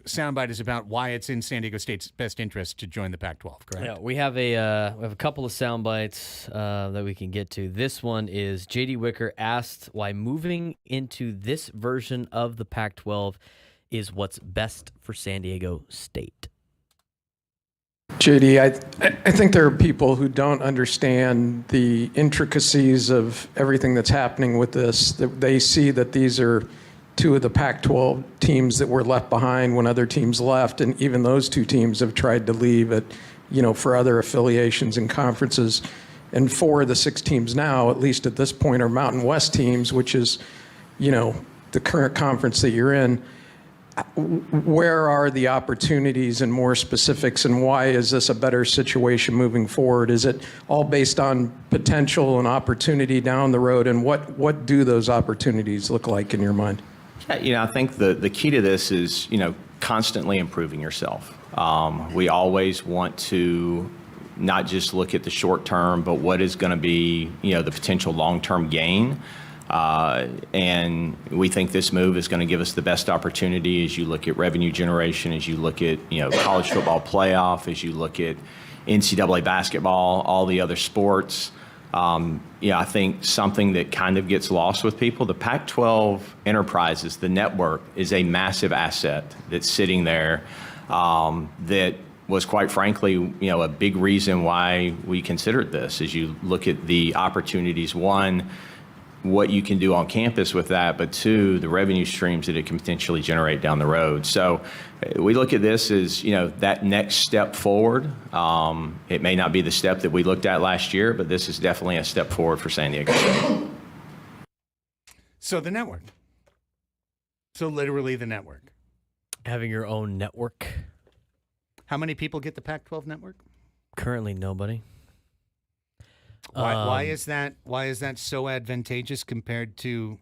soundbite is about why it's in San Diego State's best interest to join the Pac-12. Correct? Yeah, we have a couple of sound bites that we can get to. This one is J.D. Wicker asked why moving into this version of the Pac-12 is what's best for San Diego State. JD, I think there are people who don't understand the intricacies of everything that's happening with this. They see that these are two of the Pac-12 teams that were left behind when other teams left, and even those two teams have tried to leave it, for other affiliations and conferences. And 4 of the 6 teams now, at least at this point, are Mountain West teams, which is, the current conference that you're in. Where are the opportunities and more specifics, and why is this a better situation moving forward? Is it all based on potential and opportunity down the road, and what do those opportunities look like in your mind? Yeah, I think the key to this is, constantly improving yourself. We always want to not just look at the short term, but what is going to be, the potential long-term gain. And we think this move is going to give us the best opportunity as you look at revenue generation, as you look at, college football playoff, as you look at NCAA basketball, all the other sports. I think something that kind of gets lost with people, the Pac-12 Enterprises, the network, is a massive asset that's sitting there that was, quite frankly, a big reason why we considered this. As you look at the opportunities, one, what you can do on campus with that, but two, the revenue streams that it can potentially generate down the road. So we look at this as, that next step forward. It may not be the step that we looked at last year, but this is definitely a step forward for San Diego State. So the network. So literally the network. Having your own network. How many people get the Pac-12 network? Currently, nobody. Why is that? Why is that so advantageous compared to?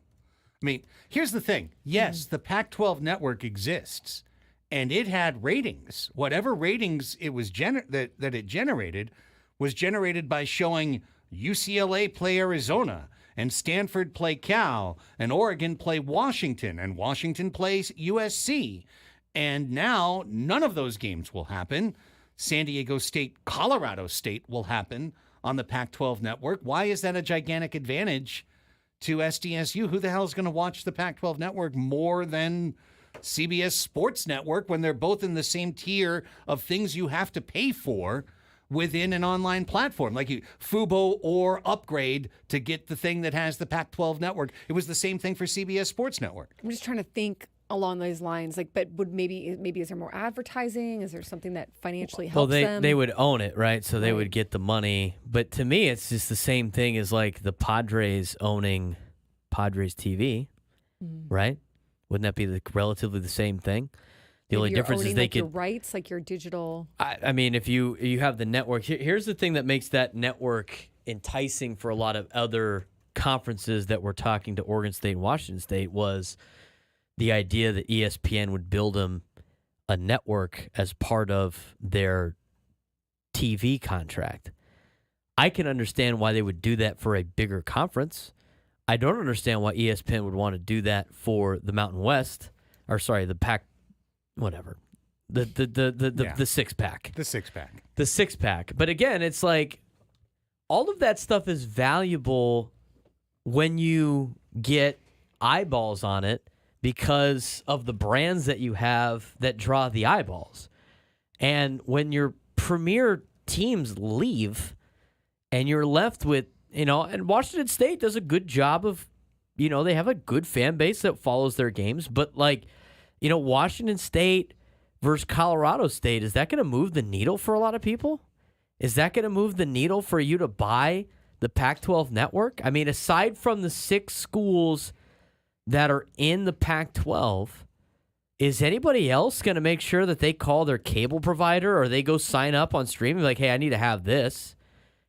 I mean, here's the thing. Yes, the Pac-12 network exists, and it had ratings. Whatever ratings it was that it generated was generated by showing UCLA play Arizona, and Stanford play Cal, and Oregon play Washington, and Washington plays USC. And now none of those games will happen. San Diego State, Colorado State will happen on the Pac-12 network. Why is that a gigantic advantage to SDSU? Who the hell is going to watch the Pac-12 network more than CBS Sports Network when they're both in the same tier of things you have to pay for within an online platform? Like Fubo or Upgrade to get the thing that has the Pac-12 network. It was the same thing for CBS Sports Network. I'm just trying to think along those lines, but would maybe is there more advertising? Is there something that financially helps them? They would own it, right? So they would get the money. But to me, it's just the same thing as like the Padres owning Padres TV, right? Wouldn't that be relatively the same thing? The only difference is they could your rights, like your digital. I mean, if you have the network, here's the thing that makes that network enticing for a lot of other conferences that were talking to Oregon State and Washington State was the idea that ESPN would build them a network as part of their TV contract. I can understand why they would do that for a bigger conference. I don't understand why ESPN would want to do that for the Mountain West, the Pac, whatever, the six pack, the six pack. But again, it's like all of that stuff is valuable when you get eyeballs on it, because of the brands that you have that draw the eyeballs. And when your premier teams leave and you're left with, and Washington State does a good job of, they have a good fan base that follows their games. But Washington State versus Colorado State, is that going to move the needle for a lot of people? Is that going to move the needle for you to buy the Pac-12 network? I mean, aside from the 6 schools that are in the Pac-12, is anybody else going to make sure that they call their cable provider or they go sign up on streaming like, hey, I need to have this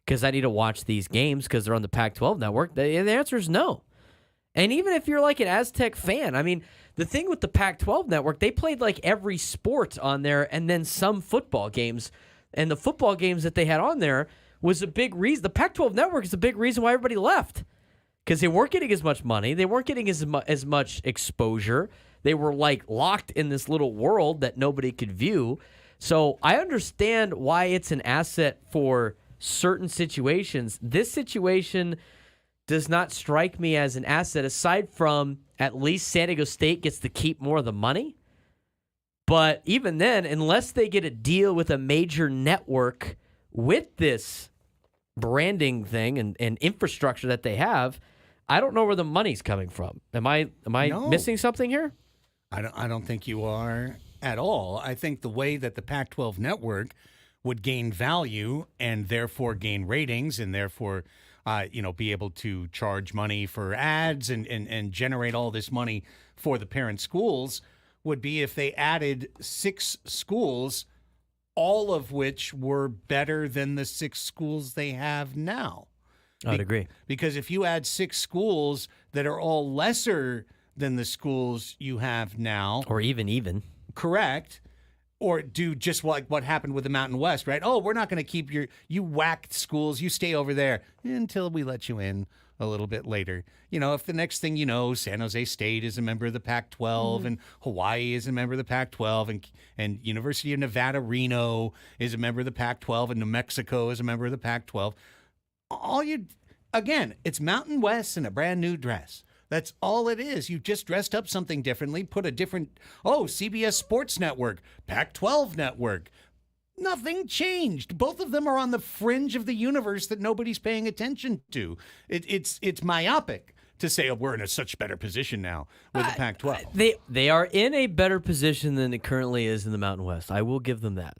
because I need to watch these games because they're on the Pac-12 network? The answer is no. And even if you're like an Aztec fan, I mean, the thing with the Pac-12 network, they played like every sport on there and then some football games. And the football games that they had on there was a big reason. The Pac-12 network is a big reason why everybody left. Because they weren't getting as much money. They weren't getting as much exposure. They were like locked in this little world that nobody could view. So I understand why it's an asset for certain situations. This situation does not strike me as an asset, aside from at least San Diego State gets to keep more of the money. But even then, unless they get a deal with a major network with this branding thing and infrastructure that they have, I don't know where the money's coming from. Am I missing something here? I don't think you are at all. I think the way that the Pac-12 network would gain value and therefore gain ratings and therefore be able to charge money for ads and generate all this money for the parent schools would be if they added 6 schools, all of which were better than the 6 schools they have now. I would agree. Because if you add 6 schools that are all lesser than the schools you have now. Or even. Correct. Or do just like what happened with the Mountain West, right? Oh, we're not going to keep you whacked schools. You stay over there until we let you in a little bit later. If the next thing you know, San Jose State is a member of the Pac-12 and Hawaii is a member of the Pac-12 and University of Nevada, Reno is a member of the Pac-12 and New Mexico is a member of the Pac-12. Again, it's Mountain West in a brand new dress. That's all it is. You just dressed up something differently, put a different, CBS Sports Network, Pac-12 Network. Nothing changed. Both of them are on the fringe of the universe that nobody's paying attention to. It's myopic to say, we're in a such better position now with the Pac-12. They are in a better position than it currently is in the Mountain West. I will give them that.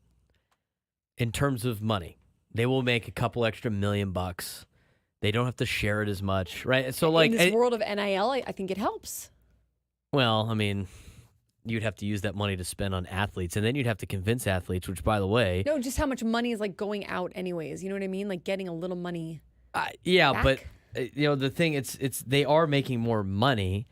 In terms of money, they will make a couple extra $1 million. They don't have to share it as much, right? So, like, in this world of NIL, I think it helps. Well, I mean, you'd have to use that money to spend on athletes, and then you'd have to convince athletes, which, by the way... No, just how much money is, like, going out anyways. You know what I mean? Like, getting a little money Yeah, back. but, the thing, it's they are making more money,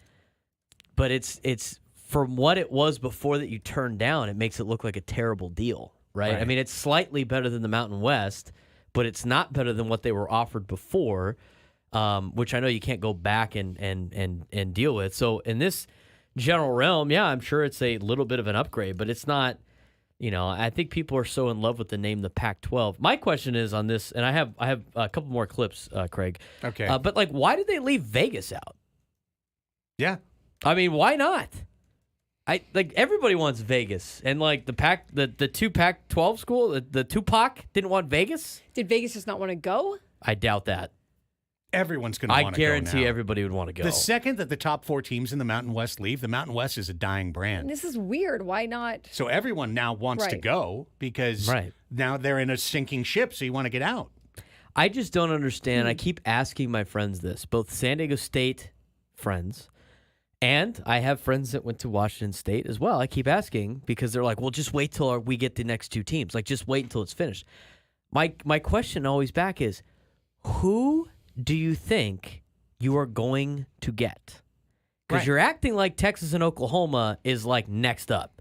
but it's from what it was before that you turned down, it makes it look like a terrible deal, right? I mean, it's slightly better than the Mountain West, but it's not better than what they were offered before, which I know you can't go back and deal with. So in this general realm, yeah, I'm sure it's a little bit of an upgrade, but it's not, I think people are so in love with the name the Pac-12. My question is on this, and I have a couple more clips, Craig. Okay. But, like, why did they leave Vegas out? Yeah. I mean, why not? Everybody wants Vegas, and like the two Pac-12 school, the Tupac didn't want Vegas. Did Vegas just not want to go? I doubt that. Everyone's going to want to go. I guarantee now. everybody would want to go. The second that the top 4 teams in the Mountain West leave, the Mountain West is a dying brand. This is weird. Why not? So everyone now wants to go because now they're in a sinking ship, so you want to get out. I just don't understand. I keep asking my friends this, both San Diego State friends, and I have friends that went to Washington State as well. I keep asking because they're like, well, just wait till we get the next 2 teams. Like, just wait until it's finished. My question always back is, who do you think you are going to get? Because you're acting like Texas and Oklahoma is, like, next up.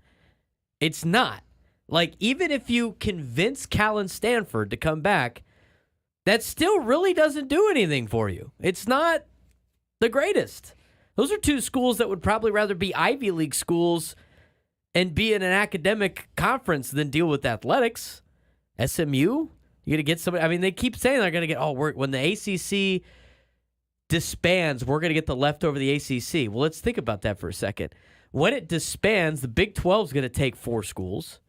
It's not. Like, even if you convince Cal and Stanford to come back, that still really doesn't do anything for you. It's not the greatest. Those are 2 schools that would probably rather be Ivy League schools and be in an academic conference than deal with athletics. SMU, you going to get somebody. I mean, they keep saying they're going to get, when the ACC disbands, we're going to get the leftover the ACC. Well, let's think about that for a second. When it disbands, the Big 12 is going to take 4 schools,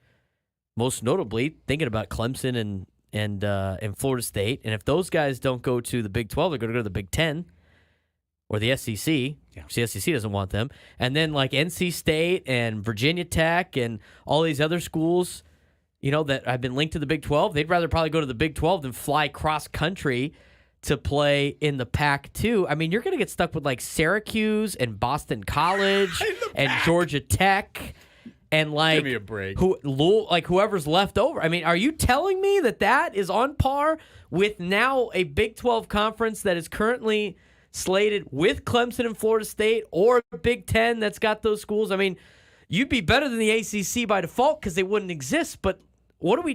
most notably thinking about Clemson and Florida State. And if those guys don't go to the Big 12, they're going to go to the Big 10. Or the SEC. Yeah. The SEC doesn't want them. And then like NC State and Virginia Tech and all these other schools, that have been linked to the Big 12, they'd rather probably go to the Big 12 than fly cross-country to play in the Pac-2. I mean, you're going to get stuck with like Syracuse and Boston College and Georgia Tech and like give me a break. Whoever's left over. I mean, are you telling me that is on par with now a Big 12 conference that is currently slated with Clemson and Florida State, or Big 10 that's got those schools? I mean, you'd be better than the ACC by default because they wouldn't exist. But what do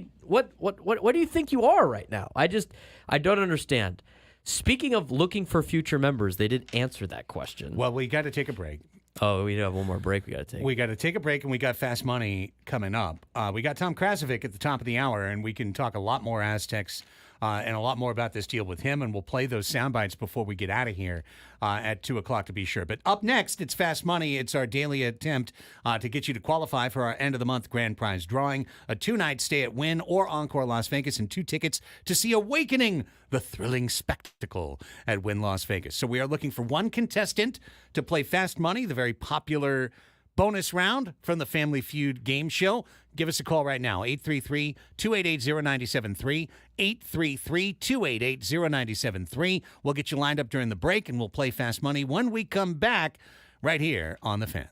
you think you are right now? I don't understand. Speaking of looking for future members, they did answer that question. Well, we got to take a break. Oh, we do have one more break we got to take. We got to take a break, and we got Fast Money coming up. We got Tom Krasovic at the top of the hour, and we can talk a lot more Aztecs and a lot more about this deal with him, and we'll play those sound bites before we get out of here at 2 o'clock to be sure. But up next, it's Fast Money. It's our daily attempt to get you to qualify for our end-of-the-month grand prize drawing, a 2-night stay at Wynn or Encore Las Vegas, and 2 tickets to see Awakening, the thrilling spectacle at Wynn Las Vegas. So we are looking for 1 contestant to play Fast Money, the very popular bonus round from the Family Feud game show. Give us a call right now, 833-288-0973, 833-288-0973. We'll get you lined up during the break, and we'll play Fast Money when we come back right here on The Fan.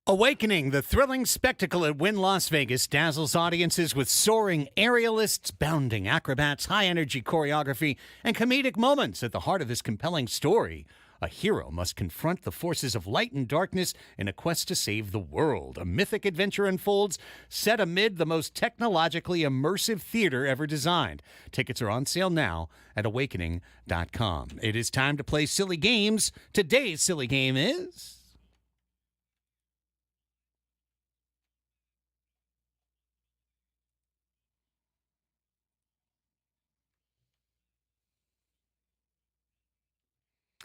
Awakening, the thrilling spectacle at Wynn Las Vegas, dazzles audiences with soaring aerialists, bounding acrobats, high-energy choreography, and comedic moments. At the heart of this compelling story, a hero must confront the forces of light and darkness in a quest to save the world. A mythic adventure unfolds, set amid the most technologically immersive theater ever designed. Tickets are on sale now at awakening.com. It is time to play silly games. Today's silly game is...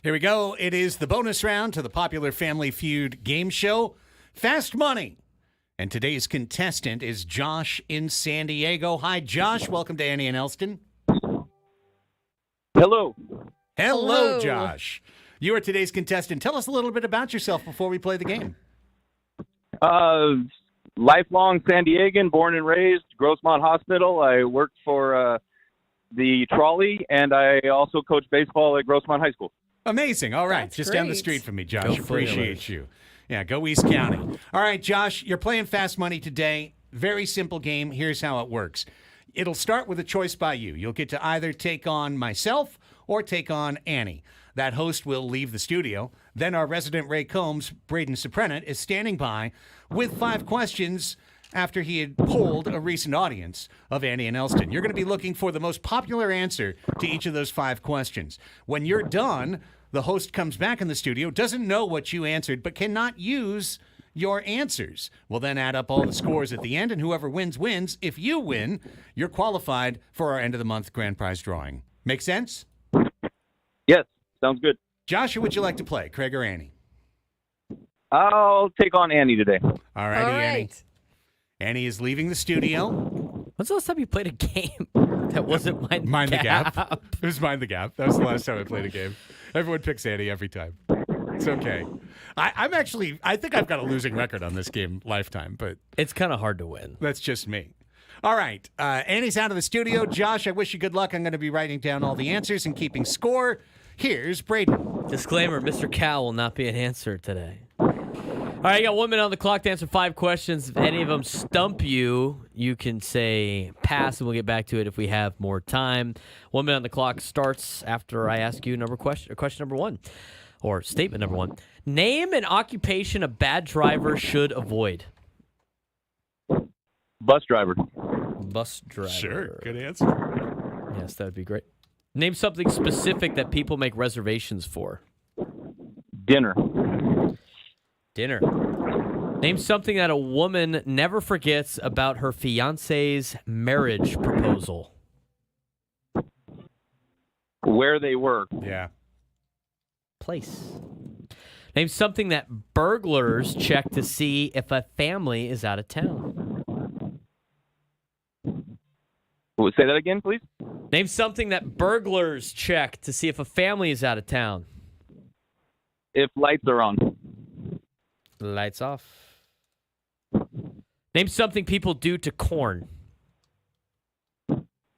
Here we go. It is the bonus round to the popular Family Feud game show, Fast Money. And today's contestant is Josh in San Diego. Hi, Josh. Welcome to Annie and Elsten. Hello. Hello, Josh. You are today's contestant. Tell us a little bit about yourself before we play the game. Lifelong San Diegan, born and raised, Grossmont Hospital. I worked for the trolley, and I also coach baseball at Grossmont High School. Amazing. All right. That's Just down the great. street from me, Josh. Go Appreciate Flailers. you. Yeah, go East County. All right, Josh, you're playing Fast Money today. Very simple game. Here's how it works. It'll start with a choice by you. You'll get to either take on myself or take on Annie. That host will leave the studio. Then our resident Ray Combs, Braden Suprenant, is standing by with 5 questions after he had polled a recent audience of Annie and Elsten. You're going to be looking for the most popular answer to each of those 5 questions. When you're done, the host comes back in the studio, doesn't know what you answered, but cannot use your answers. We'll then add up all the scores at the end, and whoever wins, wins. If you win, you're qualified for our end-of-the-month grand prize drawing. Make sense? Yes, sounds good. Josh, who would you like to play, Craig or Annie? I'll take on Annie today. All righty, All Annie. right. Annie is leaving the studio. When's the last time you played a game that wasn't Mind the Gap. It was Mind the Gap. That was the last time I played a game. Everyone picks Annie every time. It's okay. I think I've got a losing record on this game lifetime, but It's kind of hard to win. that's just me. All right. Annie's out of the studio. Josh, I wish you good luck. I'm going to be writing down all the answers and keeping score. Here's Braden. Disclaimer, Mr. Cow will not be an answer today. All right, you got 1 minute on the clock to answer 5 questions. If any of them stump you, you can say pass, and we'll get back to it if we have more time. 1 minute on the clock starts after I ask you question number 1, or statement number 1. Name an occupation a bad driver should avoid. Bus driver. Bus driver. Sure. Good answer. Yes, that would be great. Name something specific that people make reservations for. Dinner. Dinner. Name something that a woman never forgets about her fiance's marriage proposal. Where they were. Yeah. Place. Name something that burglars check to see if a family is out of town. Say that again, please. Name something that burglars check to see if a family is out of town. If lights are on. Lights off. Name something people do to corn.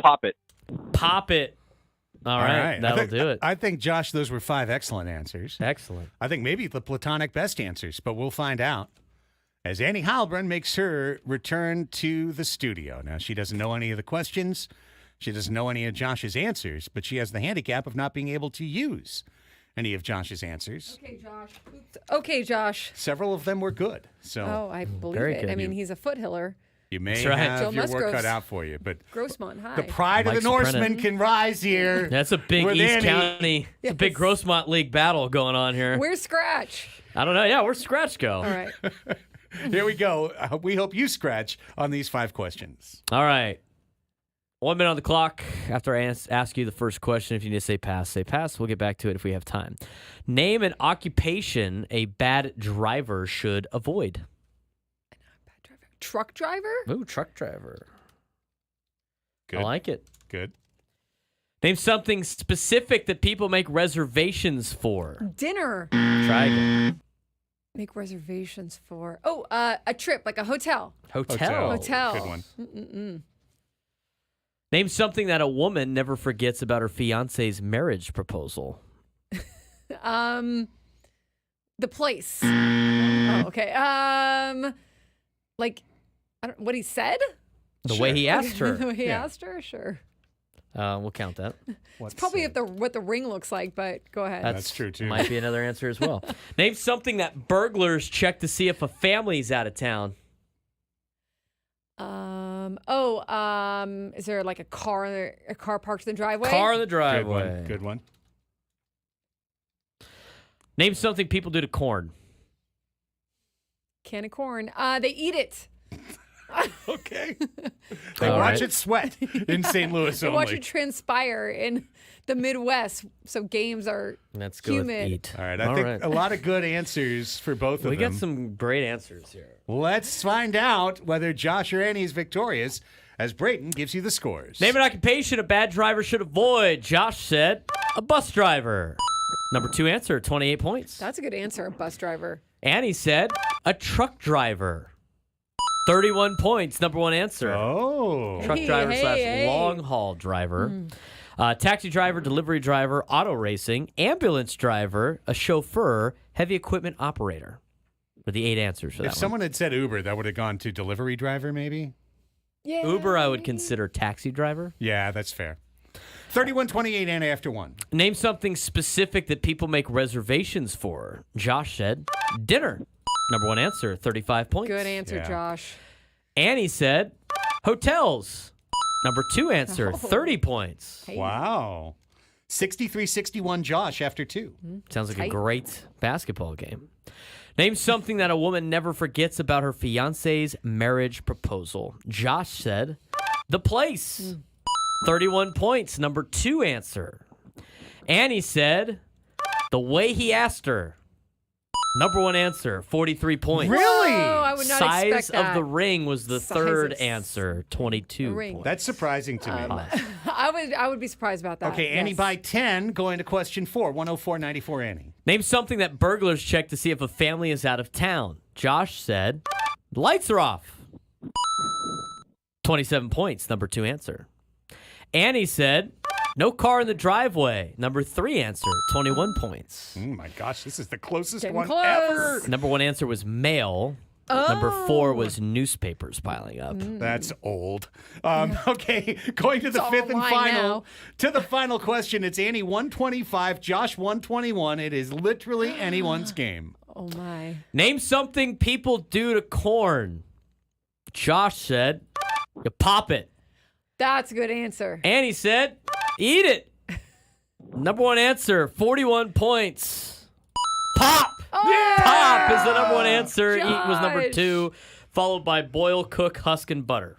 Pop it. Pop it. All right. That'll do it. I think, Josh, those were 5 excellent answers. Excellent. I think maybe the platonic best answers, but we'll find out as Annie Heilbrunn makes her return to the studio. Now, she doesn't know any of the questions. She doesn't know any of Josh's answers, but she has the handicap of not being able to use any of Josh's answers. Okay, Josh. Oops. Okay, Josh. Several of them were good, so Oh, I believe Very it. good. I mean, he's a foothiller. you may That's right. have Joe your work Musgrove's- cut out for you. But Grossmont High. the pride of Mike the Norsemen Suprenant. can rise here. That's a big with East Annie. County. It's a big Yes. Grossmont League battle going on here. Where's Scratch? I don't know. Yeah, where's Scratch go? All right. Here we go. We hope you scratch on these 5 questions. All right. 1 minute on the clock. After I ask you the first question, if you need to say pass, say pass. We'll get back to it if we have time. Name an occupation a bad driver should avoid. Truck driver? Ooh, truck driver. Good. I like it. Good. Name something specific that people make reservations for. Dinner. Try again. Make reservations for. Oh, a trip, like a hotel. Hotel. Hotel. Good one. Name something that a woman never forgets about her fiance's marriage proposal. The place. Oh, okay. Like, what he said? The way he asked The her. way he Yeah. asked her? Sure. We'll count that. What's Probably what the ring looks like, but go ahead. That's true, too. Might be another answer as well. Name something that burglars check to see if a family's out of town. Is there like a car parked in the driveway? Car in the Good driveway. one. Good one. Name something people do to corn. Can of corn. They eat it. Okay. They All watch right. it sweat in St. Louis They only. watch it transpire in the Midwest, so games are Let's go with humid. eat. All right. I think a lot of good answers for both We of them. got some great answers here. Let's find out whether Josh or Annie is victorious as Braden gives you the scores. Name an occupation a bad driver should avoid. Josh said a bus driver. Number 2 answer, 28 points. That's a good answer, bus driver. Annie said a truck driver. 31 points, number 1 answer. Oh. Truck driver Hey, slash hey. long haul driver. Taxi driver, delivery driver, auto racing, ambulance driver, a chauffeur, heavy equipment operator. For the 8 answers for that If someone had said Uber, that would have gone to delivery driver, maybe? Yeah. one. Uber, I would consider taxi driver. Yeah, that's fair. 31-28 and after one. Name something specific that people make reservations for. Josh said dinner. Number 1 answer, 35 points. Good answer, Yeah. Josh. Annie said hotels. Number 2 answer, 30 points. Hey. Wow. 63-61 Josh after two. Sounds like a Tight. great basketball game. Name something that a woman never forgets about her fiance's marriage proposal. Josh said the place. 31 points. Number 2 answer. Annie said the way he asked her. Number 1 answer, 43 points. Really? Oh, I would not Size expect that. of the ring was the Size third of answer, 22 the ring. points. That's surprising to me. I would be surprised about that. Okay, Annie yes. by 10, going to question 4. 104-94 Annie. Name something that burglars check to see if a family is out of town. Josh said, lights are off. 27 points, number 2 answer. Annie said, no car in the driveway. Number 3 answer, 21 points. Oh my gosh, this is the closest Getting one close. ever. Number 1 answer was mail. Number 4 was newspapers piling up. That's old. Okay, going to the all fifth and mine final. now. To the final question. It's Annie 125, Josh 121. It is literally anyone's game. Oh my. Name something people do to corn. Josh said, you pop it. That's a good answer. Annie said, eat it. Number 1 answer, 41 points. Pop. Pop is the number 1 answer. Eat was number Josh. 2, followed by boil, cook, husk, and butter.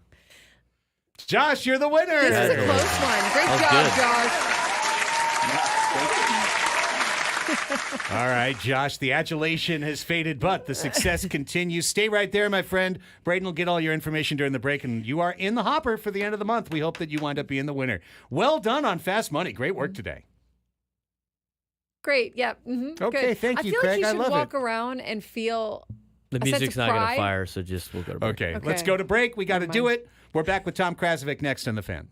Josh, you're the winner. This is a close one. Great That was job, Josh. All right, Josh, the adulation has faded, but the success continues. Stay right there, my friend. Braden will get all your information during the break, and you are in the hopper for the end of the month. We hope that you wind up being the winner. Well done on Fast Money. Great work today. Great. Yeah. Mm-hmm. Okay, Good. thank you, I feel Craig. like I you should love walk it. around and feel The a sense music's of not going to pride. fire, so just we'll go to break. Okay, let's Okay. go to break. We got to Never do mind. it. We're back with Tom Krasovic next on The Fan.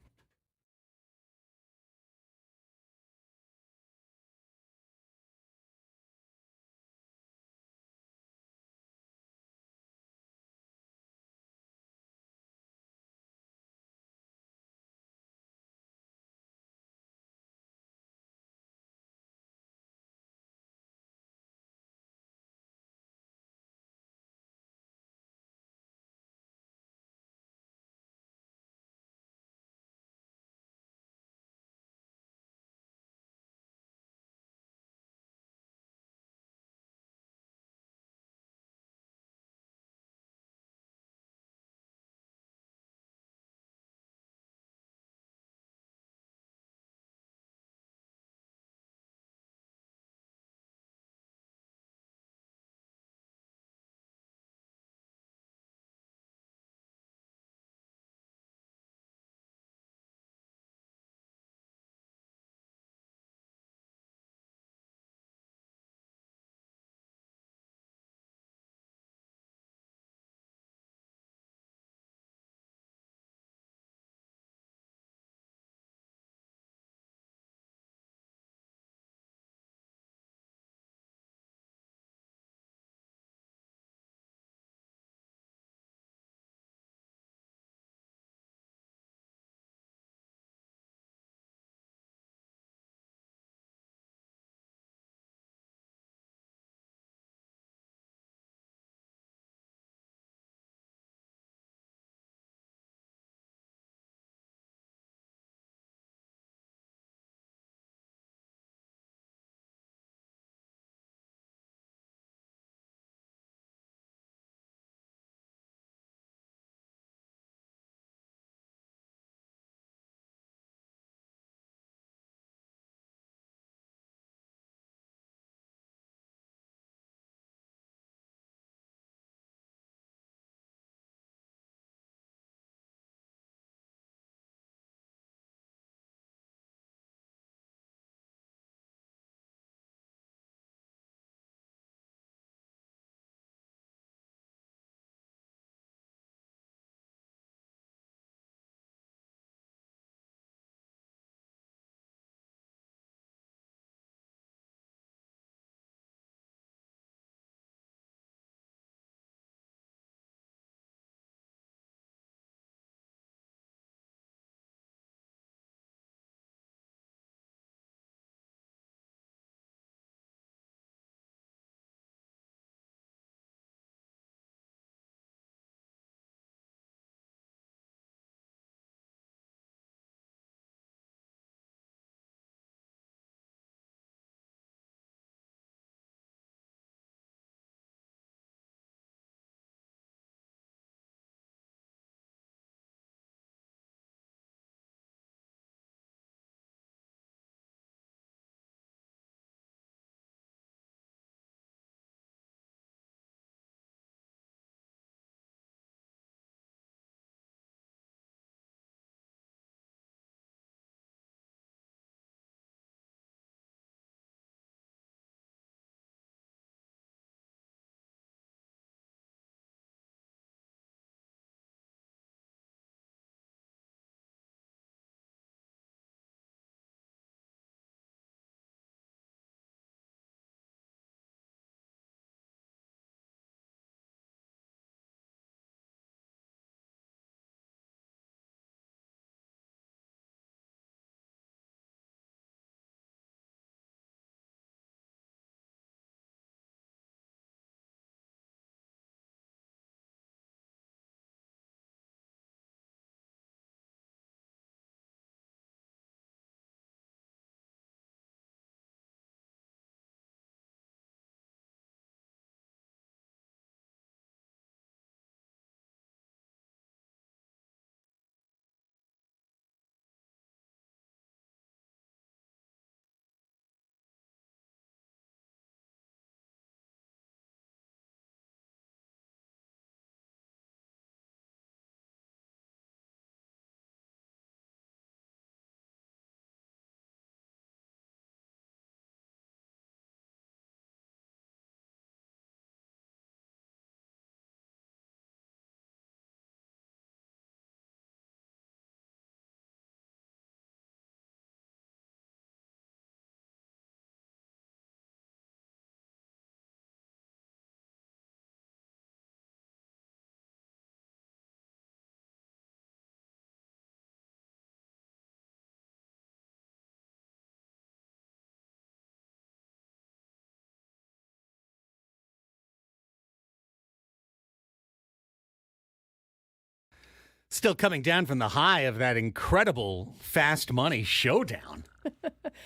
Still coming down from the high of that incredible fast money showdown.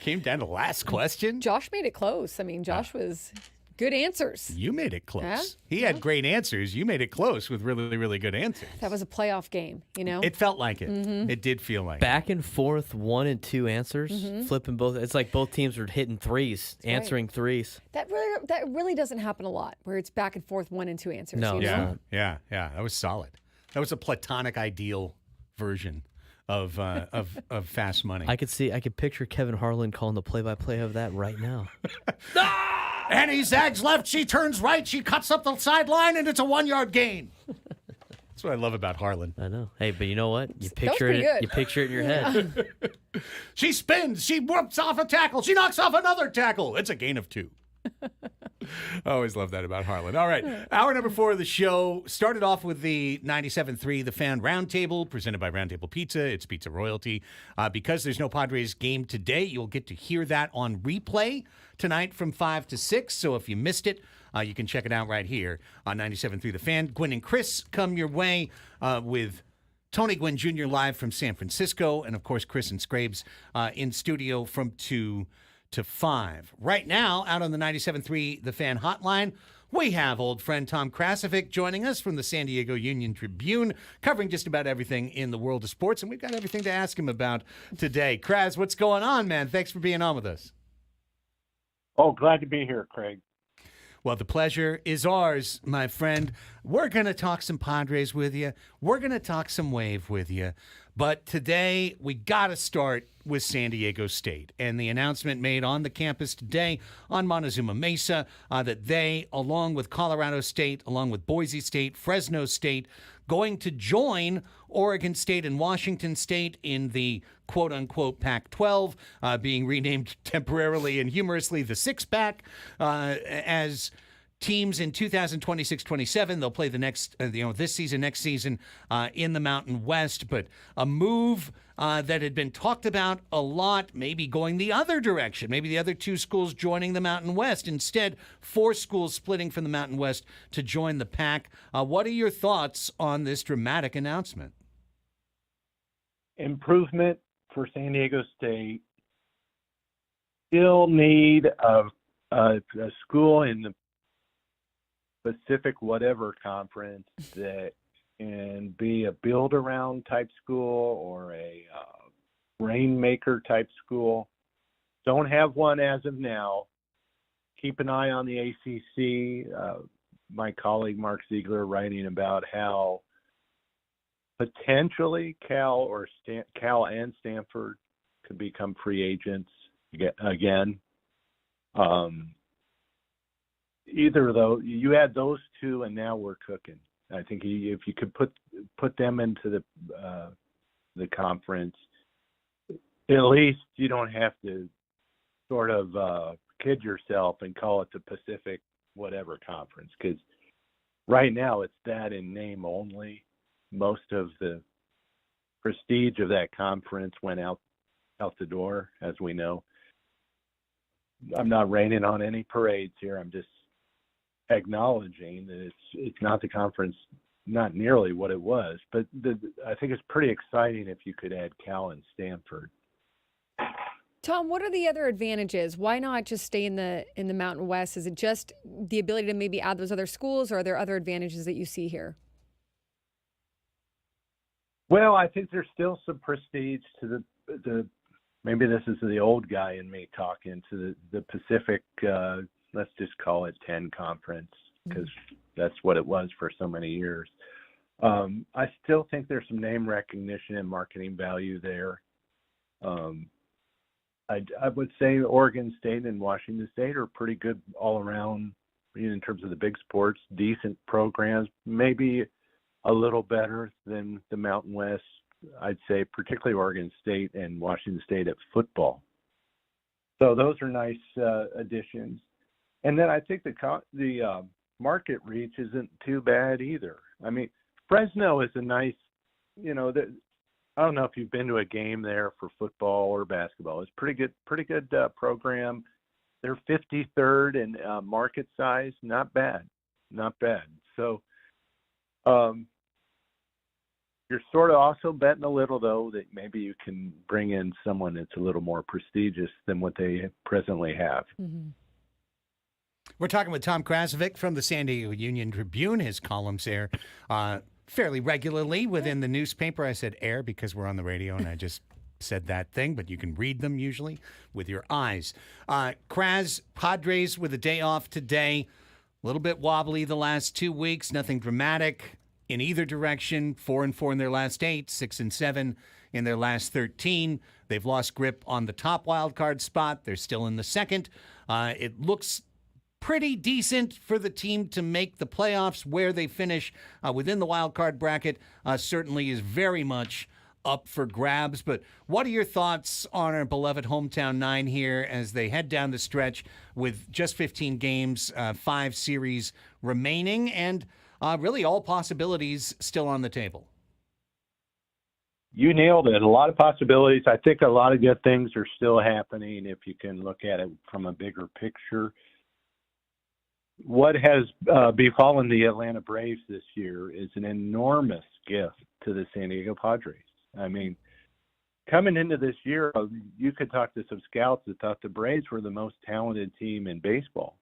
Came down to last question. Josh made it close. I mean, Josh was good answers. You made it close. Yeah? He had great answers. You made it close with really, really good answers. That was a playoff game, you know? It felt like it. It did feel like it. Back and forth, 1 and 2 answers, flipping both. It's like both teams were hitting threes, answering threes. That really doesn't happen a lot, where it's back and forth 1 and 2 answers. No, you it's know? not. Yeah. That was solid. That was a platonic ideal version of fast money. I could picture Kevin Harlan calling the play-by-play of that right now. And he zags left, she turns right, she cuts up the sideline, and it's a 1-yard gain. That's what I love about Harlan. I know. Hey, but you know what? You That was picture pretty it. good. You picture it in your head. She spins, she whoops off a tackle, she knocks off another tackle. It's a gain of 2. I always love that about Harlan. All right, hour number 4 of the show started off with the 97.3 The Fan Roundtable, presented by Roundtable Pizza. It's pizza royalty. Because there's no Padres game today, you'll get to hear that on replay tonight from 5 to 6. So if you missed it, you can check it out right here on 97.3 The Fan. Gwen and Chris come your way with Tony Gwynn Jr. live from San Francisco, and of course Chris and Scrabes in studio from 2 to 5. Right now, out on the 97.3 The Fan hotline, we have old friend Tom Krasovic joining us from the San Diego Union Tribune, covering just about everything in the world of sports, and we've got everything to ask him about today. Kras, what's going on, man? Thanks for being on with us. Oh, glad to be here, Craig. Well, the pleasure is ours, my friend. We're going to talk some Padres with you. We're going to talk some Wave with you. But today, we got to start with San Diego State and the announcement made on the campus today on Montezuma Mesa that they, along with Colorado State, along with Boise State, Fresno State, going to join Oregon State and Washington State in the quote-unquote Pac-12, being renamed temporarily and humorously the Six-Pack, as teams in 2026-27. They'll play the next, this season, next season in the Mountain West. But a move that had been talked about a lot, maybe going the other direction, maybe the other 2 schools joining the Mountain West. Instead, 4 schools splitting from the Mountain West to join the Pac. What are your thoughts on this dramatic announcement? Improvement for San Diego State. Still need a school in the Pacific whatever conference that can be a build-around type school or a rainmaker type school. Don't have one as of now. Keep an eye on the ACC. My colleague Mark Ziegler writing about how potentially Cal and Stanford could become free agents again. Either of those, you add those 2, and now we're cooking. I think if you could put them into the conference, at least you don't have to sort of kid yourself and call it the Pacific whatever conference, because right now it's that in name only. Most of the prestige of that conference went out the door, as we know. I'm not raining on any parades here. I'm just acknowledging that it's not the conference, not nearly what it was. But I think it's pretty exciting if you could add Cal and Stanford. Tom, what are the other advantages? Why not just stay in the Mountain West? Is it just the ability to maybe add those other schools, or are there other advantages that you see here? Well, I think there's still some prestige to the maybe this is the old guy in me talking to the Pacific, let's just call it 10 conference, because that's what it was for so many years. I still think there's some name recognition and marketing value there. I would say Oregon State and Washington State are pretty good all around in terms of the big sports, decent programs, maybe a little better than the Mountain West. I'd say particularly Oregon State and Washington State at football. So those are nice additions. And then I think the market reach isn't too bad either. I mean, Fresno is a nice, I don't know if you've been to a game there for football or basketball. It's pretty good program. They're 53rd in market size. Not bad. So You're sort of also betting a little, though, that maybe you can bring in someone that's a little more prestigious than what they presently have. Mm-hmm. We're talking with Tom Krasovic from the San Diego Union Tribune. His columns air fairly regularly within the newspaper. I said air because we're on the radio, and I just said that thing, but you can read them usually with your eyes. Kras, Padres with a day off today. A little bit wobbly the last 2 weeks. Nothing dramatic in either direction. 4-4 in their last 8, 6-7 in their last 13. They've lost grip on the top wild card spot. They're still in the second. It looks pretty decent for the team to make the playoffs. Where they finish within the wild card bracket certainly is very much up for grabs. But what are your thoughts on our beloved hometown nine here as they head down the stretch with just 15 games, 5 series remaining, and really all possibilities still on the table? You nailed it. A lot of possibilities. I think a lot of good things are still happening if you can look at it from a bigger picture. What has befallen the Atlanta Braves this year is an enormous gift to the San Diego Padres. I mean, coming into this year, you could talk to some scouts that thought the Braves were the most talented team in baseball,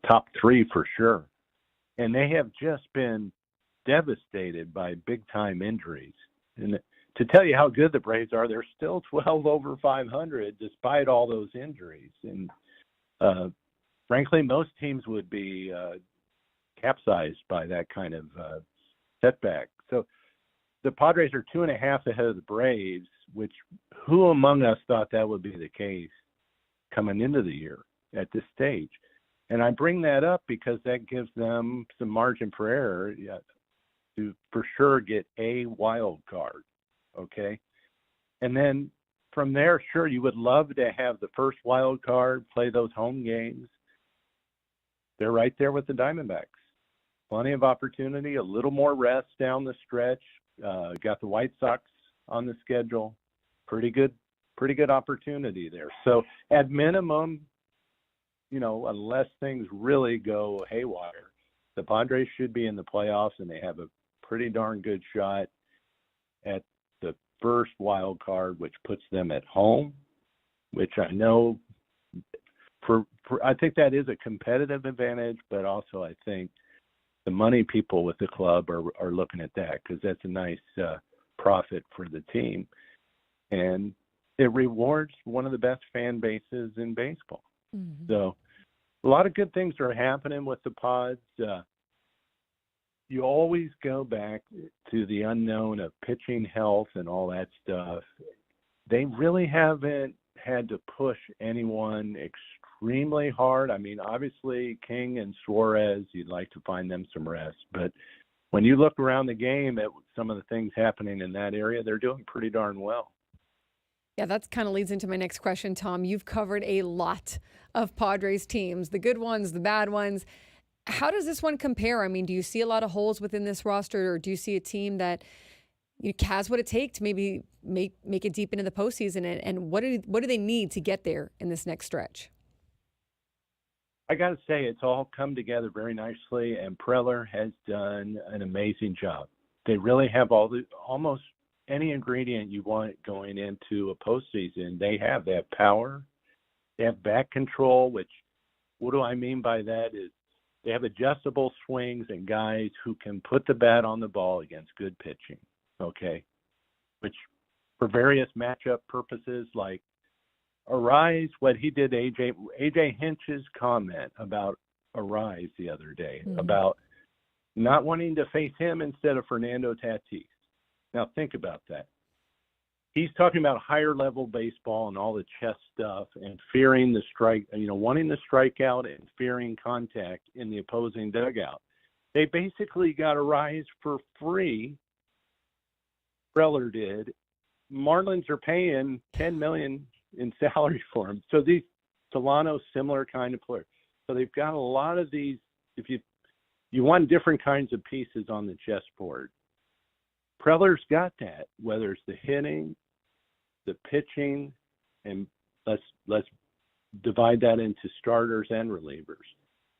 top 3 for sure. And they have just been devastated by big-time injuries. And to tell you how good the Braves are, they're still 12 over 500 despite all those injuries. And frankly, most teams would be capsized by that kind of setback. So the Padres are 2.5 ahead of the Braves, which who among us thought that would be the case coming into the year at this stage? And I bring that up because that gives them some margin for error to for sure get a wild card, okay? And then from there, sure, you would love to have the first wild card, play those home games. They're right there with the Diamondbacks. Plenty of opportunity, a little more rest down the stretch. Got the White Sox on the schedule. Pretty good opportunity there. So at minimum, unless things really go haywire, the Padres should be in the playoffs, and they have a pretty darn good shot at the first wild card, which puts them at home, which I know I think that is a competitive advantage, but also I think the money people with the club are looking at that because that's a nice profit for the team. And it rewards one of the best fan bases in baseball. Mm-hmm. So a lot of good things are happening with the Pods. You always go back to the unknown of pitching health and all that stuff. They really haven't had to push anyone extremely hard. I mean, obviously, King and Suarez, you'd like to find them some rest. But when you look around the game at some of the things happening in that area, they're doing pretty darn well. Yeah, that kind of leads into my next question, Tom. You've covered a lot of Padres teams, the good ones, the bad ones. How does this one compare? I mean, do you see a lot of holes within this roster, or do you see a team that has what it takes to maybe make it deep into the postseason? And what do they need to get there in this next stretch? I got to say, it's all come together very nicely, and Preller has done an amazing job. They really have almost any ingredient you want going into a postseason. They have power, they have back control, which, what do I mean by that is they have adjustable swings and guys who can put the bat on the ball against good pitching, okay? Which for various matchup purposes, like Arise, what he did, AJ Hinch's comment about Arise the other day, about not wanting to face him instead of Fernando Tatis. Now think about that. He's talking about higher level baseball and all the chess stuff and fearing the strike, wanting the strikeout and fearing contact in the opposing dugout. They basically got Arise for free. Preller did. Marlins are paying $10 million in salary for him. So these Solano, similar kind of players. So they've got a lot of these. If you want different kinds of pieces on the chessboard, Preller's got that. Whether it's the hitting, the pitching, and let's divide that into starters and relievers.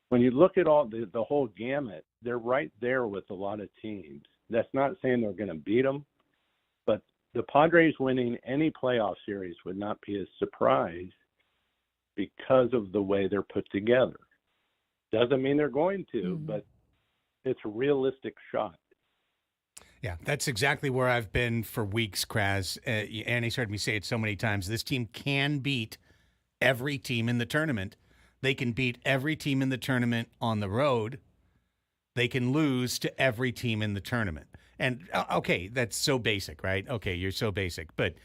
When you look at all the whole gamut, they're right there with a lot of teams. That's not saying they're going to beat them, but the Padres winning any playoff series would not be a surprise because of the way they're put together. Doesn't mean they're going to, but it's a realistic shot. Yeah, that's exactly where I've been for weeks, Kraz. Annie's heard me say it so many times. This team can beat every team in the tournament. They can beat every team in the tournament on the road. They can lose to every team in the tournament. And, okay, that's so basic, right? Okay, you're so basic. But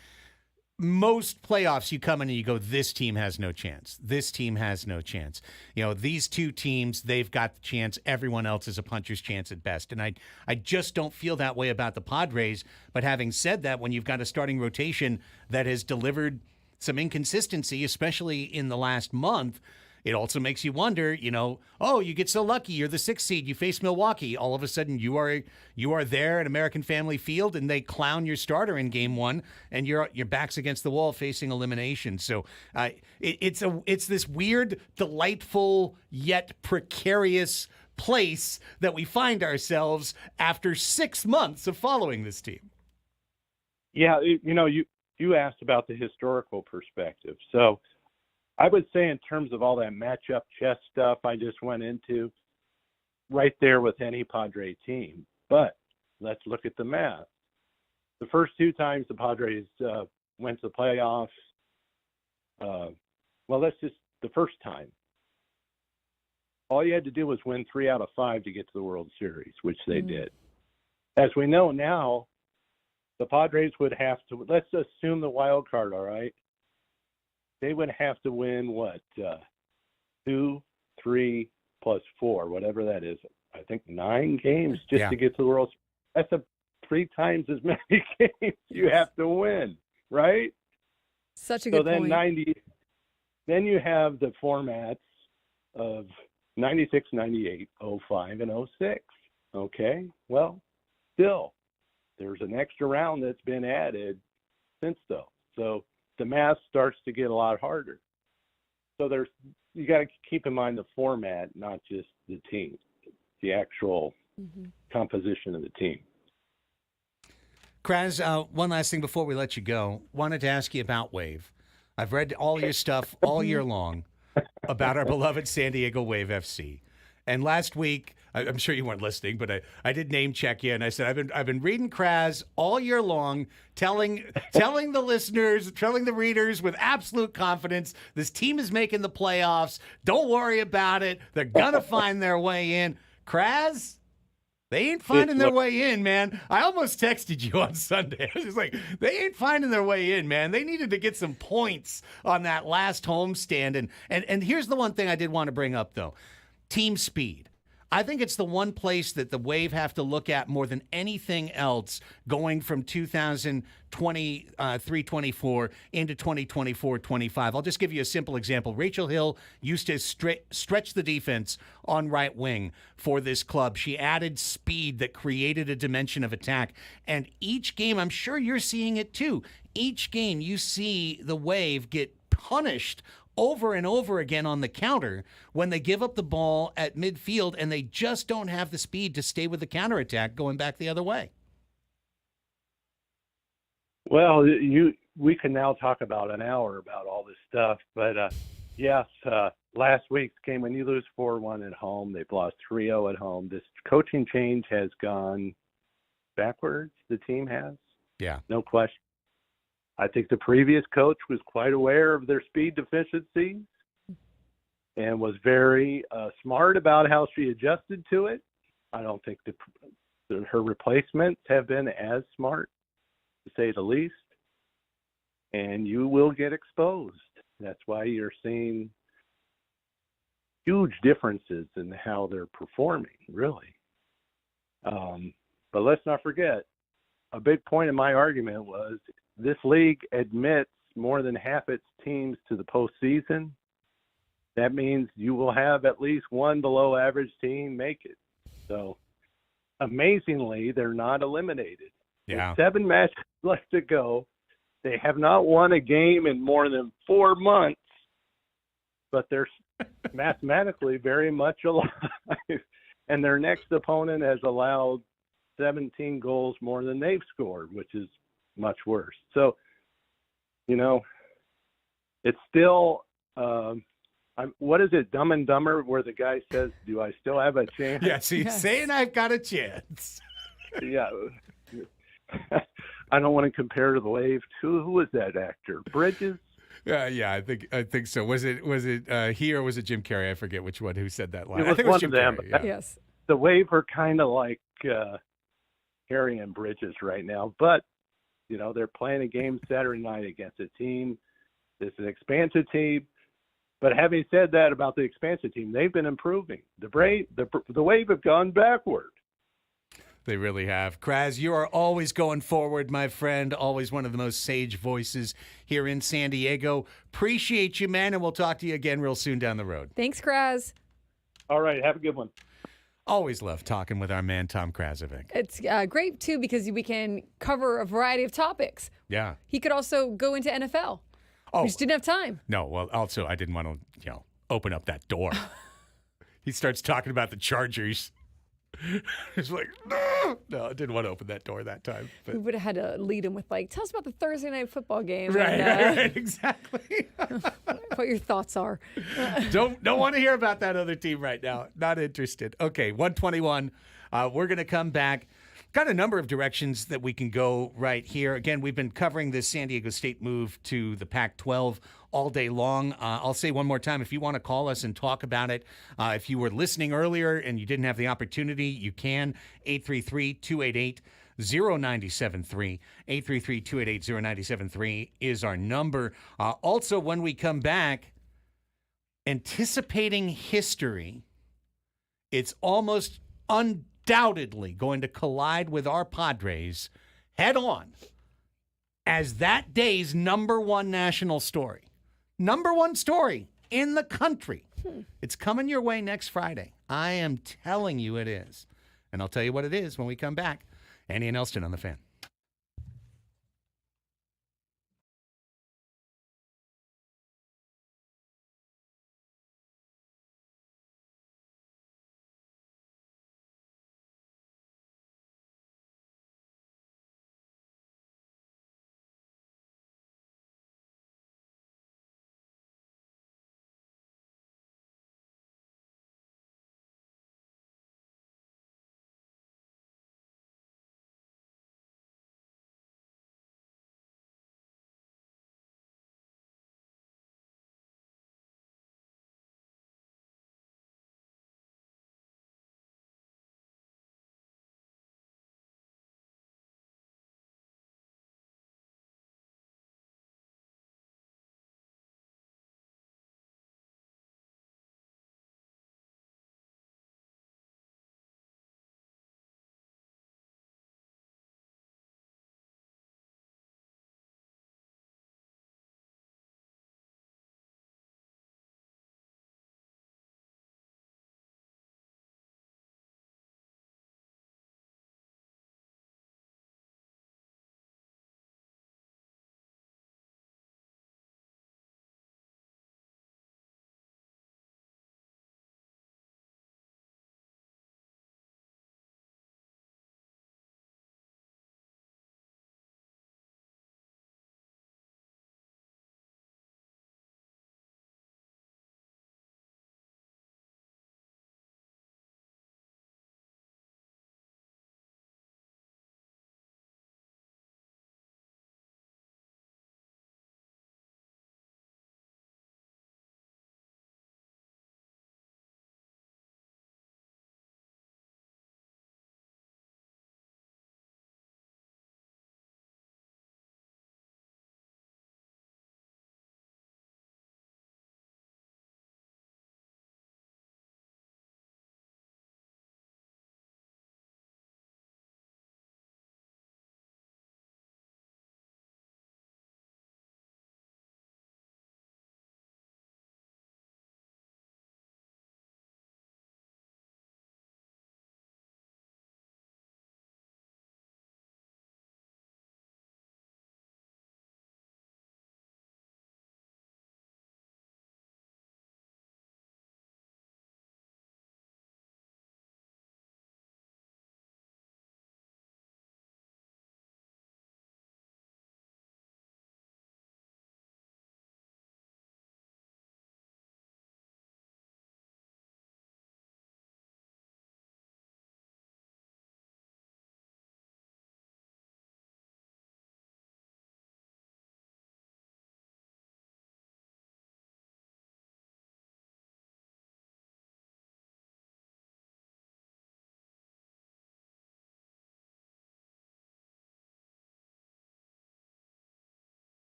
most playoffs, you come in and you go, this team has no chance. This team has no chance. You know, these two teams, they've got the chance. Everyone else is a puncher's chance at best. And I just don't feel that way about the Padres. But having said that, when you've got a starting rotation that has delivered some inconsistency, especially in the last month, it also makes you wonder, you know, oh, you get so lucky. You're the 6th seed. You face Milwaukee. All of a sudden, you are there at American Family Field, and they clown your starter in Game 1, and your back's against the wall facing elimination. So it's this weird, delightful, yet precarious place that we find ourselves after 6 months of following this team. Yeah, you asked about the historical perspective. So I would say in terms of all that matchup chess stuff I just went into, right there with any Padre team. But let's look at the math. The first 2 times the Padres went to the playoffs, the first time. All you had to do was win 3 out of 5 to get to the World Series, which they did. As we know now, the Padres would have to, let's assume the wild card, all right? They would have to win, 2, 3 plus 4, whatever that is. I think 9 games just to get to the World Series. That's 3 times as many games you have to win, right? Such a good point. Then you have the formats of 96, 98, 05, and 06. Okay, well, still, there's an extra round that's been added since though. So the math starts to get a lot harder. So you got to keep in mind the format, not just the team, the actual composition of the team. Kraz, one last thing before we let you go. Wanted to ask you about Wave. I've read all your stuff all year long about our beloved San Diego Wave FC. And last week, I'm sure you weren't listening, but I did name check you, and I said I've been reading Kraz all year long, telling the listeners, telling the readers with absolute confidence, this team is making the playoffs. Don't worry about it. They're gonna find their way in. Kraz, they ain't finding their way in, man. I almost texted you on Sunday. I was just like, they ain't finding their way in, man. They needed to get some points on that last homestand. And here's the one thing I did want to bring up though. Team speed. I think it's the one place that the Wave have to look at more than anything else going from 2023-24 into 2024-25. I'll just give you a simple example. Rachel Hill used to stretch the defense on right wing for this club. She added speed that created a dimension of attack. And each game, I'm sure you're seeing it too, each game you see the Wave get punished over and over again on the counter when they give up the ball at midfield and they just don't have the speed to stay with the counterattack going back the other way. Well, we can now talk about an hour about all this stuff, but yes, last week's game, when you lose 4-1 at home, they've lost 3-0 at home. This coaching change has gone backwards, the team has. Yeah. No question. I think the previous coach was quite aware of their speed deficiencies and was very smart about how she adjusted to it. I don't think her replacements have been as smart, to say the least. And you will get exposed. That's why you're seeing huge differences in how they're performing, really. But let's not forget, a big point of my argument was this league admits more than half its teams to the postseason. That means you will have at least one below average team make it. So amazingly, they're not eliminated. Yeah. With 7 matches left to go. They have not won a game in more than 4 months, but they're mathematically very much alive. And their next opponent has allowed 17 goals more than they've scored, which is much worse. So, you know, it's still, what is it, Dumb and Dumber, where the guy says, "Do I still have a chance?" Yeah, so you're saying I've got a chance. Yeah. I don't want to compare to the Wave. Who was that actor? Bridges? Yeah, I think so. Was it he or was it Jim Carrey? I forget which one who said that line. It I was think it was one Jim of them. Carrey. Yeah. Yes. The Wave are kind of like Harry and Bridges right now, but you know they're playing a game Saturday night against a team. This is an expansive team, but having said that about the expansive team, they've been improving. The Wave have gone backward. They really have. Kraz, you are always going forward, my friend. Always one of the most sage voices here in San Diego. Appreciate you, man, and we'll talk to you again real soon down the road. Thanks, Kraz. All right, have a good one. Always love talking with our man, Tom Krasovic. It's great, too, because we can cover a variety of topics. Yeah. He could also go into NFL. Oh, We just didn't have time. no. Well, also, I didn't want to, open up that door. He starts talking about the Chargers. It's like, no, I didn't want to open that door that time. But We would have had to lead him with, tell us about the Thursday night football game. right, and, right, exactly. what your thoughts are. Don't want to hear about that other team right now. Not interested. Okay, 121. We're going to come back. Got a number of directions that we can go right here. Again, we've been covering this San Diego State move to the Pac-12 all day long. I'll say one more time, if you want to call us and talk about it, if you were listening earlier and you didn't have the opportunity, you can. 833-288-0973. 833-288-0973 is our number. Also, when we come back, anticipating history, it's almost undoubtedly going to collide with our Padres head on as that day's number one national story. Number one story in the country. It's coming your way next Friday. I am telling you it is. And I'll tell you what it is when we come back. Andy and Elsten on the Fan.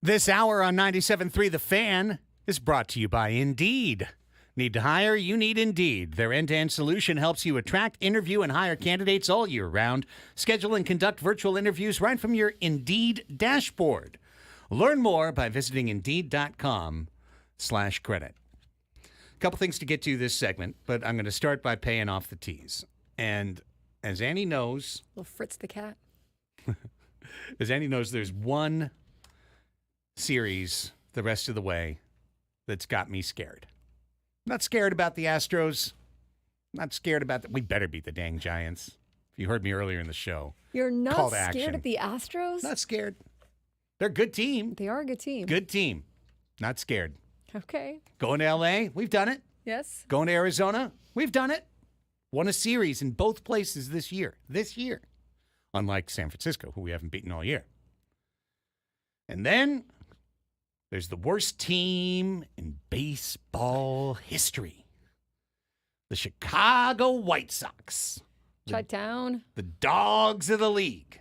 This hour on 97.3 The Fan is brought to you by Indeed. Need to hire? You need Indeed. Their end-to-end solution helps you attract, interview, and hire candidates all year round. Schedule and conduct virtual interviews right from your Indeed dashboard. Learn more by visiting Indeed.com/credit. A couple things to get to this segment, but I'm going to start by paying off the teas. And as Annie knows, Little Fritz the cat. there's one series the rest of the way that's got me scared. Not scared about the Astros. Not scared about we better beat the dang Giants. If you heard me earlier in the show. You're not Call to scared action. of the Astros? Not scared. They're a good team. They are a good team. Good team. Not scared. Okay. Going to L.A., we've done it. Yes. Going to Arizona, we've done it. Won a series in both places this year. Unlike San Francisco, who we haven't beaten all year. And then there's the worst team in baseball history. The Chicago White Sox. Shut down. The dogs of the league.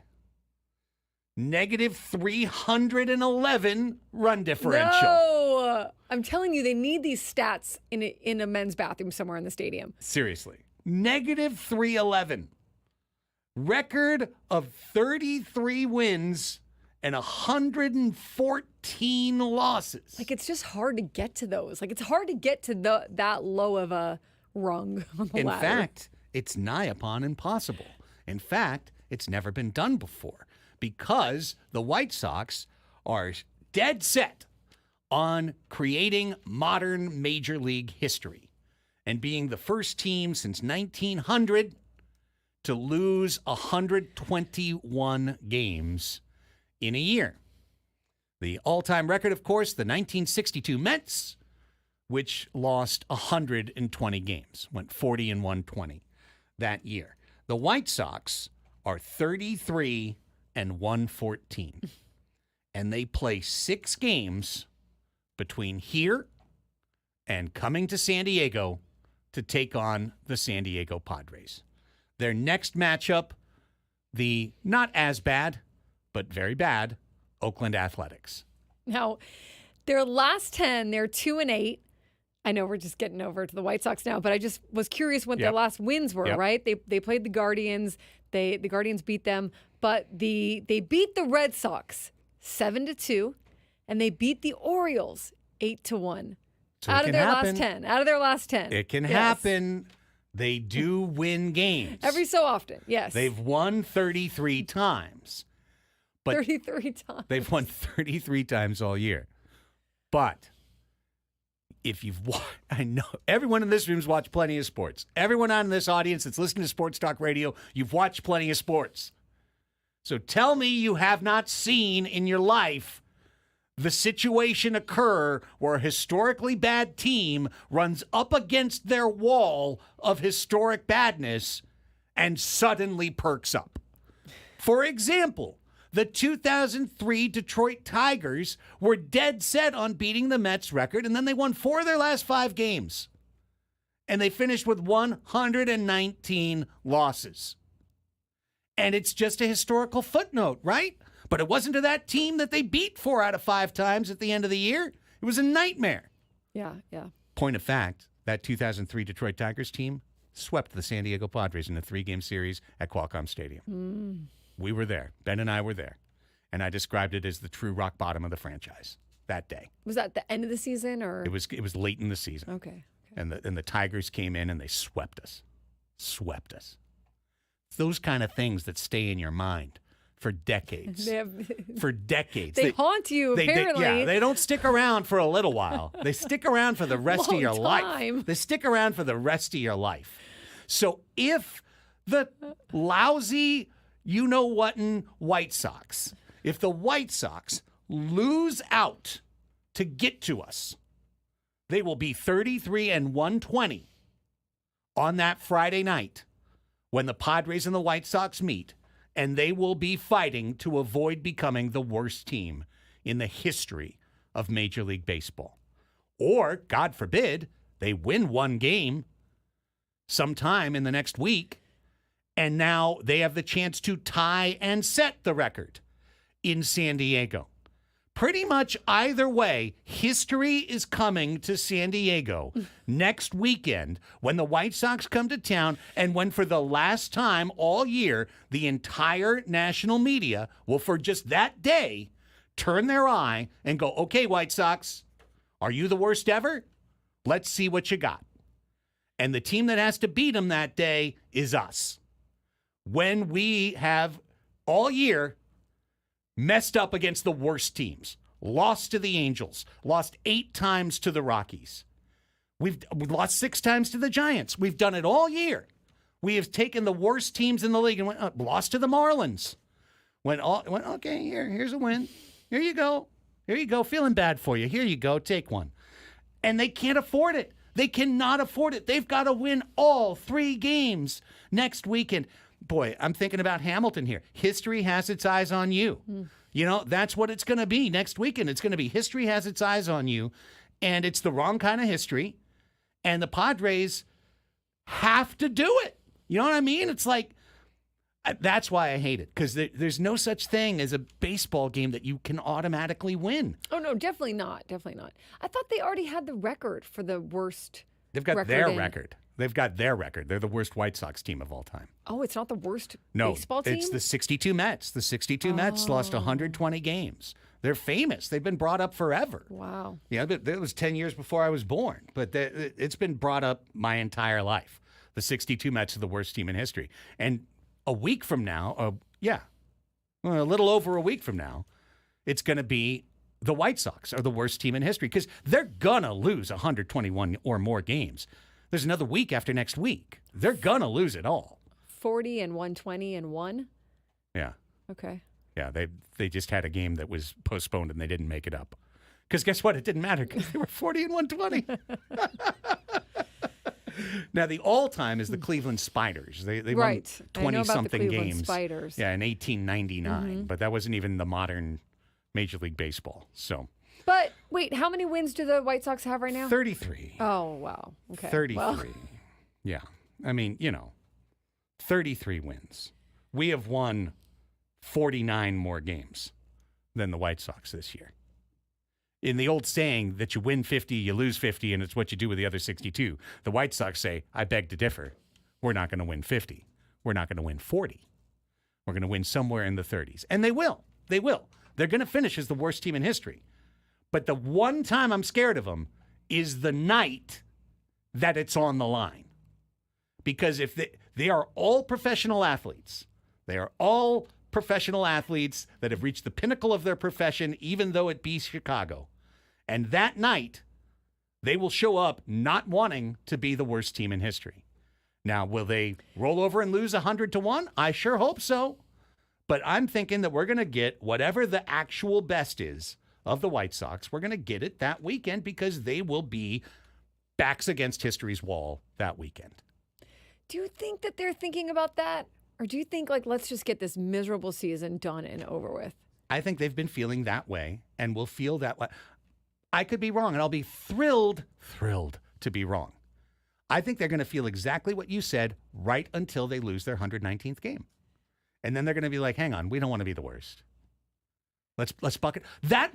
Negative 311 run differential. No! I'm telling you, they need these stats in a men's bathroom somewhere in the stadium. Seriously. Negative 311. Record of 33 wins and 114 losses. Like, it's just hard to get to those. Like, it's hard to get to that low of a rung on the In ladder. fact, it's nigh upon impossible. In fact, it's never been done before because the White Sox are dead set on creating modern Major League history and being the first team since 1900 to lose 121 games in a year. The all-time record, of course, the 1962 Mets, which lost 120 games, went 40-120 that year. The White Sox are 33-114, and they play 6 games between here and coming to San Diego to take on the San Diego Padres. Their next matchup, the not as bad, but very bad, Oakland Athletics. Now, their last 10, they're 2-8. I know we're just getting over to the White Sox now, but I just was curious what their last wins were, right? They played the Guardians. The Guardians beat them, but they beat the Red Sox 7-2, and they beat the Orioles 8-1. So Out of their last 10. It can Yes. happen. They do win games. Every so often, yes. They've won 33 times. But 33 times. They've won 33 times all year. But if you've I know everyone in this room's watched plenty of sports. Everyone on this audience that's listening to Sports Talk Radio, you've watched plenty of sports. So tell me you have not seen in your life the situation occur where a historically bad team runs up against their wall of historic badness and suddenly perks up. For example, the 2003 Detroit Tigers were dead set on beating the Mets record, and then they won 4 of their last 5 games. And they finished with 119 losses. And it's just a historical footnote, right? But it wasn't to that team that they beat 4 out of 5 times at the end of the year. It was a nightmare. Yeah. Point of fact, that 2003 Detroit Tigers team swept the San Diego Padres in a 3-game series at Qualcomm Stadium. We were there. Ben and I were there. And I described it as the true rock bottom of the franchise that day. Was that the end of the season or? It was late in the season. Okay. And the Tigers came in and they swept us. Swept us. It's those kind of things that stay in your mind for decades. For decades. They haunt you, apparently. They don't stick around for a little while. They stick around for the rest of your life. They stick around for the rest of your life. So if the lousy you-know-whatin' White Sox, if the White Sox lose out to get to us, they will be 33-120 on that Friday night when the Padres and the White Sox meet, and they will be fighting to avoid becoming the worst team in the history of Major League Baseball. Or, God forbid, they win one game sometime in the next week, and now they have the chance to tie and set the record in San Diego. pretty much either way, history is coming to San Diego next weekend when the White Sox come to town and when for the last time all year, the entire national media will, for just that day, turn their eye and go, okay, White Sox, are you the worst ever? Let's see what you got. And the team that has to beat them that day is us. When we have all year messed up against the worst teams, lost to the Angels, lost 8 times to the Rockies. We've lost 6 times to the Giants. We've done it all year. We have taken the worst teams in the league and lost to the Marlins. Went okay, here's a win. Here you go. Here you go. Feeling bad for you. Here you go. Take one. And they can't afford it. They cannot afford it. They've got to win all 3 games next weekend. Boy, I'm thinking about Hamilton here. History has its eyes on you. You know, that's what it's going to be next weekend. It's going to be history has its eyes on you, and it's the wrong kind of history. And the Padres have to do it. You know what I mean? It's like, that's why I hate it, because there's no such thing as a baseball game that you can automatically win. Oh, no, definitely not. Definitely not. I thought they already had the record for the worst. They've got their record. They've got their record. They're the worst White Sox team of all time. Oh, it's not the worst No, baseball team? it's the 62 Mets. The 62 Mets lost 120 games. They're famous. They've been brought up forever. Wow. Yeah, but it was 10 years before I was born. But it's been brought up my entire life. The 62 Mets are the worst team in history. And a week from now, a little over a week from now, it's going to be the White Sox are the worst team in history because they're going to lose 121 or more games. There's another week after next week. They're going to lose it all. 40 and 120 and 1? Yeah. Okay. Yeah, they just had a game that was postponed and they didn't make it up. Because guess what? It didn't matter because they were 40 and 120. Now, the all-time is the Cleveland Spiders. They won 20-something games. Spiders. Yeah, in 1899. But that wasn't even the modern Major League Baseball. So. But wait, how many wins do the White Sox have right now? 33. Oh, wow. Okay. 33. Well. Yeah. I mean, 33 wins. We have won 49 more games than the White Sox this year. In the old saying that you win 50, you lose 50, and it's what you do with the other 62, the White Sox say, I beg to differ. We're not going to win 50. We're not going to win 40. We're going to win somewhere in the 30s. And they will. They will. They're going to finish as the worst team in history. But the one time I'm scared of them is the night that it's on the line. Because if they are all professional athletes, they are all professional athletes that have reached the pinnacle of their profession, even though it be Chicago. And that night, they will show up not wanting to be the worst team in history. Now, will they roll over and lose 100-1? I sure hope so. But I'm thinking that we're going to get whatever the actual best is of the White Sox. We're going to get it that weekend because they will be backs against history's wall that weekend. Do you think that they're thinking about that? Or do you think, let's just get this miserable season done and over with? I think they've been feeling that way and will feel that way. I could be wrong, and I'll be thrilled to be wrong. I think they're going to feel exactly what you said right until they lose their 119th game. And then they're going to be like, hang on, we don't want to be the worst. Let's bucket. That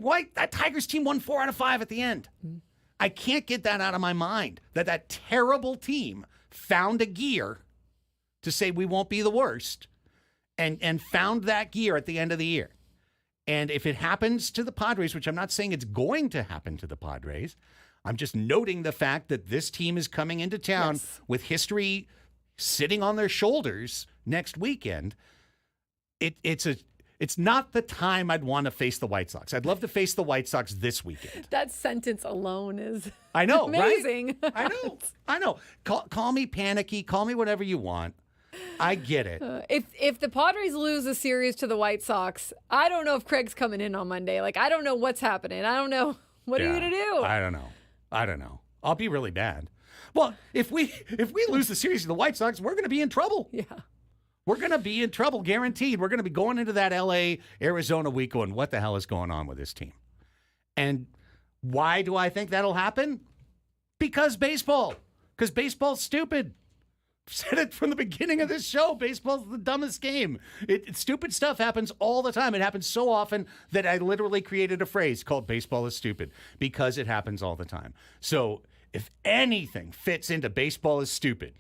Tigers team won 4 out of 5 at the end. Mm-hmm. I can't get that out of my mind, that terrible team found a gear to say we won't be the worst and found that gear at the end of the year. And if it happens to the Padres, which I'm not saying it's going to happen to the Padres, I'm just noting the fact that this team is coming into town with history sitting on their shoulders next weekend. It's not the time I'd want to face the White Sox. I'd love to face the White Sox this weekend. That sentence alone is I know, amazing. Right? I know. Call me panicky. Call me whatever you want. I get it. If the Padres lose a series to the White Sox, I don't know if Craig's coming in on Monday. I don't know what's happening. I don't know. What are you going to do? I don't know. I'll be really bad. Well, if we lose the series to the White Sox, we're going to be in trouble. Yeah. We're going to be in trouble, guaranteed. We're going to be going into that LA-Arizona week going, what the hell is going on with this team? And why do I think that'll happen? Because baseball. Because baseball's stupid. said it from the beginning of this show. Baseball's the dumbest game. Stupid stuff happens all the time. It happens so often that I literally created a phrase called baseball is stupid because it happens all the time. So if anything fits into baseball is stupid,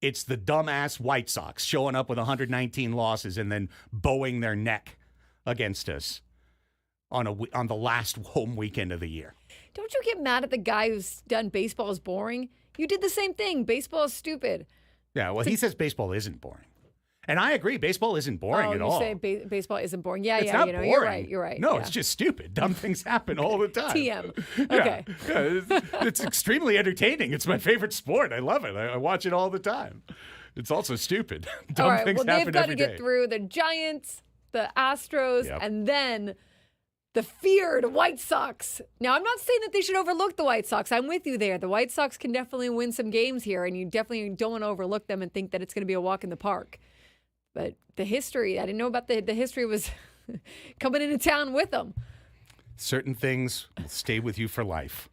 it's the dumbass White Sox showing up with 119 losses and then bowing their neck against us on the last home weekend of the year. Don't you get mad at the guy who's done baseball is boring? You did the same thing. Baseball is stupid. Yeah, well, he says baseball isn't boring. And I agree, baseball isn't boring at all. Oh, you say baseball isn't boring. Yeah, It's yeah, not you know, boring. you're right. No, yeah. it's just stupid. Dumb things happen all the time. TM. Yeah, Okay. yeah, it's extremely entertaining. It's my favorite sport. I love it. I watch it all the time. It's also stupid. Dumb All right, things well, happen they've got to every get day. through the Giants, the Astros, Yep. and then the feared White Sox. Now, I'm not saying that they should overlook the White Sox. I'm with you there. The White Sox can definitely win some games here, and you definitely don't want to overlook them and think that it's going to be a walk in the park. But the history, I didn't know about the history was coming into town with them. Certain things will stay with you for life.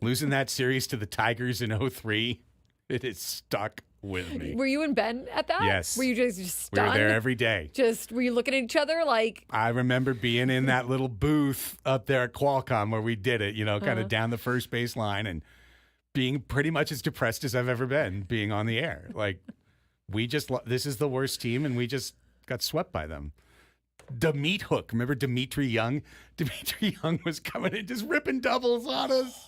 Losing that series to the Tigers in 2003, it is stuck with me. Were you and Ben at that? Yes. Were you just We stunned? were there every day. Were you looking at each other like, I remember being in that little booth up there at Qualcomm where we did it, kind of down the first base line and being pretty much as depressed as I've ever been being on the air. Like, this is the worst team and we just got swept by them. The meat hook. Remember Dimitri Young? Dimitri Young was coming in just ripping doubles on us.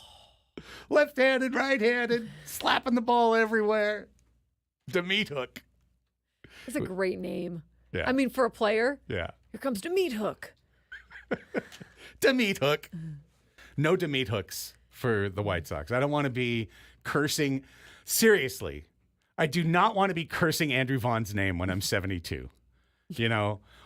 Left-handed, right-handed, slapping the ball everywhere. The meat hook. that's a great name. Yeah. I mean, for a player, Yeah. here comes the meat hook. Demeat hook. No Demeat hooks for the White Sox. I don't want to be cursing. Seriously, I do not want to be cursing Andrew Vaughn's name when I'm 72,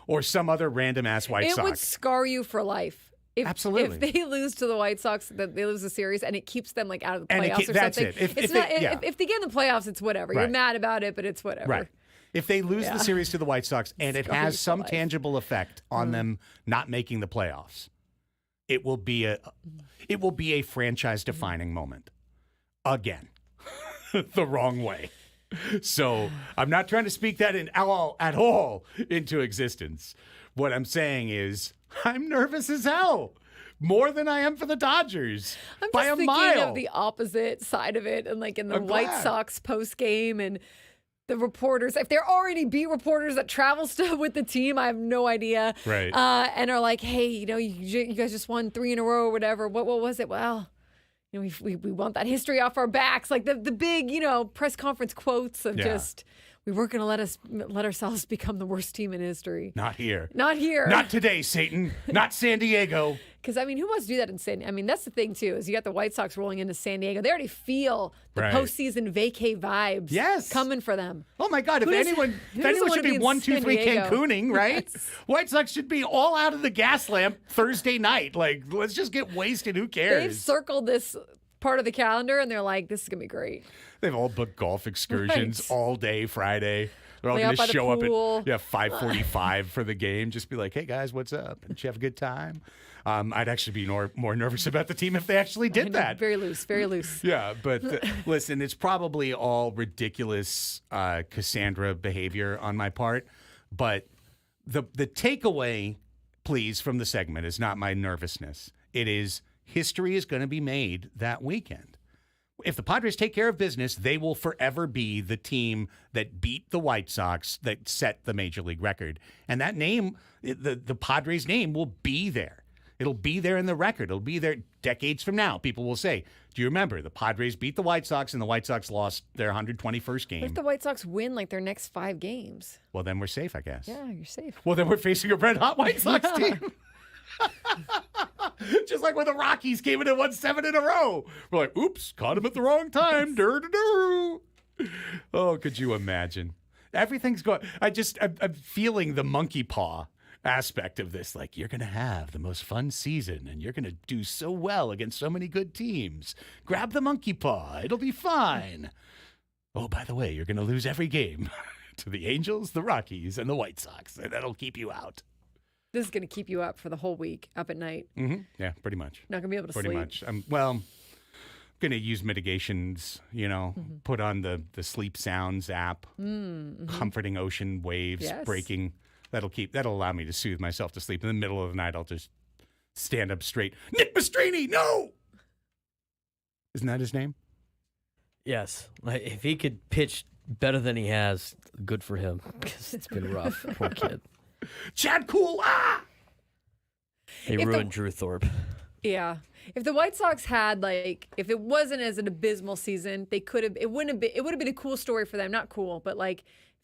or some other random ass White It Sox. would scar you for life. Absolutely. If they lose to the White Sox, that they lose the series, and it keeps them like out of the And playoffs or that's something. it. If they get in the playoffs, it's whatever. You're Right. mad about it, but it's whatever. Right. If they lose the series to the White Sox and it Scar you has for some life. tangible effect on them not making the playoffs, it will be a franchise defining moment. Again. The wrong way. So I'm not trying to speak that at all into existence. What I'm saying is I'm nervous as hell. More than I am for the Dodgers. I'm by just a thinking mile. of the opposite side of it, and like in the I'm White glad. Sox post game and the reporters. If there are any beat reporters that travel still with the team, I have no idea. Right. And are like, hey, you guys just won 3 in a row or whatever. What was it? Well, we want that history off our backs, like the big press conference quotes of just we weren't going to let ourselves become the worst team in history. Not here. Not here. Not today, Satan. Not San Diego. Because, who wants to do that in San Diego? That's the thing, too, is you got the White Sox rolling into San Diego. They already feel the Right. postseason vacay vibes Yes. coming for them. Oh my God! If Who doesn't- anyone who doesn't wanna should be be in 1, 2, San 3 Diego? Cancooning, right? Yes. White Sox should be all out of the gas lamp Thursday night. Like, let's just get wasted. Who They've cares? circled this part of the calendar, and they're like, this is going to be great. They've all booked golf excursions Right. all day Friday. They're all Lay going out to by the show up pool. at 5:45 for the game. Just be like, hey guys, what's up? Did you have a good time? I'd actually be more nervous about the team if they actually did that. Very loose, very loose. Yeah, but listen, it's probably all ridiculous Cassandra behavior on my part. But the takeaway, please, from the segment is not my nervousness. It is history is going to be made that weekend. If the Padres take care of business, they will forever be the team that beat the White Sox, that set the Major League record. And that name, the Padres name, will be there. It'll be there in the record. It'll be there decades from now. People will say, do you remember the Padres beat the White Sox and the White Sox lost their 121st What game? if the White Sox win like their next 5 games? Well, then we're safe, I guess. Yeah, you're safe. Well, then we're facing a red-hot White Sox team. Just like when the Rockies came in and won 7 in a row. We're like, oops, caught him at the wrong time. Dur-dur-dur. Oh, could you imagine? Everything's going. I'm feeling the monkey paw aspect of this. Like, you're going to have the most fun season and you're going to do so well against so many good teams. Grab the monkey paw. It'll be fine. Oh, by the way, you're going to lose every game to the Angels, the Rockies, and the White Sox. And that'll keep you out. This is going to keep you up for the whole week, up at night. Mm-hmm. Yeah, pretty much. Not going to be able to Pretty sleep. much. Well, going to use mitigations, put on the sleep sounds app, comforting ocean waves, Yes. breaking. That'll allow me to soothe myself to sleep. In the middle of the night, I'll just stand up straight. Nick Mastrini, no! Isn't that his name? Yes. Like, if he could pitch better than he has, good for him. Because it's been rough. Poor kid. Chad Cool, He ruined Drew Thorpe. Yeah. If the White Sox had if it wasn't as an abysmal season, it would have been a cool story for them. Not cool, but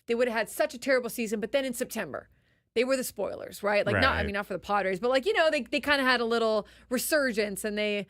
they would have had such a terrible season, but then in September, they were the spoilers, right? Not for the Padres, but they kind of had a little resurgence and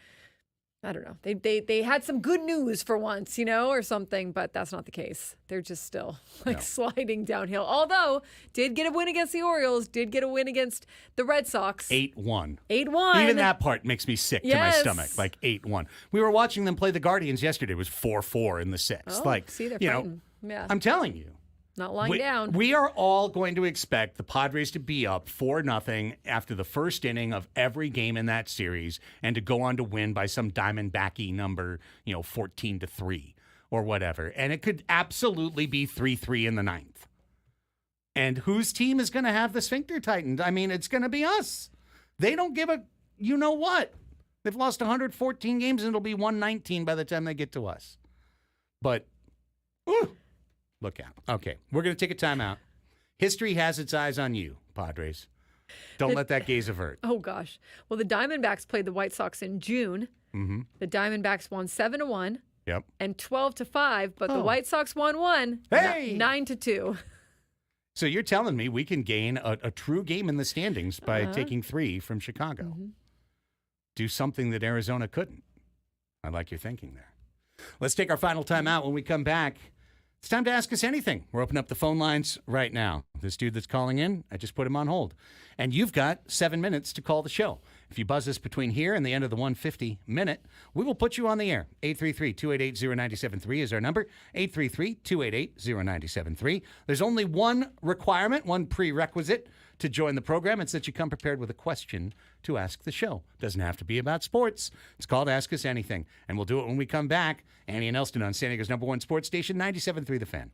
I don't know. They had some good news for once, or something, but that's not the case. They're just still sliding downhill. Although, did get a win against the Orioles, did get a win against the Red Sox. 8-1. 8-1. Even that part makes me sick to my stomach. 8-1. We were watching them play the Guardians yesterday. It was 4-4 in the sixth. Oh, see, they're fighting. Yeah. I'm telling you. Not lying down. We are all going to expect the Padres to be up 4-0 after the first inning of every game in that series and to go on to win by some Diamondbacky number, 14-3 or whatever. And it could absolutely be 3-3 in the ninth. And whose team is going to have the sphincter tightened? I mean, it's going to be us. They don't give a what. They've lost 114 games and it'll be 119 by the time they get to us. But, look out. Okay, we're going to take a timeout. History has its eyes on you, Padres. Don't let that gaze avert. Oh, gosh. Well, the Diamondbacks played the White Sox in June. Mm-hmm. The Diamondbacks won 7-1. Yep. And 12-5, but the White Sox won 9-2. So you're telling me we can gain a true game in the standings by taking 3 from Chicago. Mm-hmm. Do something that Arizona couldn't. I like your thinking there. Let's take our final timeout. When we come back, it's time to ask us anything. We're opening up the phone lines right now. This dude that's calling in, I just put him on hold. And you've got 7 minutes to call the show. If you buzz us between here and the end of the 150 minute, we will put you on the air. 833-288-0973 is our number. 833-288-0973. There's only one requirement, one prerequisite to join the program. It's that you come prepared with a question to ask the show. Doesn't have to be about sports. It's called Ask Us Anything. And we'll do it when we come back. Annie and Elsten on San Diego's #1 sports station, 97.3 The Fan.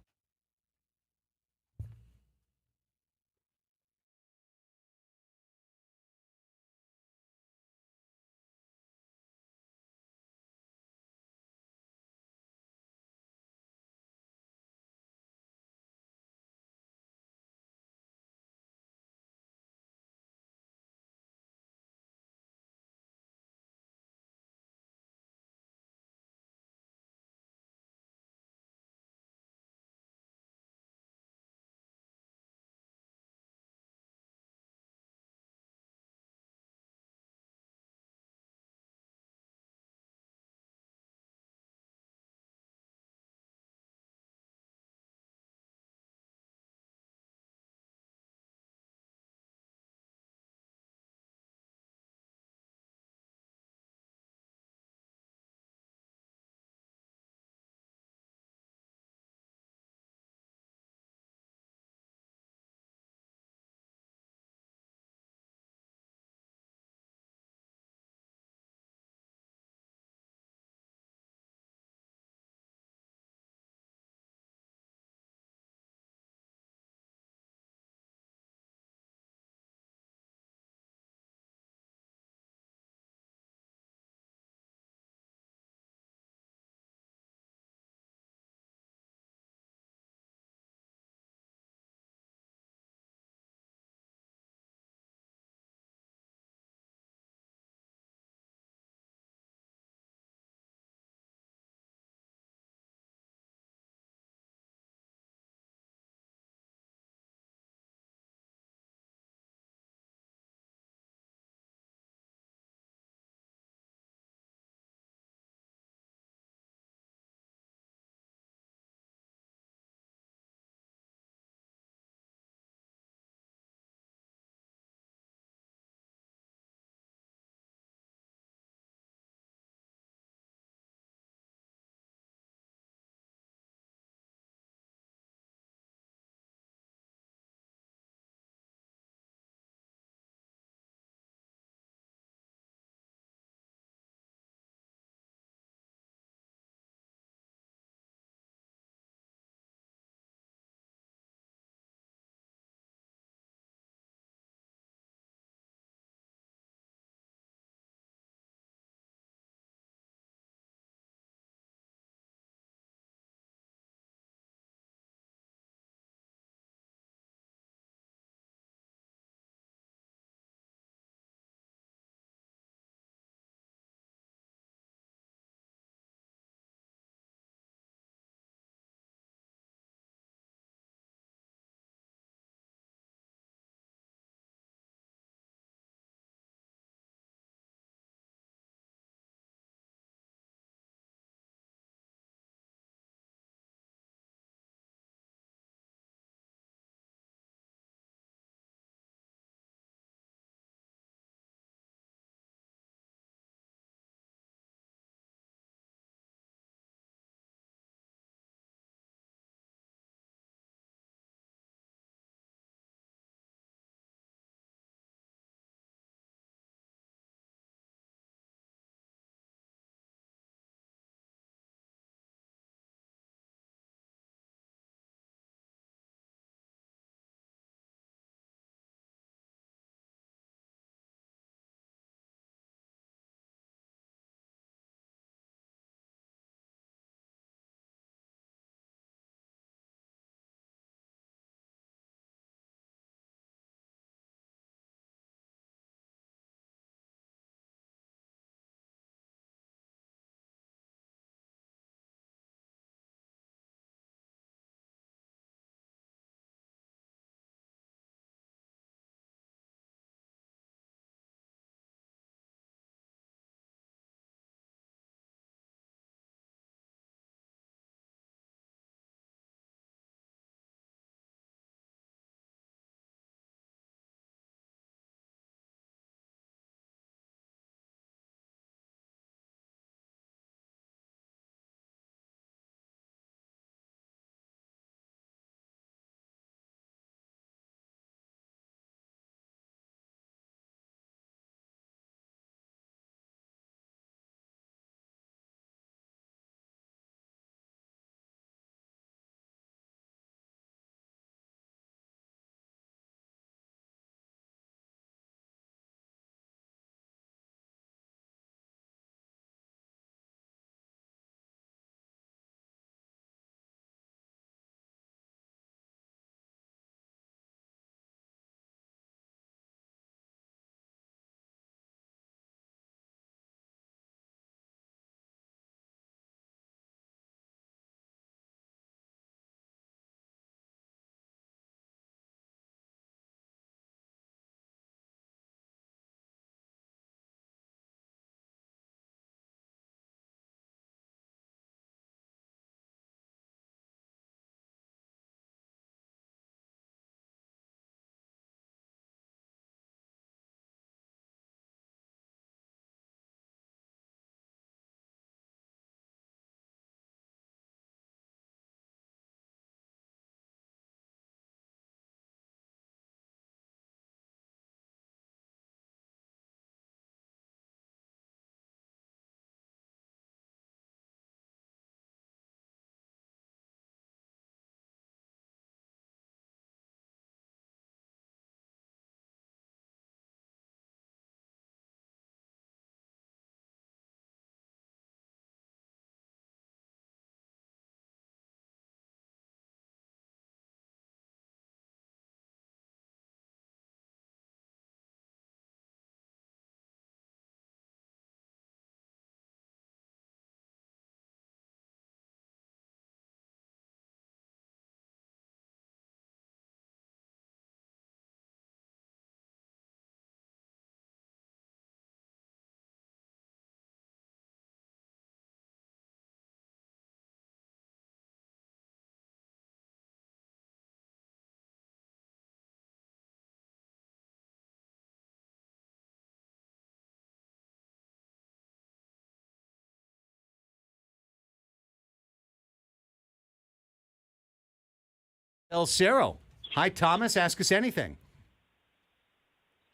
El Cerro. Hi, Thomas. Ask us anything.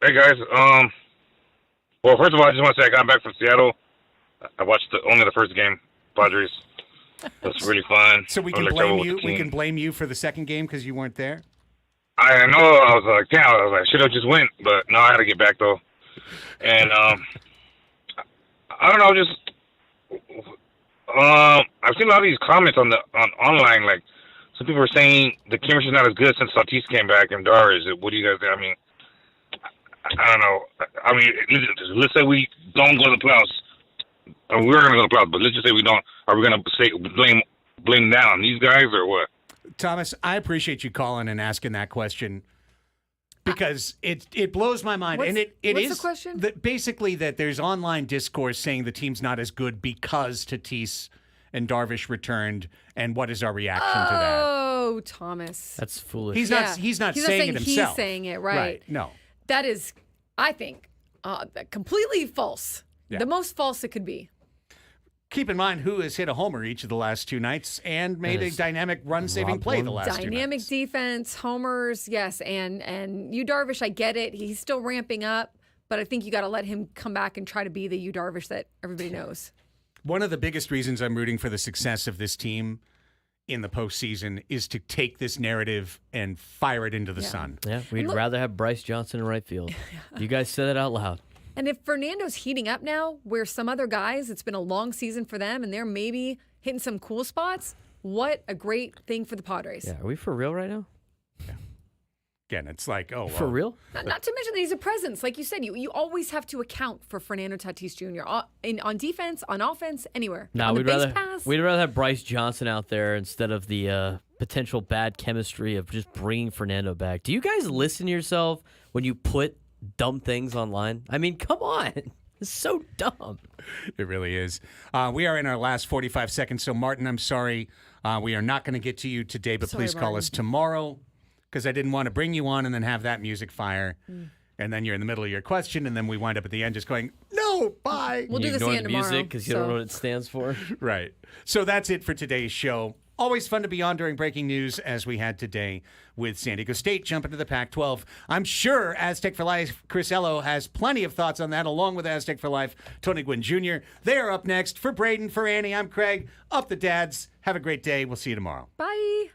Hey guys. Well, first of all, I just want to say I got back from Seattle. I watched only the first game, Padres. It was really fun. So we can blame you. We can blame you for the second game because you weren't there. I know. I was like, damn. I was like, should have just went, but no, I had to get back though. And I don't know. Just I've seen a lot of these comments on online. Like some people are saying the chemistry's not as good since Tatis came back and Darvish. What do you guys think? I mean, I don't know. I mean, let's say we don't go to the playoffs. Or we're going to go to the playoffs, but let's just say we don't. Are we going to say blame that on these guys or what? Thomas, I appreciate you calling and asking that question because it blows my mind. What's is the question? Basically that there's online discourse saying the team's not as good because Tatis and Darvish returned, and what is our reaction to that? Oh, Thomas. That's foolish. He's not saying it himself. He's saying it, right. No. That is, I think, completely false. Yeah. The most false it could be. Keep in mind who has hit a homer each of the last two nights and made a dynamic run-saving play the last two nights. Dynamic defense, homers, yes. And Yu Darvish, I get it. He's still ramping up, but I think you got to let him come back and try to be the Yu Darvish that everybody knows. One of the biggest reasons I'm rooting for the success of this team in the postseason is to take this narrative and fire it into the sun. Yeah, we'd rather have Bryce Johnson in right field. You guys said it out loud. And if Fernando's heating up now, where some other guys, it's been a long season for them, and they're maybe hitting some cool spots, what a great thing for the Padres. Yeah, are we for real right now? Yeah. Again, it's like, oh, well. For real? Not to mention that he's a presence. Like you said, you always have to account for Fernando Tatis Jr. On defense, on offense, anywhere. No, we'd rather have Bryce Johnson out there instead of the potential bad chemistry of just bringing Fernando back. Do you guys listen to yourself when you put dumb things online? I mean, come on. It's so dumb. It really is. We are in our last 45 seconds. So, Martin, I'm sorry. We are not going to get to you today, but please call us tomorrow because I didn't want to bring you on and then have that music fire. And then you're in the middle of your question, and then we wind up at the end just going, no, bye. We'll do this again tomorrow. Music because you don't know what it stands for. Right. So that's it for today's show. Always fun to be on during breaking news, as we had today with San Diego State jumping to the Pac-12. I'm sure Aztec for Life, Chris Ello, has plenty of thoughts on that, along with Aztec for Life, Tony Gwynn Jr. They are up next. For Braden, for Annie, I'm Craig. Up the dads. Have a great day. We'll see you tomorrow. Bye.